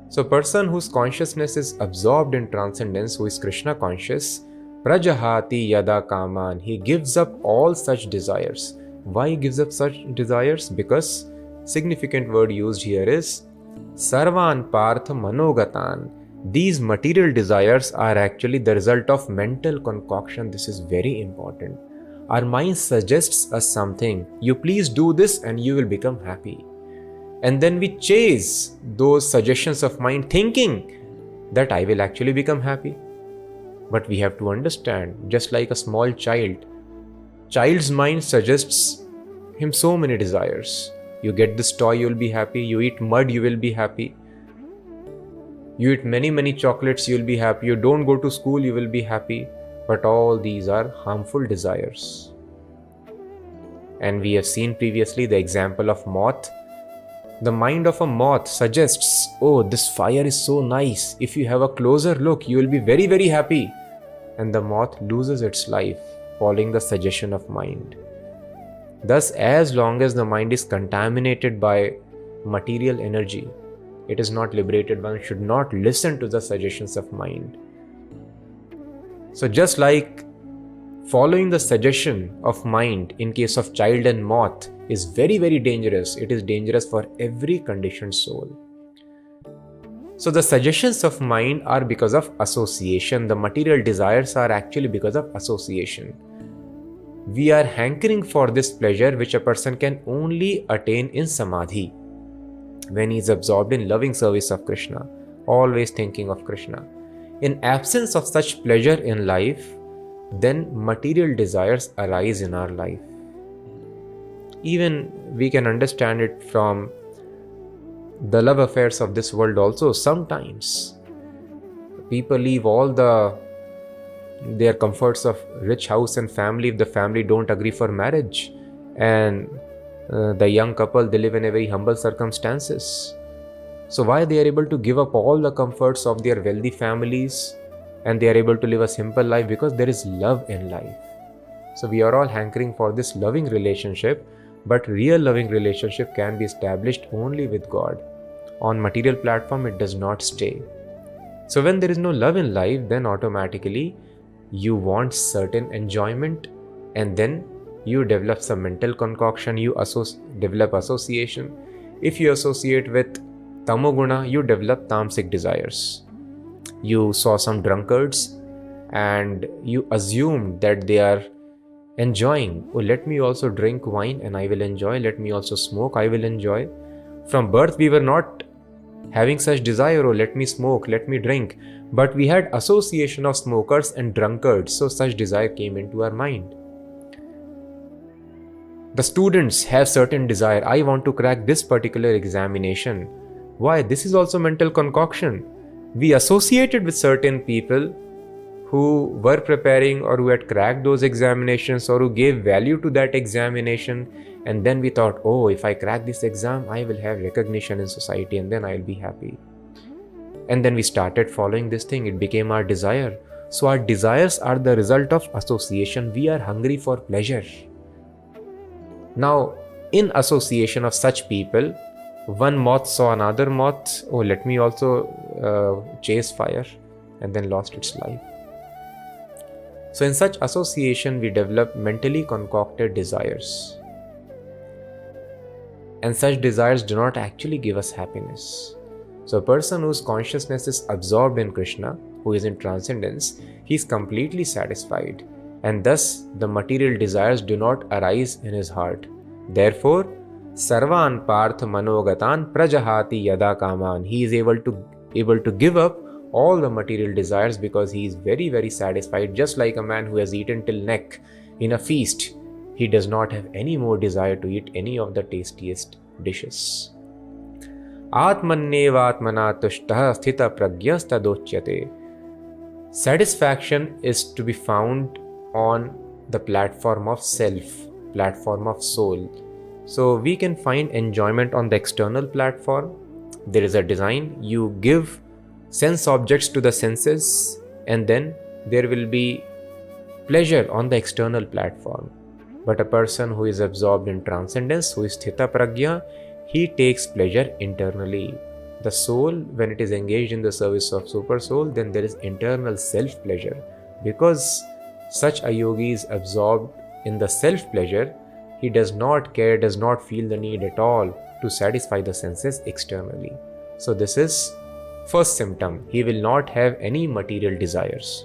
So a person whose consciousness is absorbed in transcendence, who is Krishna conscious, prajahati yada kaman, he gives up all such desires. Why he gives up such desires? Because significant word used here is sarvan partha manogatan. These material desires are actually the result of mental concoction. This is very important. Our mind suggests us something. You please do this and you will become happy. And then we chase those suggestions of mind thinking that I will actually become happy. But we have to understand, just like a small child's mind suggests him so many desires. You get this toy, you will be happy. You eat mud, you will be happy. You eat many chocolates, you will be happy. You don't go to school, you will be happy. But all these are harmful desires. And we have seen previously the example of moth. The mind of a moth suggests, oh, this fire is so nice. If you have a closer look, you will be very happy. And the moth loses its life, following the suggestion of mind. Thus, as long as the mind is contaminated by material energy, it is not liberated. One should not listen to the suggestions of mind. So just like following the suggestion of mind in case of child and moth is very dangerous, it is dangerous for every conditioned soul. So the suggestions of mind are because of association. The material desires are actually because of association. We are hankering for this pleasure which a person can only attain in samadhi, when he is absorbed in loving service of Krishna, always thinking of Krishna. In absence of such pleasure in life, then material desires arise in our life. Even we can understand it from the love affairs of this world also. Sometimes people leave all their comforts of rich house and family if the family don't agree for marriage, and the young couple, they live in a very humble circumstances. So why they are able to give up all the comforts of their wealthy families and they are able to live a simple life because there is love in life. So we are all hankering for this loving relationship, but real loving relationship can be established only with God. On material platform, it does not stay. So when there is no love in life, then automatically you want certain enjoyment, and then you develop some mental concoction, you develop association. If you associate with tamoguna, you develop tamasic desires. You saw some drunkards and you assumed that they are enjoying. Oh, let me also drink wine and I will enjoy. Let me also smoke, I will enjoy. From birth, we were not having such desire. Oh, let me smoke, let me drink. But we had association of smokers and drunkards, so such desire came into our mind. The students have certain desire. I want to crack this particular examination. Why? This is also mental concoction. We associated with certain people who were preparing or who had cracked those examinations or who gave value to that examination, and then we thought, oh, if I crack this exam, I will have recognition in society and then I'll be happy. And then we started following this thing. It became our desire. So our desires are the result of association. We are hungry for pleasure. Now, in association of such people, one moth saw another moth. Oh, let me also chase fire, and then lost its life. So in such association, we develop mentally concocted desires. And such desires do not actually give us happiness. So a person whose consciousness is absorbed in Krishna, who is in transcendence, he is completely satisfied. And thus, the material desires do not arise in his heart. Therefore, Sarvan Parth Manogatan Prajahati Yada Kaman. He is able to give up all the material desires because he is very, very satisfied. Just like a man who has eaten till neck in a feast, he does not have any more desire to eat any of the tastiest dishes. Atmannevatmana tushtah sthita pragyastadochyate. Satisfaction is to be found on the platform of self, platform of soul. So we can find enjoyment on the external platform. There is a design. You give sense objects to the senses, and then there will be pleasure on the external platform. But a person who is absorbed in transcendence, who is sthita pragya, he takes pleasure internally. The soul, when it is engaged in the service of super soul, then there is internal self pleasure. Because such a yogi is absorbed in the self pleasure, he does not care, does not feel the need at all to satisfy the senses externally. So this is first symptom. He will not have any material desires.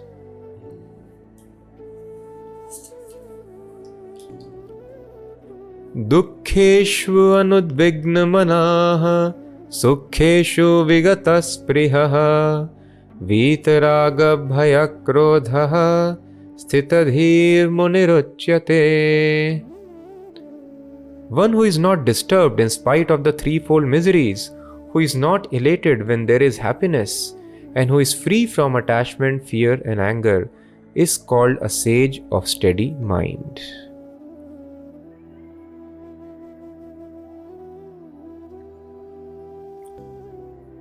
Dukkheshu anudvigna manaha sukheshu vigata sprihaha vitaraga bhaya krodhaha sthitadhir muniruchyate. One who is not disturbed in spite of the threefold miseries, who is not elated when there is happiness, and who is free from attachment, fear, and anger, is called a sage of steady mind.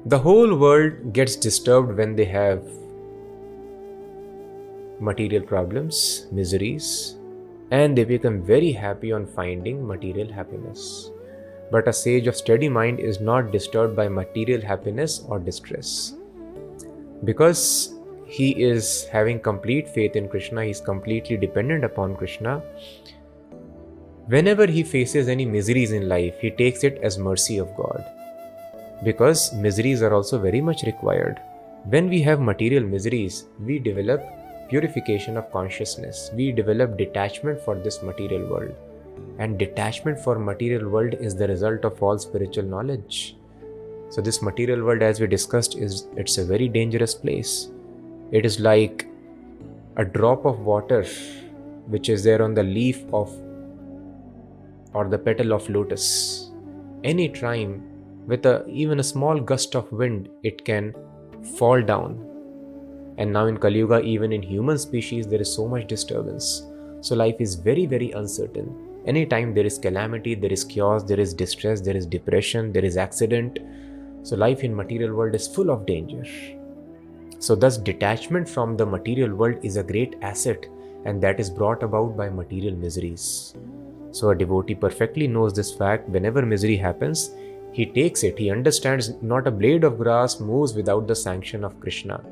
The whole world gets disturbed when they have material problems, miseries, and they become very happy on finding material happiness. But a sage of steady mind is not disturbed by material happiness or distress. Because he is having complete faith in Krishna, he is completely dependent upon Krishna. Whenever he faces any miseries in life, he takes it as mercy of God. Because miseries are also very much required. When we have material miseries, we develop purification of consciousness. We develop detachment for this material world. And detachment for material world is the result of all spiritual knowledge. So this material world, as we discussed, it's a very dangerous place. It is like a drop of water which is there on the leaf of or the petal of lotus. Any time with even a small gust of wind, it can fall down. And now in Kali Yuga, even in human species, there is so much disturbance. So life is very, very uncertain. Anytime there is calamity, there is chaos, there is distress, there is depression, there is accident. So life in material world is full of danger. So thus detachment from the material world is a great asset, and that is brought about by material miseries. So a devotee perfectly knows this fact. Whenever misery happens, he takes it. He understands not a blade of grass moves without the sanction of Krishna.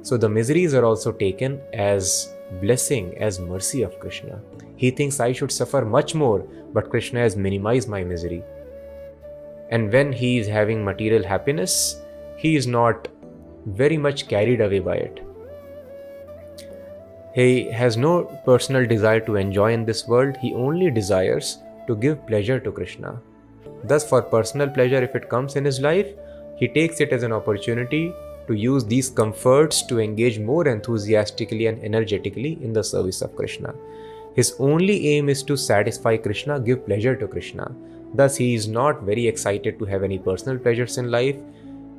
So the miseries are also taken as blessing, as mercy of Krishna. He thinks I should suffer much more, but Krishna has minimized my misery. And when he is having material happiness, he is not very much carried away by it. He has no personal desire to enjoy in this world. He only desires to give pleasure to Krishna. Thus, for personal pleasure, if it comes in his life, he takes it as an opportunity to use these comforts to engage more enthusiastically and energetically in the service of Krishna. His only aim is to satisfy Krishna, give pleasure to Krishna. Thus, he is not very excited to have any personal pleasures in life,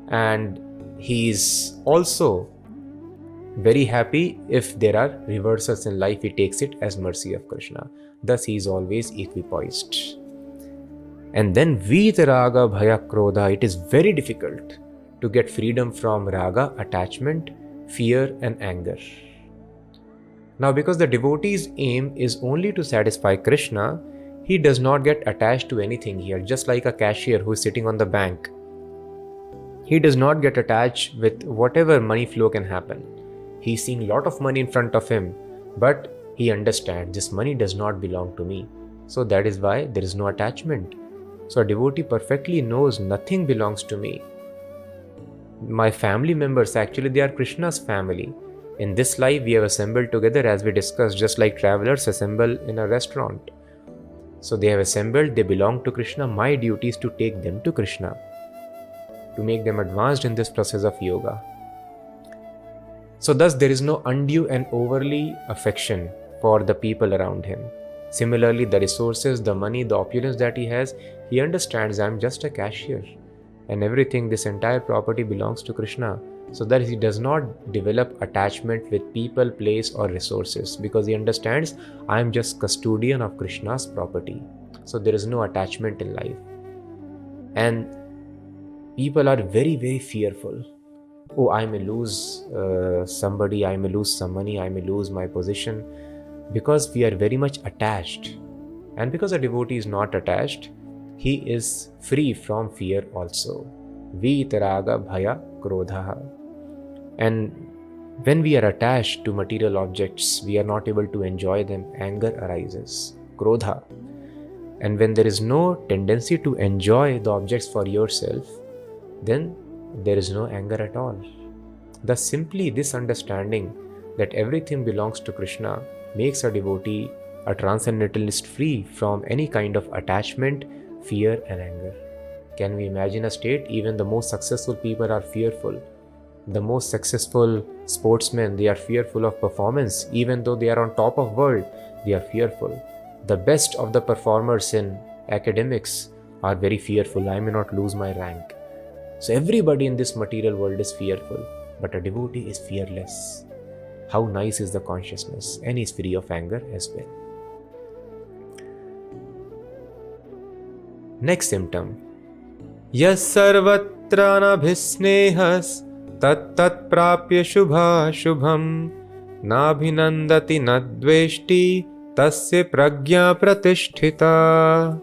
and he is also very happy if there are reversals in life. He takes it as mercy of Krishna. Thus, he is always equipoised. And then Vitaraga Bhaya Krodha, it is very difficult to get freedom from raga, attachment, fear and anger. Now, because the devotee's aim is only to satisfy Krishna, he does not get attached to anything here, just like a cashier who is sitting on the bank. He does not get attached with whatever money flow can happen. He is seeing a lot of money in front of him, but he understands this money does not belong to me. So that is why there is no attachment. So a devotee perfectly knows nothing belongs to me. My family members, actually they are Krishna's family. In this life we have assembled together, as we discussed, just like travelers assemble in a restaurant. So they have assembled, they belong to Krishna. My duty is to take them to Krishna, to make them advanced in this process of yoga. So thus there is no undue and overly affection for the people around him. Similarly, the resources, the money, the opulence that he has, he understands I am just a cashier and everything, this entire property belongs to Krishna. So that he does not develop attachment with people, place or resources, because he understands I am just custodian of Krishna's property. So there is no attachment in life. And people are very, very fearful. Oh, I may lose somebody, I may lose some money, I may lose my position, because we are very much attached. And because a devotee is not attached, he is free from fear also. Vitaraga Bhaya Krodha. And when we are attached to material objects, we are not able to enjoy them. Anger arises, Krodha. And when there is no tendency to enjoy the objects for yourself, then there is no anger at all. Thus, simply this understanding that everything belongs to Krishna makes a devotee, a transcendentalist, free from any kind of attachment, fear and anger. Can we imagine a state? Even the most successful people are fearful. The most successful sportsmen, they are fearful of performance. Even though they are on top of world, they are fearful. The best of the performers in academics are very fearful. I may not lose my rank. So everybody in this material world is fearful, but a devotee is fearless. How nice is the consciousness, and he is free of anger as well. Next symptom. Yas sarvatra nabhisnehas tat tat prapya shubha shubham nabhinandati nadveshti tasya pragya pratisthita.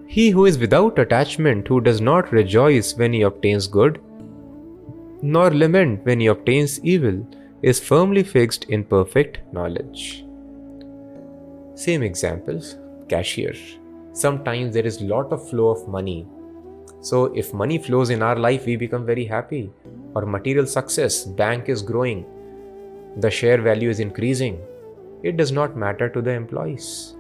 He who is without attachment, who does not rejoice when he obtains good, nor lament when he obtains evil, is firmly fixed in perfect knowledge. Same examples, cashier. Sometimes there is lot of flow of money. So if money flows in our life, we become very happy. Or material success, bank is growing, the share value is increasing. It does not matter to the employees.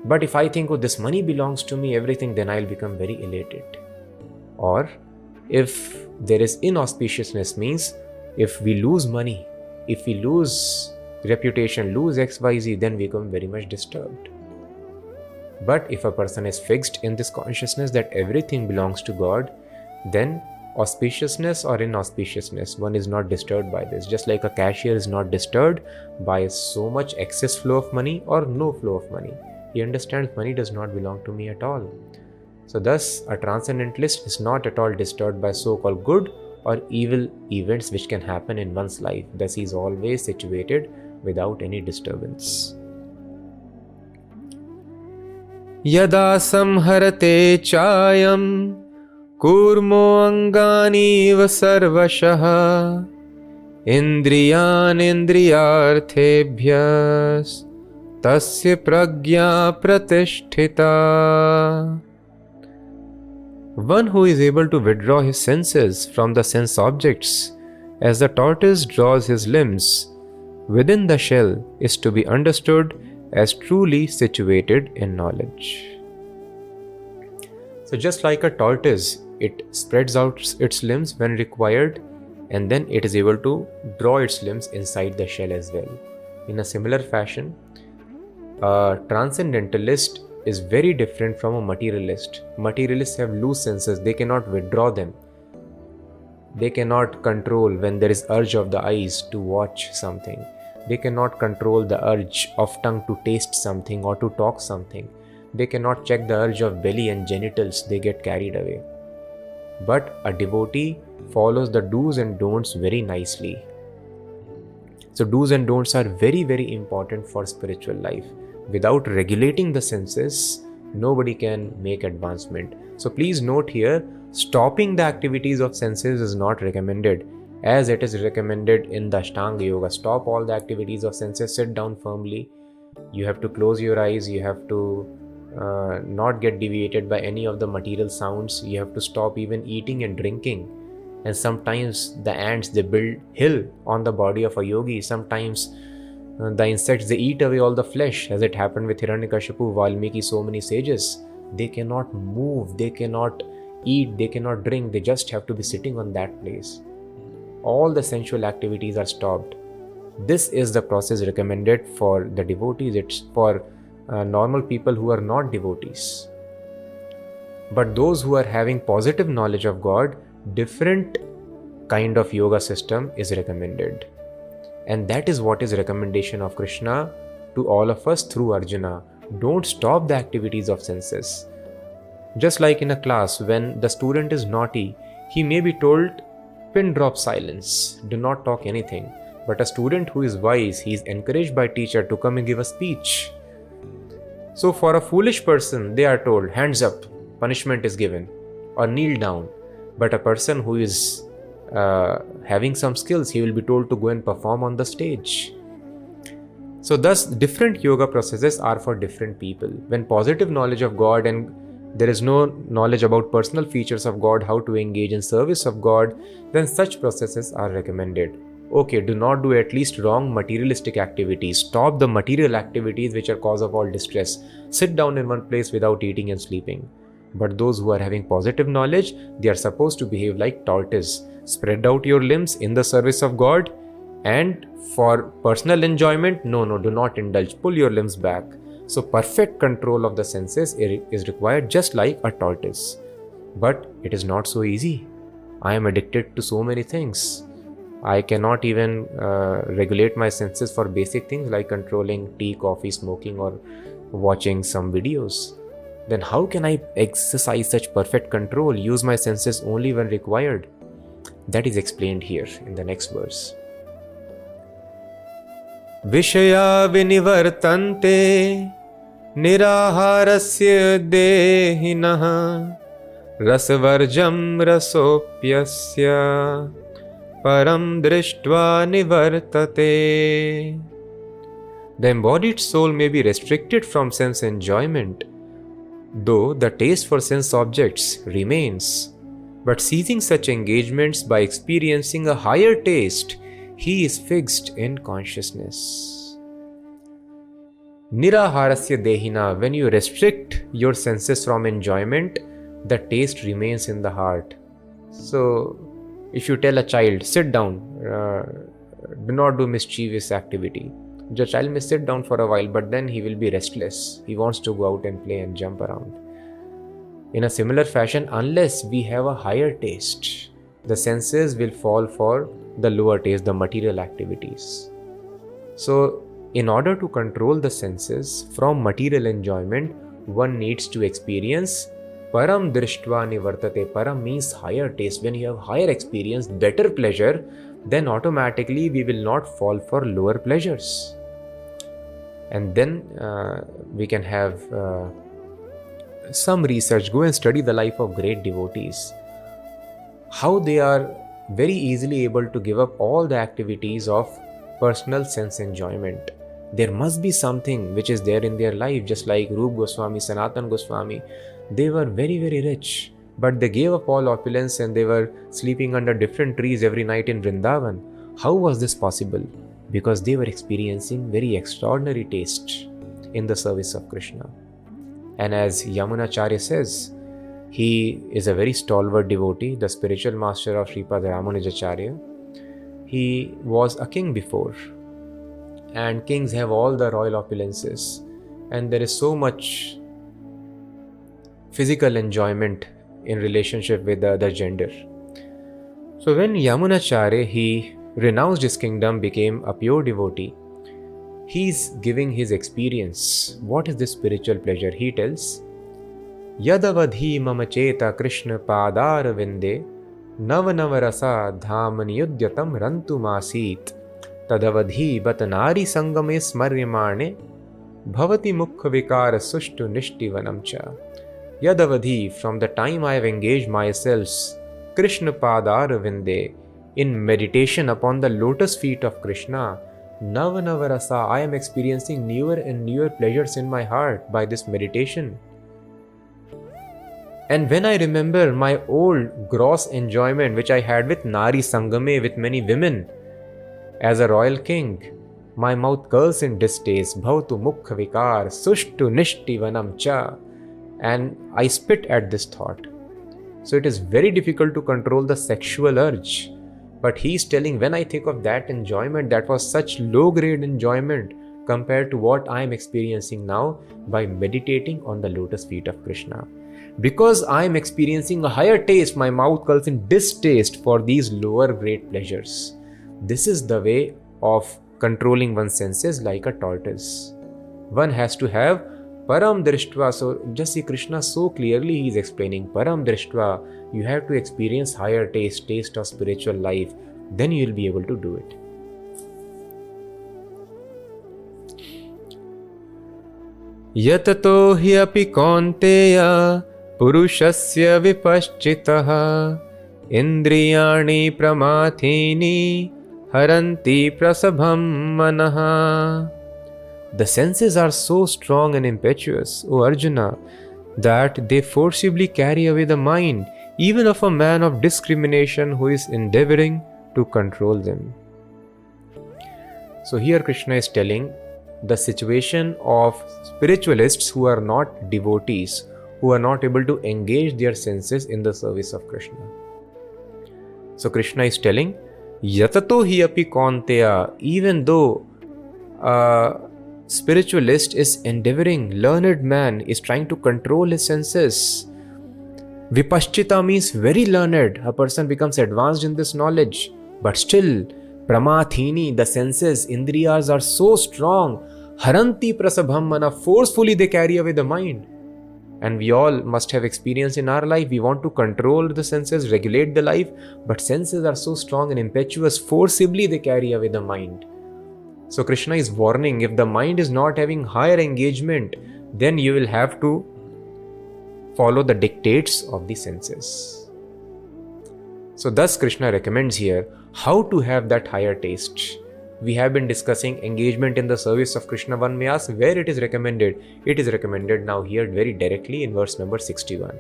But if I think, oh, this money belongs to me, everything, then I'll become very elated. Or if there is inauspiciousness, means if we lose money, if we lose reputation, lose XYZ, then we become very much disturbed. But if a person is fixed in this consciousness that everything belongs to God, then auspiciousness or inauspiciousness, one is not disturbed by this. Just like a cashier is not disturbed by so much excess flow of money or no flow of money. He understands money does not belong to me at all. So thus, a transcendentalist is not at all disturbed by so-called good or evil events which can happen in one's life. Thus, he is always situated without any disturbance. Yada samharate chayam kurmo angani sarvashah indriyan indriyarthebhyas tasya pragya pratisthita. One who is able to withdraw his senses from the sense objects, as the tortoise draws his limbs within the shell, is to be understood as truly situated in knowledge. So just like a tortoise, it spreads out its limbs when required, and then it is able to draw its limbs inside the shell as well. In a similar fashion, a transcendentalist is very different from a materialist. Materialists have loose senses, they cannot withdraw them. They cannot control when there is urge of the eyes to watch something. They cannot control the urge of tongue to taste something or to talk something. They cannot check the urge of belly and genitals, they get carried away. But a devotee follows the do's and don'ts very nicely. So do's and don'ts are very, very important for spiritual life. Without regulating the senses, nobody can make advancement. So please note here, stopping the activities of senses is not recommended, as it is recommended in the Ashtanga Yoga. Stop all the activities of senses, sit down firmly. You have to close your eyes, you have to not get deviated by any of the material sounds. You have to stop even eating and drinking. And sometimes the ants, they build hill on the body of a yogi. Sometimes the insects, they eat away all the flesh, as it happened with Hiranyakashipu, Valmiki, so many sages. They cannot move, they cannot eat, they cannot drink, they just have to be sitting on that place. All the sensual activities are stopped. This is the process recommended for the devotees. It's for normal people who are not devotees. But those who are having positive knowledge of God, different kind of yoga system is recommended. And that is what is recommendation of Krishna to all of us through Arjuna. Don't stop the activities of senses. Just like in a class, when the student is naughty, he may be told, pin drop silence, do not talk anything. But a student who is wise, he is encouraged by teacher to come and give a speech. So for a foolish person, they are told, hands up, punishment is given, or kneel down. But a person who is having some skills, he will be told to go and perform on the stage. So thus, different yoga processes are for different people. When positive knowledge of God and there is no knowledge about personal features of God, how to engage in service of God, then such processes are recommended. Okay, do not do at least wrong materialistic activities. Stop the material activities which are cause of all distress. Sit down in one place without eating and sleeping. But those who are having positive knowledge, they are supposed to behave like tortoise. Spread out your limbs in the service of God, and for personal enjoyment, no, do not indulge. Pull your limbs back. So perfect control of the senses is required, just like a tortoise. But it is not so easy. I am addicted to so many things. I cannot even regulate my senses for basic things like controlling tea, coffee, smoking, or watching some videos. Then how can I exercise such perfect control, use my senses only when required? That is explained here in the next verse. Vishaya vinivartante niraharasya dehinaha rasvarjam rasopyasya param drishtva nivartate. The embodied soul may be restricted from sense enjoyment, though the taste for sense objects remains. But ceasing such engagements by experiencing a higher taste, he is fixed in consciousness. Niraharasya dehina, when you restrict your senses from enjoyment, the taste remains in the heart. So, if you tell a child, sit down, do not do mischievous activity, the child may sit down for a while, but then he will be restless. He wants to go out and play and jump around. In a similar fashion, unless we have a higher taste, the senses will fall for the lower taste, the material activities. So, in order to control the senses from material enjoyment, one needs to experience Param drishtva nivartate. Param means higher taste. When you have higher experience, better pleasure, then automatically we will not fall for lower pleasures. And then we can have some research. Go and study the life of great devotees. How they are very easily able to give up all the activities of personal sense enjoyment. There must be something which is there in their life, just like Rup Goswami, Sanatan Goswami. They were very, very rich, but they gave up all opulence and they were sleeping under different trees every night in Vrindavan. How was this possible? Because they were experiencing very extraordinary taste in the service of Krishna. And as Yamunacharya says, he is a very stalwart devotee, the spiritual master of Sripad Ramanujacharya. He was a king before, and kings have all the royal opulences, and there is so much physical enjoyment in relationship with the other gender. So when Yamunacharya, he renounced his kingdom, became a pure devotee, he's giving his experience. What is this spiritual pleasure? He tells, Yadavadhi mama cheta Krishna padar vinde Nav rasa dhamaniyudyatam rantumasit Tadavadhi batanari sangame smaryamane Bhavati mukha vikara sushtu nishtivanam cha. Yadavadhi, from the time I have engaged myself Krishna padar vinde, in meditation upon the lotus feet of Krishna, Nav rasa, I am experiencing newer and newer pleasures in my heart by this meditation. And when I remember my old gross enjoyment which I had with Nari Sangame, with many women, as a royal king, my mouth curls in distaste, bhavatu mukha vikar, sushtu nishti vanam cha, and I spit at this thought. So it is very difficult to control the sexual urge. But he is telling, when I think of that enjoyment, that was such low grade enjoyment compared to what I am experiencing now by meditating on the lotus feet of Krishna. Because I am experiencing a higher taste, my mouth curls in distaste for these lower grade pleasures. This is the way of controlling one's senses like a tortoise. One has to have Param Drishtva. So just see Krishna so clearly he is explaining Param Drishtva. You have to experience higher taste of spiritual life. Then you will be able to do it. Yatato hi api kaunteya purushasya vipaschitaha indriyani pramathini haranti prasabham manaha. The senses are so strong and impetuous, O Arjuna, that they forcibly carry away the mind, even of a man of discrimination who is endeavoring to control them. So here Krishna is telling the situation of spiritualists who are not devotees, who are not able to engage their senses in the service of Krishna. So Krishna is telling, Yatato hi api kaunteya, even though spiritualist is endeavoring, learned man is trying to control his senses. Vipaschita means very learned, a person becomes advanced in this knowledge, but still pramathini, the senses, indriyas are so strong, haranti prasabham mana, forcefully they carry away the mind. And we all must have experience in our life. We want to control the senses, regulate the life, but senses are so strong and impetuous, forcibly they carry away the mind. So Krishna is warning, if the mind is not having higher engagement, then you will have to follow the dictates of the senses. So thus Krishna recommends here how to have that higher taste. We have been discussing engagement in the service of Krishna. One may ask where it is recommended. It is recommended now here very directly in verse number 61.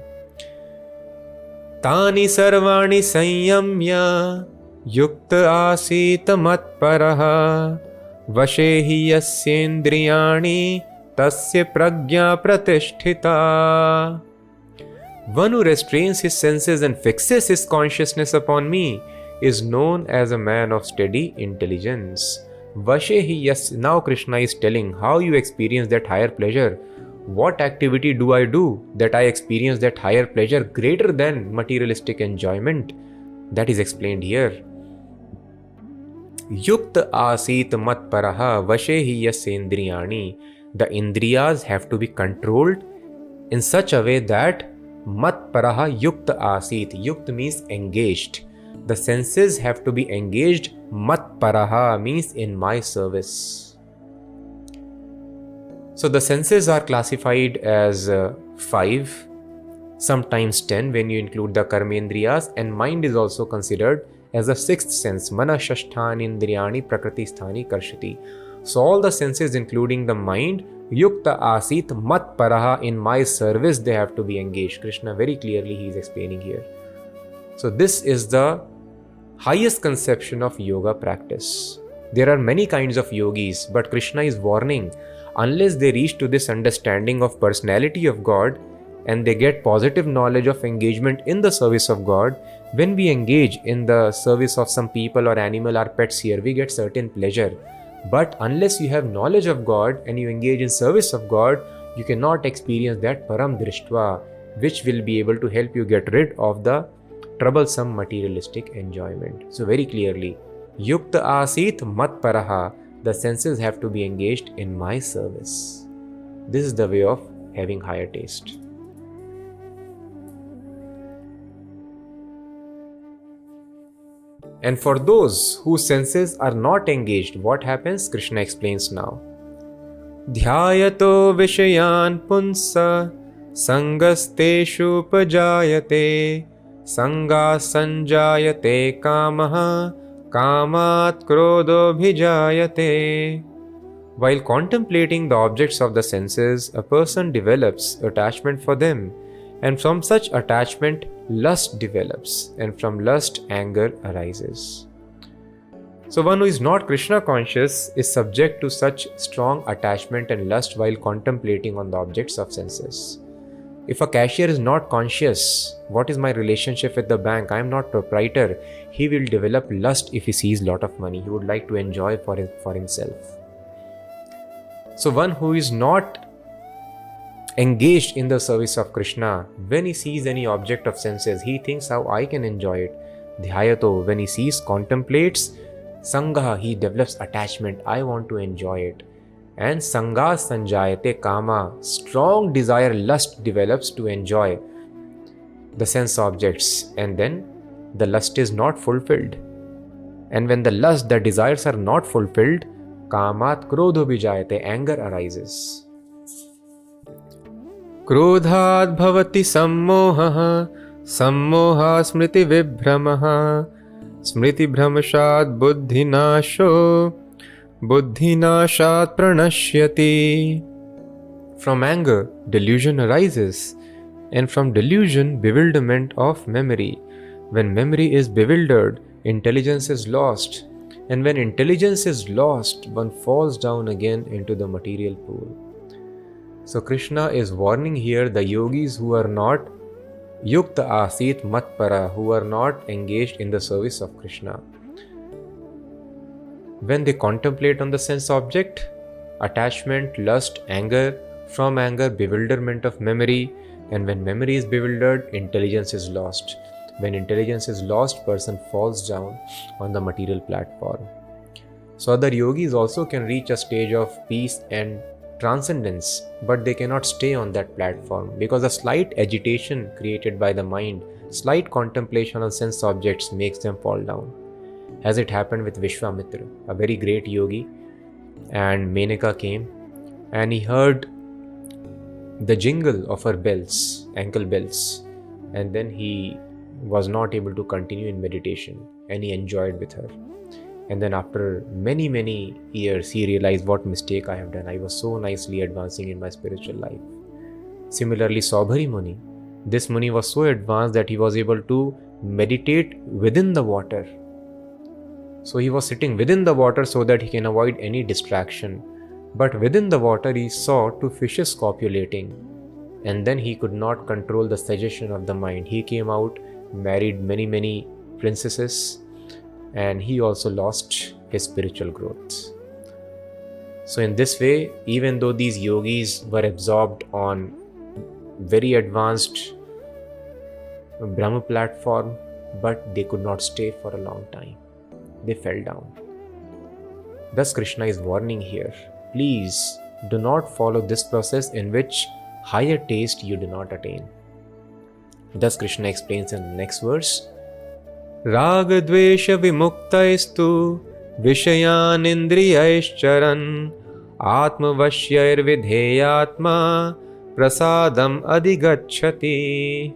Tani sarvani sanyamya yukta asita matparaha vashehi yasyendriyani tasya pragya pratisthita. One who restrains his senses and fixes his consciousness upon me is known as a man of steady intelligence. Vashehi yas. Now Krishna is telling how you experience that higher pleasure. What activity do I do that I experience that higher pleasure greater than materialistic enjoyment? That is explained here. Yukta asit matparaha vashehi yas indriyani. The indriyas have to be controlled in such a way that mat paraha yukta asit. Yukta means engaged. The senses have to be engaged. Mat paraha means in my service. So the senses are classified as 5, sometimes 10 when you include the karmendriyas, and mind is also considered as the 6th sense. Mana shashthani indriyani prakriti sthani karshati. So all the senses including the mind, yukta asit mat paraha, in my service they have to be engaged. Krishna very clearly he is explaining here. So this is the highest conception of yoga practice. There are many kinds of yogis, but Krishna is warning, unless they reach to this understanding of personality of God and they get positive knowledge of engagement in the service of God, when we engage in the service of some people or animal or pets here, we get certain pleasure. But unless you have knowledge of God and you engage in service of God, you cannot experience that param drishtva, which will be able to help you get rid of the troublesome materialistic enjoyment. So very clearly, yukta asit mat paraha, the senses have to be engaged in my service. This is the way of having higher taste. And for those whose senses are not engaged, what happens? Krishna explains now. Dhyayato vishayan punsa sangasteshu pajayate sanga sanjayate kamaha kamat krodho bhijayate. While contemplating the objects of the senses, a person develops attachment for them, and from such attachment lust develops, and from lust anger arises. So one who is not Krishna conscious is subject to such strong attachment and lust while contemplating on the objects of senses. If a cashier is not conscious, what is my relationship with the bank? I am not proprietor. He will develop lust if he sees lot of money. He would like to enjoy for himself. So one who is not engaged in the service of Krishna, when he sees any object of senses, he thinks how I can enjoy it. Dhyayato, when he sees, contemplates, Sangha, he develops attachment, I want to enjoy it. And Sangha sanjayate kama, strong desire, lust develops to enjoy the sense objects, and then the lust is not fulfilled. And when the lust, the desires are not fulfilled, kamat krodho bijayate, anger arises. Krodhat bhavati sammohah, sammoha smriti vibhramah, smriti bhramashat buddhinasho, buddhinashat pranashyati. From anger, delusion arises, and from delusion, bewilderment of memory. When memory is bewildered, intelligence is lost, and when intelligence is lost, one falls down again into the material pool. So Krishna is warning here the yogis who are not yukta asit matpara, who are not engaged in the service of Krishna. When they contemplate on the sense object, attachment, lust, anger, from anger, bewilderment of memory, and when memory is bewildered, intelligence is lost. When intelligence is lost, person falls down on the material platform. So other yogis also can reach a stage of peace and transcendence, but they cannot stay on that platform because a slight agitation created by the mind, slight contemplation on sense objects makes them fall down. As it happened with Vishwamitra, a very great yogi, and Menaka came and he heard the jingle of her bells, ankle bells, and then he was not able to continue in meditation and he enjoyed with her. And then after many years, he realized what mistake I have done. I was so nicely advancing in my spiritual life. Similarly, Saubhari Muni. This Muni was so advanced that he was able to meditate within the water. So he was sitting within the water so that he can avoid any distraction. But within the water, he saw two fishes copulating. And then he could not control the suggestion of the mind. He came out, married many princesses, and he also lost his spiritual growth. So in this way, even though these yogis were absorbed on very advanced Brahma platform, but they could not stay for a long time. They fell down. Thus Krishna is warning here, please do not follow this process in which higher taste you do not attain. Thus Krishna explains in the next verse, Raga dvesha vimuktaistu vishayan indriyaischaran atma vashyair vidheyatma prasadam adhigacchati.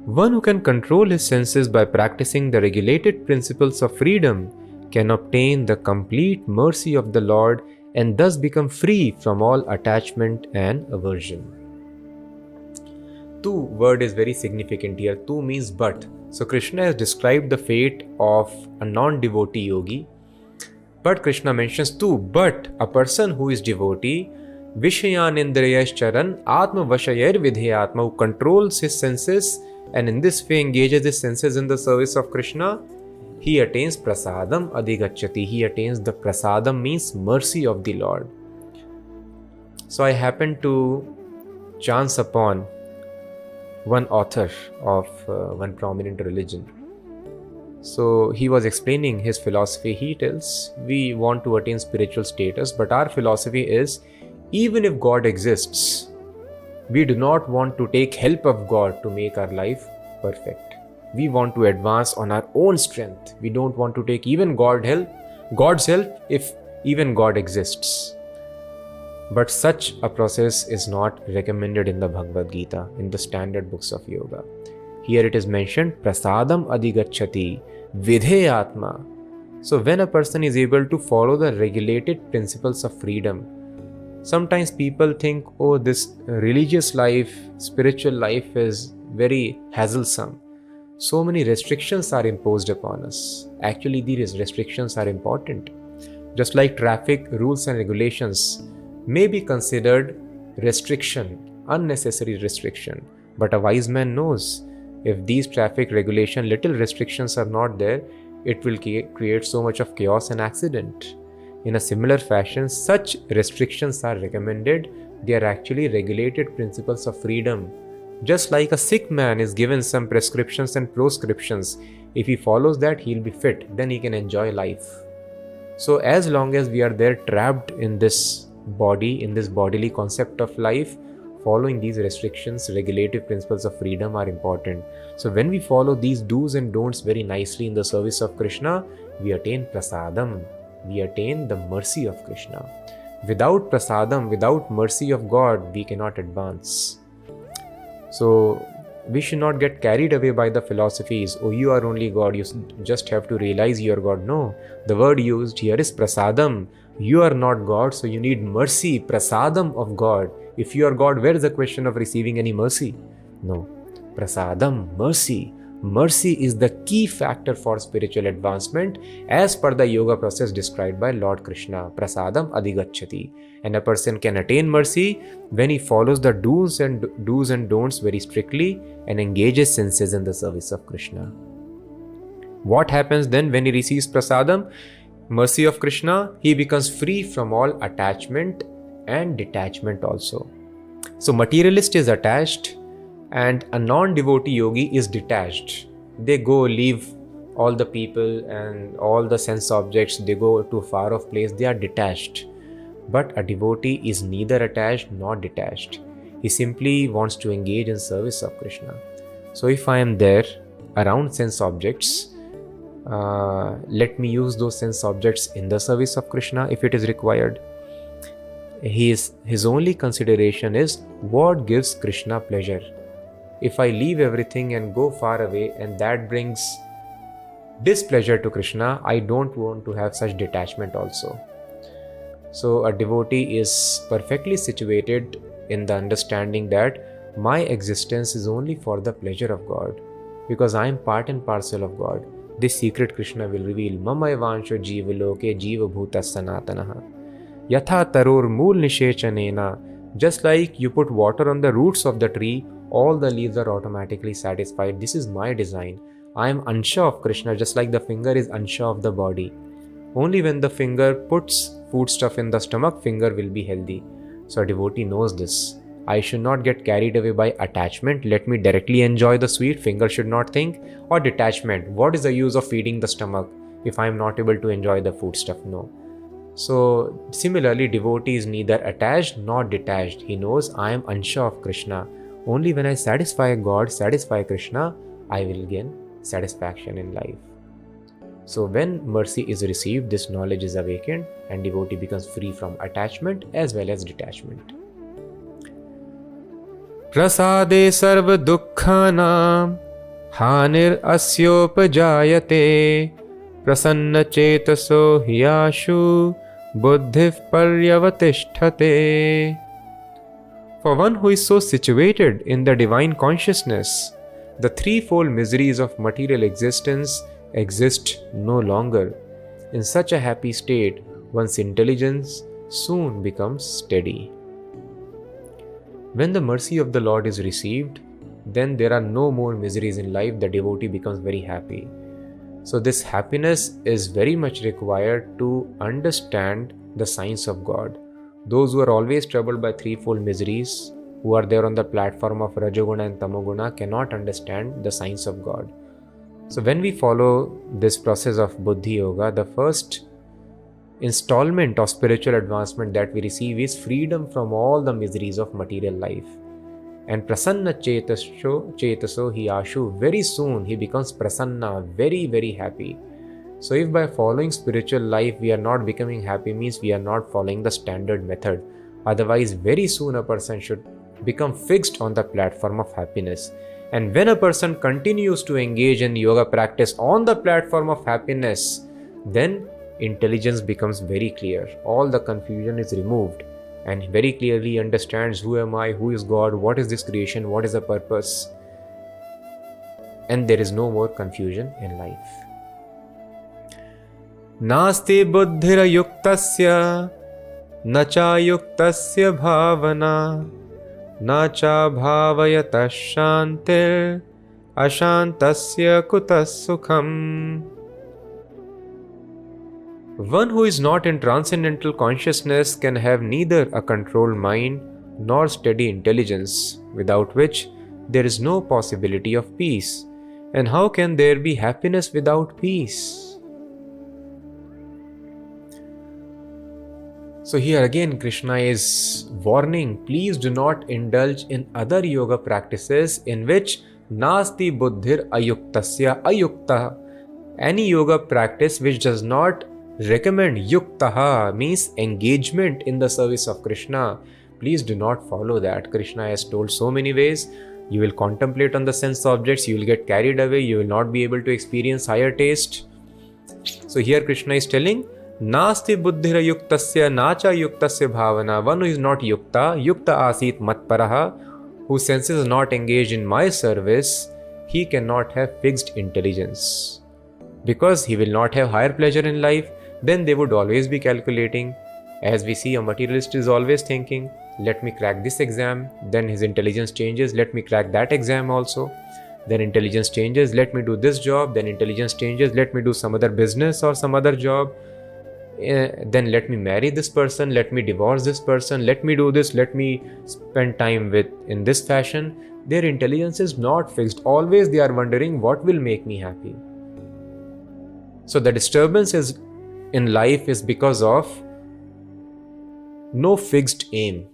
One who can control his senses by practicing the regulated principles of freedom can obtain the complete mercy of the Lord and thus become free from all attachment and aversion. Tu word is very significant here. Tu means but. So Krishna has described the fate of a non-devotee yogi. But Krishna mentions tu, but a person who is devotee, Vishayan Indriyacharan Atma Vashayar Vidheyatma, who controls his senses and in this way engages his senses in the service of Krishna, he attains prasadam adhigacchati. He attains the prasadam means mercy of the Lord. So I happened to chance upon one author of one prominent religion. So he was explaining his philosophy. He tells, we want to attain spiritual status, but our philosophy is, even if God exists, we do not want to take help of God to make our life perfect. We want to advance on our own strength. We don't want to take even God's help if even God exists. But such a process is not recommended in the Bhagavad Gita, in the standard books of yoga. Here it is mentioned, prasadam adhigacchati vidheyatma. So when a person is able to follow the regulated principles of freedom, sometimes people think, oh, this religious life, spiritual life is very hassle-some. So many restrictions are imposed upon us. Actually, these restrictions are important. Just like traffic rules and regulations may be considered restriction, unnecessary restriction. But a wise man knows if these traffic regulation, little restrictions are not there, it will create so much of chaos and accident. In a similar fashion, such restrictions are recommended. They are actually regulated principles of freedom. Just like a sick man is given some prescriptions and proscriptions, if he follows that, he'll be fit, then he can enjoy life. So as long as we are there trapped in this body, in this bodily concept of life, following these restrictions, regulative principles of freedom are important. So when we follow these do's and don'ts very nicely in the service of Krishna, we attain prasadam. We attain the mercy of Krishna. Without prasadam, without mercy of God, we cannot advance. So we should not get carried away by the philosophies, oh, you are only God, you just have to realize you are God. No, the word used here is prasadam. You are not God, so you need mercy, prasadam of God. If you are God, where is the question of receiving any mercy? No, prasadam, mercy. Mercy is the key factor for spiritual advancement as per the yoga process described by Lord Krishna. Prasadam adhigacchati. And a person can attain mercy when he follows the do's and don'ts very strictly and engages senses in the service of Krishna. What happens then when he receives prasadam, mercy of Krishna? He becomes free from all attachment and detachment also. So materialist is attached, and a non-devotee yogi is detached. They go leave all the people and all the sense objects, they go to a far off place, they are detached. But a devotee is neither attached nor detached. He simply wants to engage in service of Krishna. So if I am there around sense objects, let me use those sense objects in the service of Krishna if it is required. His only consideration is what gives Krishna pleasure. If I leave everything and go far away and that brings displeasure to Krishna, I don't want to have such detachment also. So a devotee is perfectly situated in the understanding that my existence is only for the pleasure of God, because I am part and parcel of God. This secret Krishna will reveal. Mamai vansho jiva loke jiva bhuta sanatanaha. Yatha taror mool nishechanena. Just like you put water on the roots of the tree, all the leaves are automatically satisfied. This is my design. I am Ansha of Krishna, just like the finger is Ansha of the body. Only when the finger puts foodstuff in the stomach, finger will be healthy. So a devotee knows this. I should not get carried away by attachment. Let me directly enjoy the sweet. Finger should not think. Or detachment. What is the use of feeding the stomach if I am not able to enjoy the foodstuff? No. So similarly, devotee is neither attached nor detached. He knows I am Ansha of Krishna. Only when I satisfy God, satisfy Krishna, I will gain satisfaction in life. So when mercy is received, this knowledge is awakened and devotee becomes free from attachment as well as detachment. Prasade sarva dukkhanam hanir asyopajayate prasanna chetaso hiyashu buddhif paryavatishthate. For one who is so situated in the divine consciousness, the threefold miseries of material existence exist no longer. In such a happy state, one's intelligence soon becomes steady. When the mercy of the Lord is received, then there are no more miseries in life. The devotee becomes very happy. So this happiness is very much required to understand the science of God. Those who are always troubled by threefold miseries, who are there on the platform of Rajoguna and Tamoguna, cannot understand the science of God. So when we follow this process of Buddhi Yoga, the first installment of spiritual advancement that we receive is freedom from all the miseries of material life. And prasanna chetaso hiyashu, very soon he becomes prasanna, very, very happy. So if by following spiritual life we are not becoming happy, means we are not following the standard method. Otherwise, very soon a person should become fixed on the platform of happiness. And when a person continues to engage in yoga practice on the platform of happiness, then intelligence becomes very clear. All the confusion is removed and he very clearly understands who am I, who is God, what is this creation, what is the purpose. And there is no more confusion in life. Nasti buddhira yuktasya nacha yuktasya bhavana nacha bhavayata shantir ashantasya kutas sukham. One who is not in transcendental consciousness can have neither a controlled mind nor steady intelligence, without which there is no possibility of peace. And how can there be happiness without peace? So here again Krishna is warning, please do not indulge in other yoga practices in which nasti buddhir ayuktasya ayukta. Any yoga practice which does not recommend yuktaha, means engagement in the service of Krishna, please do not follow that. Krishna has told so many ways. You will contemplate on the sense objects, you will get carried away, you will not be able to experience higher taste. So here Krishna is telling, Nasti buddhira yuktasya nacha yuktasya bhavana. One who is not yukta asit matparaha, whose senses are not engaged in my service, he cannot have fixed intelligence. Because he will not have higher pleasure in life, then they would always be calculating. As we see, a materialist is always thinking, let me crack this exam, then his intelligence changes, let me crack that exam also. Then intelligence changes, let me do this job, then intelligence changes, let me do some other business or some other job. Then let me marry this person, let me divorce this person, let me do this, let me spend time with in this fashion. Their intelligence is not fixed. Always they are wondering what will make me happy. So the disturbance is in life is because of no fixed aim.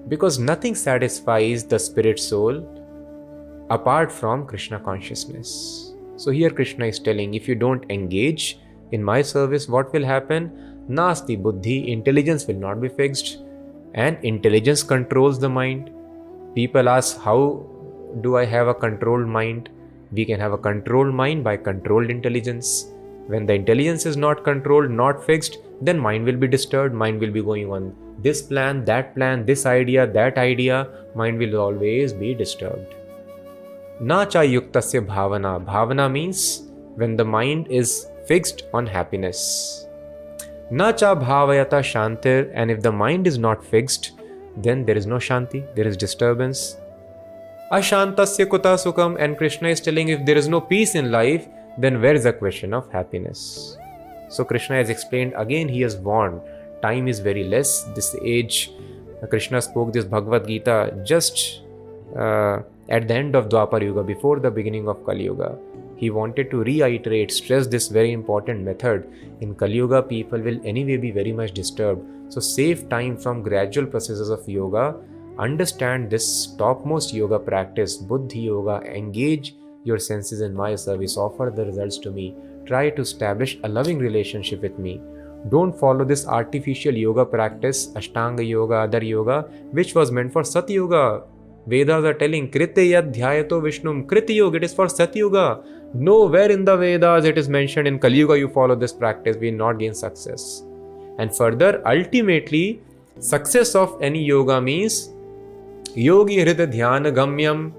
Because nothing satisfies the spirit soul apart from Krishna consciousness. So here Krishna is telling, if you don't engage in my service, what will happen? Nasti buddhi, intelligence will not be fixed, and intelligence controls the mind. People ask, how do I have a controlled mind? We can have a controlled mind by controlled intelligence. When the intelligence is not controlled, not fixed, then mind will be disturbed, mind will be going on this plan, this idea, that idea, mind will always be disturbed. Nacha yuktasya bhavana. Bhavana means when the mind is fixed on happiness. Nacha bhavayata shantir. And if the mind is not fixed, then there is no shanti, there is disturbance. Ashantasya kuta sukham. And Krishna is telling, if there is no peace in life, then where is the question of happiness? So Krishna has explained, again he has warned, time is very less. This age, Krishna spoke this Bhagavad Gita just at the end of Dwapar Yuga, before the beginning of Kali Yuga. He wanted to reiterate, stress this very important method. In Kali Yuga, people will anyway be very much disturbed. So save time from gradual processes of yoga. Understand this topmost yoga practice, Buddhi Yoga. Engage your senses in my service. Offer the results to me. Try to establish a loving relationship with me. Don't follow this artificial yoga practice, Ashtanga Yoga, other yoga, which was meant for Sat Yoga. Vedas are telling, Kriti Adhyayato Vishnum, Kriti Yoga, it is for Sat Yoga. Nowhere in the Vedas it is mentioned in Kali Yuga you follow this practice, we will not gain success. And further, ultimately, success of any yoga means Yogi Hrida Dhyana Gamyam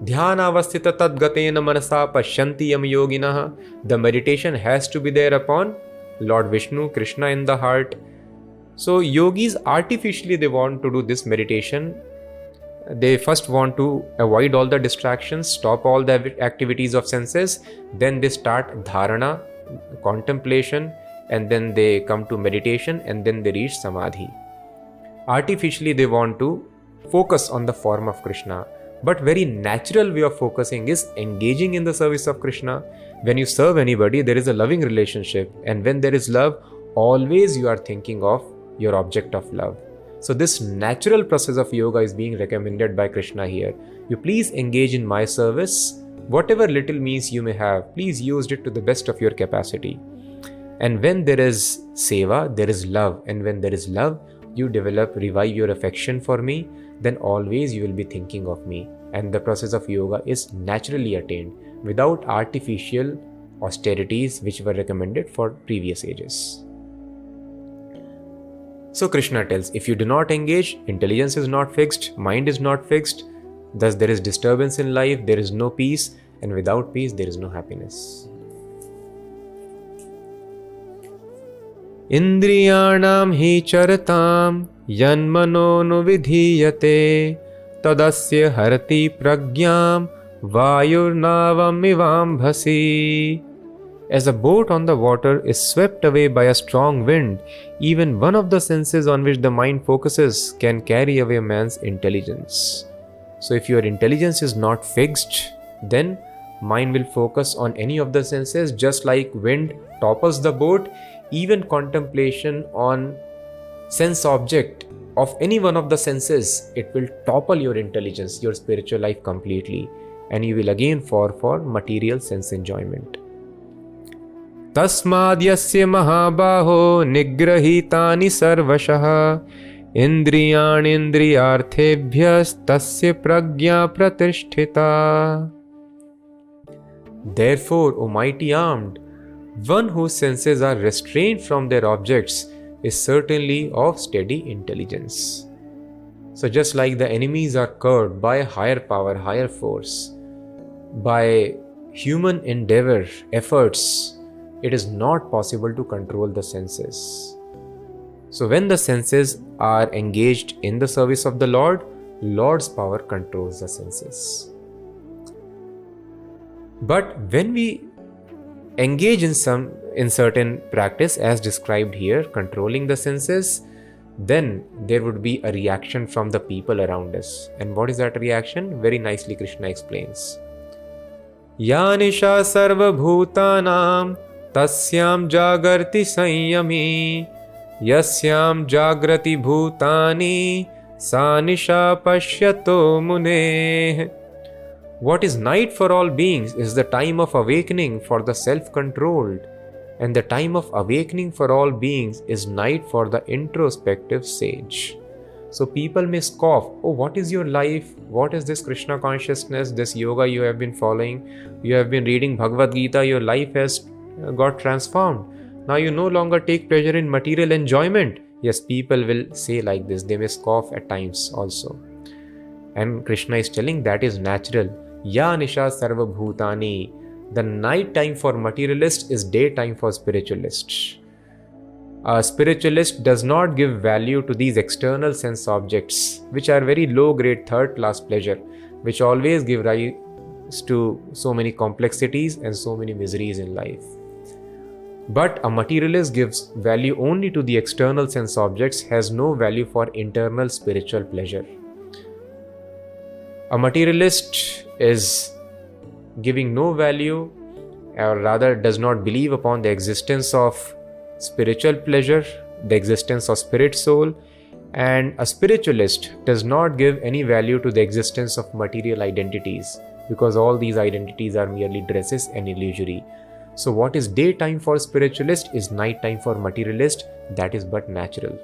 Dhyanavasthita Tadgatena Manasa Pashyanti Yam Yoginah. The meditation has to be there upon Lord Vishnu, Krishna in the heart. So yogis artificially they want to do this meditation. They first want to avoid all the distractions, stop all the activities of senses. Then they start dharana, contemplation, and then they come to meditation, and then they reach samadhi. Artificially they want to focus on the form of Krishna. But very natural way of focusing is engaging in the service of Krishna. When you serve anybody, there is a loving relationship. And when there is love, always you are thinking of your object of love. So this natural process of yoga is being recommended by Krishna here. You please engage in my service. Whatever little means you may have, please use it to the best of your capacity. And when there is seva, there is love. And when there is love, you revive your affection for me. Then always you will be thinking of me. And the process of yoga is naturally attained without artificial austerities which were recommended for previous ages. So Krishna tells, if you do not engage, intelligence is not fixed, mind is not fixed, thus there is disturbance in life, there is no peace, and without peace there is no happiness. Indriyanam hi charatam yanmano nu vidhiyate tadasya harati pragyam vayurnavam ivam bhasi. As a boat on the water is swept away by a strong wind, even one of the senses on which the mind focuses can carry away man's intelligence. So if your intelligence is not fixed, then mind will focus on any of the senses, just like wind topples the boat. Even contemplation on sense object of any one of the senses, it will topple your intelligence, your spiritual life completely, and you will again fall for material sense enjoyment. Tasmad yasya mahabaho nigrahitani sarvashah indriyani indriyarthebhyas tasya pragya pratisthita. Therefore, O mighty armed, one whose senses are restrained from their objects is certainly of steady intelligence. So just like the enemies are curbed by a higher power, higher force, by human endeavor, efforts, it is not possible to control the senses. So when the senses are engaged in the service of the Lord, Lord's power controls the senses. But when we engage in certain practice as described here, controlling the senses, then there would be a reaction from the people around us. And what is that reaction? Very nicely Krishna explains. Ya nisha sarva bhutanam tasyam jagarti sanyami yasyam jagrati bhutani sa nisha pashyato mune. What is night for all beings is the time of awakening for the self-controlled, and the time of awakening for all beings is night for the introspective sage. So people may scoff, oh, what is your life? What is this Krishna consciousness, this yoga you have been following? You have been reading Bhagavad Gita, your life has got transformed. Now you no longer take pleasure in material enjoyment. Yes, people will say like this. They may scoff at times also. And Krishna is telling that is natural. Ya nisha sarva bhutani. The night time for materialist is daytime for spiritualist. A spiritualist does not give value to these external sense objects, which are very low grade third class pleasure, which always give rise to so many complexities and so many miseries in life. But a materialist gives value only to the external sense objects, has no value for internal spiritual pleasure. A materialist is giving no value, or rather does not believe upon the existence of spiritual pleasure, the existence of spirit soul, and a spiritualist does not give any value to the existence of material identities, because all these identities are merely dresses and illusory. So what is daytime for spiritualist is nighttime for materialist. That is but natural.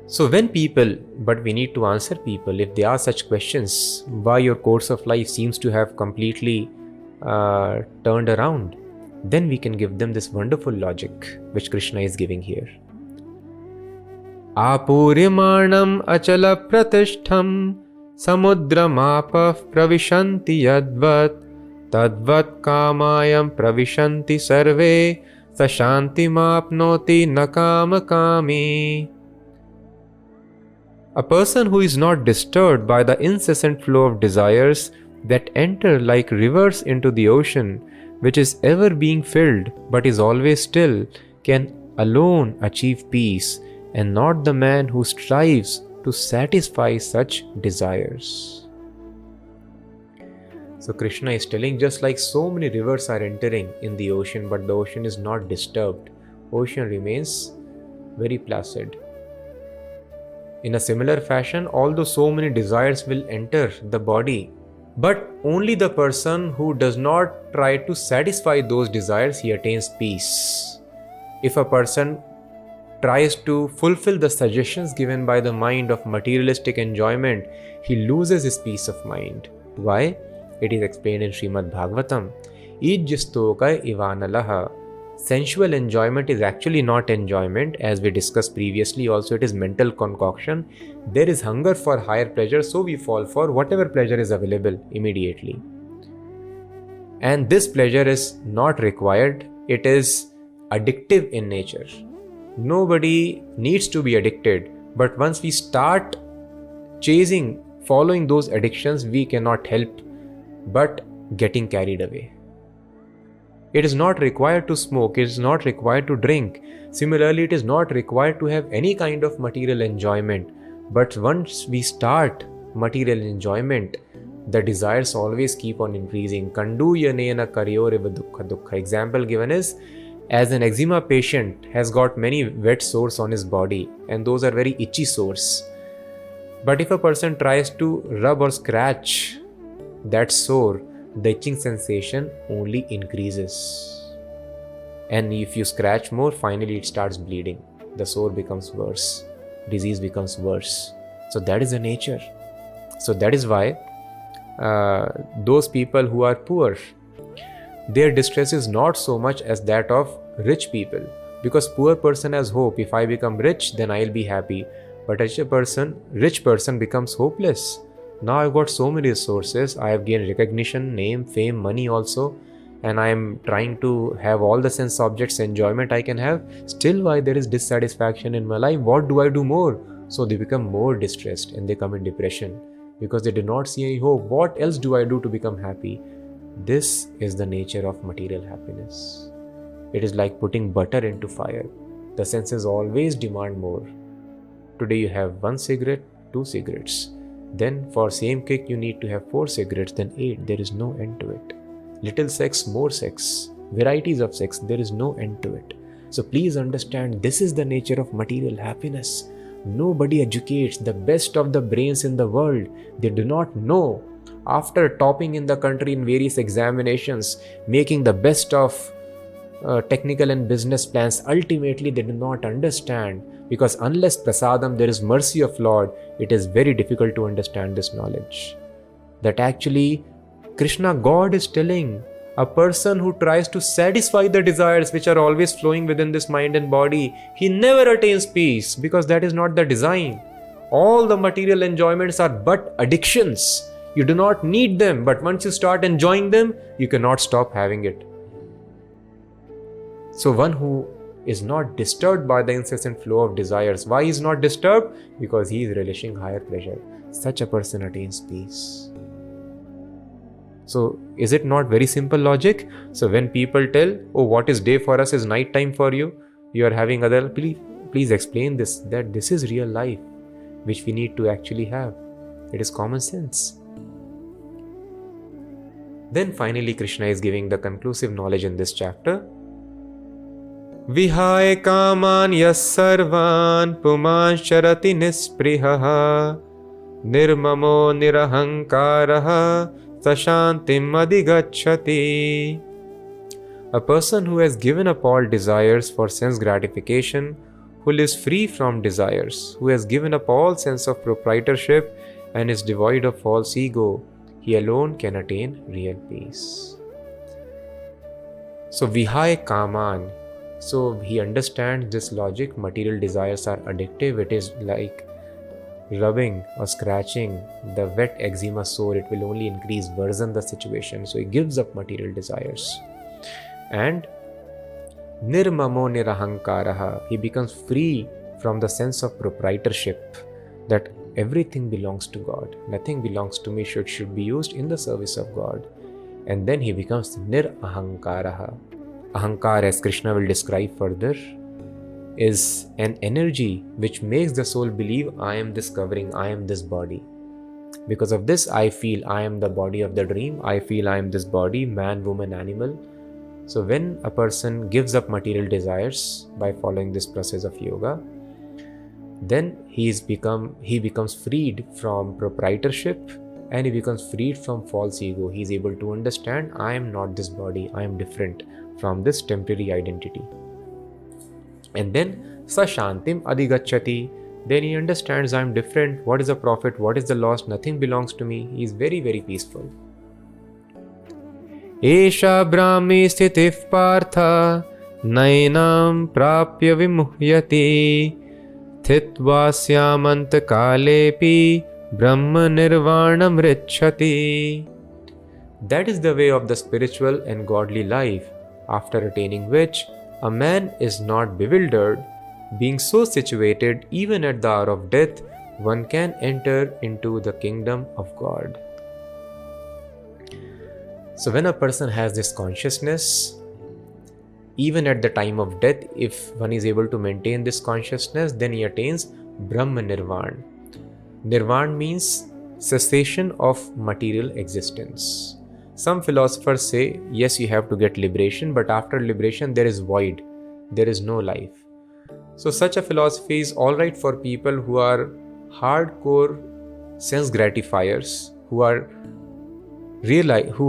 So when people, but we need to answer people if they ask such questions, why your course of life seems to have completely turned around, then we can give them this wonderful logic which Krishna is giving here. Apuryamanam achala pratishtham samudramapah pravishanti yadvat tadvat kamayam pravishanti sarve sashanti mapnoti nakama kami. A person who is not disturbed by the incessant flow of desires that enter like rivers into the ocean, which is ever being filled but is always still, can alone achieve peace, and not the man who strives to satisfy such desires. So Krishna is telling, just like so many rivers are entering in the ocean, but the ocean is not disturbed, ocean remains very placid. In a similar fashion, although so many desires will enter the body, but only the person who does not try to satisfy those desires, he attains peace. If a person tries to fulfill the suggestions given by the mind of materialistic enjoyment, he loses his peace of mind. Why? It is explained in Shrimad Bhagavatam. Ijjistoka ivanalaha. Sensual enjoyment is actually not enjoyment, as we discussed previously. Also, it is mental concoction. There is hunger for higher pleasure, so we fall for whatever pleasure is available immediately. And this pleasure is not required. It is addictive in nature. Nobody needs to be addicted, but once we start following those addictions, we cannot help but getting carried away. It is not required to smoke, it is not required to drink. Similarly, it is not required to have any kind of material enjoyment. But once we start material enjoyment, the desires always keep on increasing. Kandu yanena karyoreva dukha dukha. Example given is, as an eczema patient has got many wet sores on his body, and those are very itchy sores. But if a person tries to rub or scratch that sore, the itching sensation only increases. And if you scratch more, finally it starts bleeding. The sore becomes worse. Disease becomes worse. So that is the nature. So that is why those people who are poor, their distress is not so much as that of rich people. Because poor person has hope. If I become rich, then I'll be happy. But rich person becomes hopeless. Now I've got so many resources, I have gained recognition, name, fame, money also, and I am trying to have all the sense objects, enjoyment I can have. Still, why there is dissatisfaction in my life? What do I do more? So they become more distressed and they come in depression because they do not see any hope. What else do I do to become happy? This is the nature of material happiness. It is like putting butter into fire. The senses always demand more. Today you have 1 cigarette, 2 cigarettes. Then for same kick you need to have 4 cigarettes, then 8. There is no end to it. Little sex, more sex. Varieties of sex, there is no end to it. So please understand, this is the nature of material happiness. Nobody educates. The best of the brains in the world, they do not know. After topping in the country in various examinations, making the best of technical and business plans, ultimately they do not understand. Because unless prasadam, there is mercy of Lord, it is very difficult to understand this knowledge. That actually, Krishna, God is telling, a person who tries to satisfy the desires which are always flowing within this mind and body, he never attains peace, because that is not the design. All the material enjoyments are but addictions. You do not need them, but once you start enjoying them, you cannot stop having it. So one who is not disturbed by the incessant flow of desires. Why he is not disturbed? Because he is relishing higher pleasure. Such a person attains peace. So is it not very simple logic? So when people tell, oh, what is day for us is night time for you, you are having other, please explain this, that this is real life which we need to actually have. It is common sense. Then finally Krishna is giving the conclusive knowledge in this chapter. Vihaya kaman yas sarvan puman sharati nisprihaha nirmamo nirahankaraha sashantim adhigacchati. A person who has given up all desires for sense gratification, who lives free from desires, who has given up all sense of proprietorship and is devoid of false ego, he alone can attain real peace. So Vihaya kaman. So he understands this logic. Material desires are addictive. It is like rubbing or scratching the wet eczema sore. It will only increase, worsen the situation. So he gives up material desires. And nirmamo nirahankaraha. He becomes free from the sense of proprietorship, that everything belongs to God. Nothing belongs to me, should be used in the service of God. And then he becomes nirahankaraha. Ahankar, as Krishna will describe further, is an energy which makes the soul believe, I am this covering, I am this body. Because of this, I feel I am the body of the dream. I feel I am this body, man, woman, animal. So when a person gives up material desires by following this process of yoga, then he becomes freed from proprietorship, and he becomes freed from false ego. He is able to understand, I am not this body, I am different from this temporary identity. And then sashantim adhigacchati. Then he understands, I am different. What is the profit? What is the loss? Nothing belongs to me. He is very, very peaceful. Esha brahmi sthitif partha nainam prapya vimuhyati thitvasyamant kalepi brahma nirvanam richati. That is the way of the spiritual and godly life, after attaining which a man is not bewildered. Being so situated, even at the hour of death, one can enter into the kingdom of God. So when a person has this consciousness, even at the time of death, if one is able to maintain this consciousness, then he attains Brahma Nirvan. Nirvan means cessation of material existence. Some philosophers say, yes, you have to get liberation, but after liberation there is void, there is no life. So such a philosophy is alright for people who are hardcore sense gratifiers, who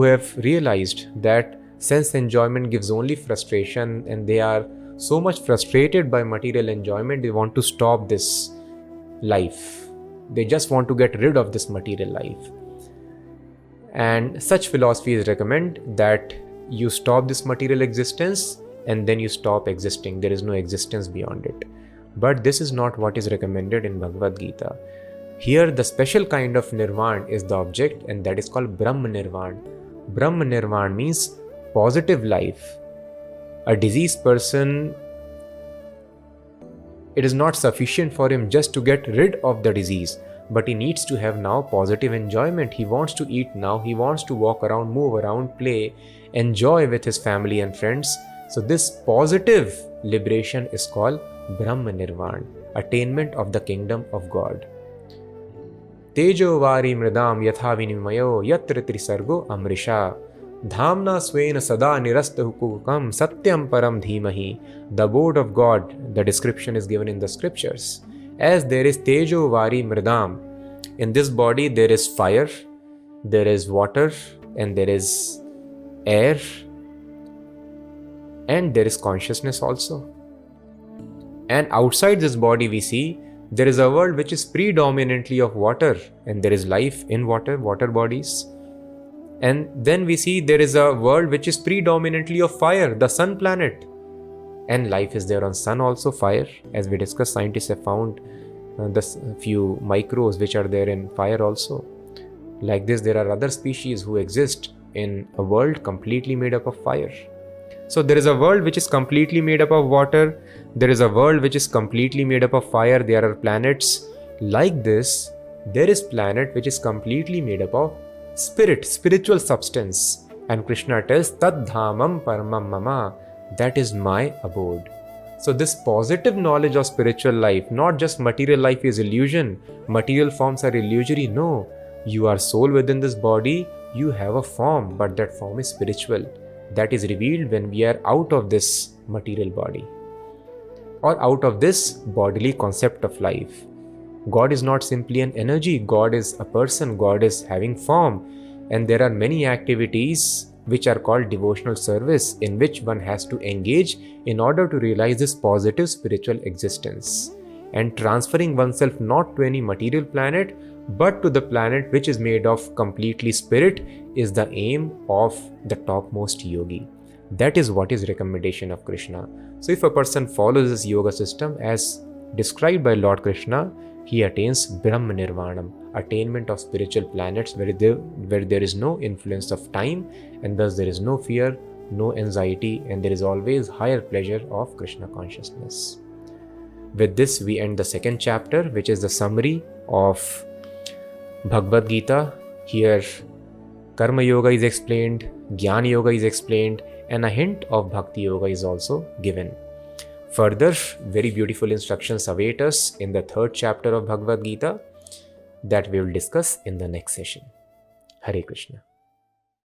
have realized that sense enjoyment gives only frustration, and they are so much frustrated by material enjoyment, they want to stop this life. They just want to get rid of this material life. And such philosophies recommend that you stop this material existence and then you stop existing. There is no existence beyond it. But this is not what is recommended in Bhagavad Gita. Here the special kind of nirvan is the object, and that is called Brahma Nirvan. Brahma Nirvan means positive life. A diseased person, it is not sufficient for him just to get rid of the disease, but he needs to have now positive enjoyment. He wants to eat now, he wants to walk around, move around, play, enjoy with his family and friends. So this positive liberation is called Brahma Nirvan, attainment of the kingdom of God. Tejo vari mridam yatha vinimayo yatra trisargo amrisha dhamna swena sada nirasta hukukam satyam param dhimahi. The abode of God, the description is given in the scriptures. As there is tejo vari mridam, in this body there is fire, there is water, and there is air, and there is consciousness also. And outside this body we see there is a world which is predominantly of water, and there is life in water bodies. And then we see there is a world which is predominantly of fire, the sun planet. And life is there on sun also, fire. As we discussed, scientists have found the few microbes which are there in fire also. Like this, there are other species who exist in a world completely made up of fire. So there is a world which is completely made up of water. There is a world which is completely made up of fire. There are planets. Like this, there is planet which is completely made up of spiritual substance. And Krishna tells, Tad dhamam paramam mama, that is my abode. So this positive knowledge of spiritual life, not just material life is illusion, material forms are illusory. No, you are soul within this body, you have a form, but that form is spiritual. That is revealed when we are out of this material body or out of this bodily concept of life. God is not simply an energy, God is a person, God is having form, and there are many activities which are called devotional service in which one has to engage in order to realize this positive spiritual existence, and transferring oneself not to any material planet but to the planet which is made of completely spirit is the aim of the topmost yogi. That is what is recommendation of Krishna. So if a person follows this yoga system as described by Lord Krishna, he attains Brahma Nirvanam, attainment of spiritual planets where there is no influence of time, and thus there is no fear, no anxiety, and there is always higher pleasure of Krishna consciousness. With this, we end the second chapter, which is the summary of Bhagavad Gita. Here, Karma Yoga is explained, Jnana Yoga is explained, and a hint of Bhakti Yoga is also given. Further, very beautiful instructions await us in the third chapter of Bhagavad Gita that we will discuss in the next session. Hare Krishna.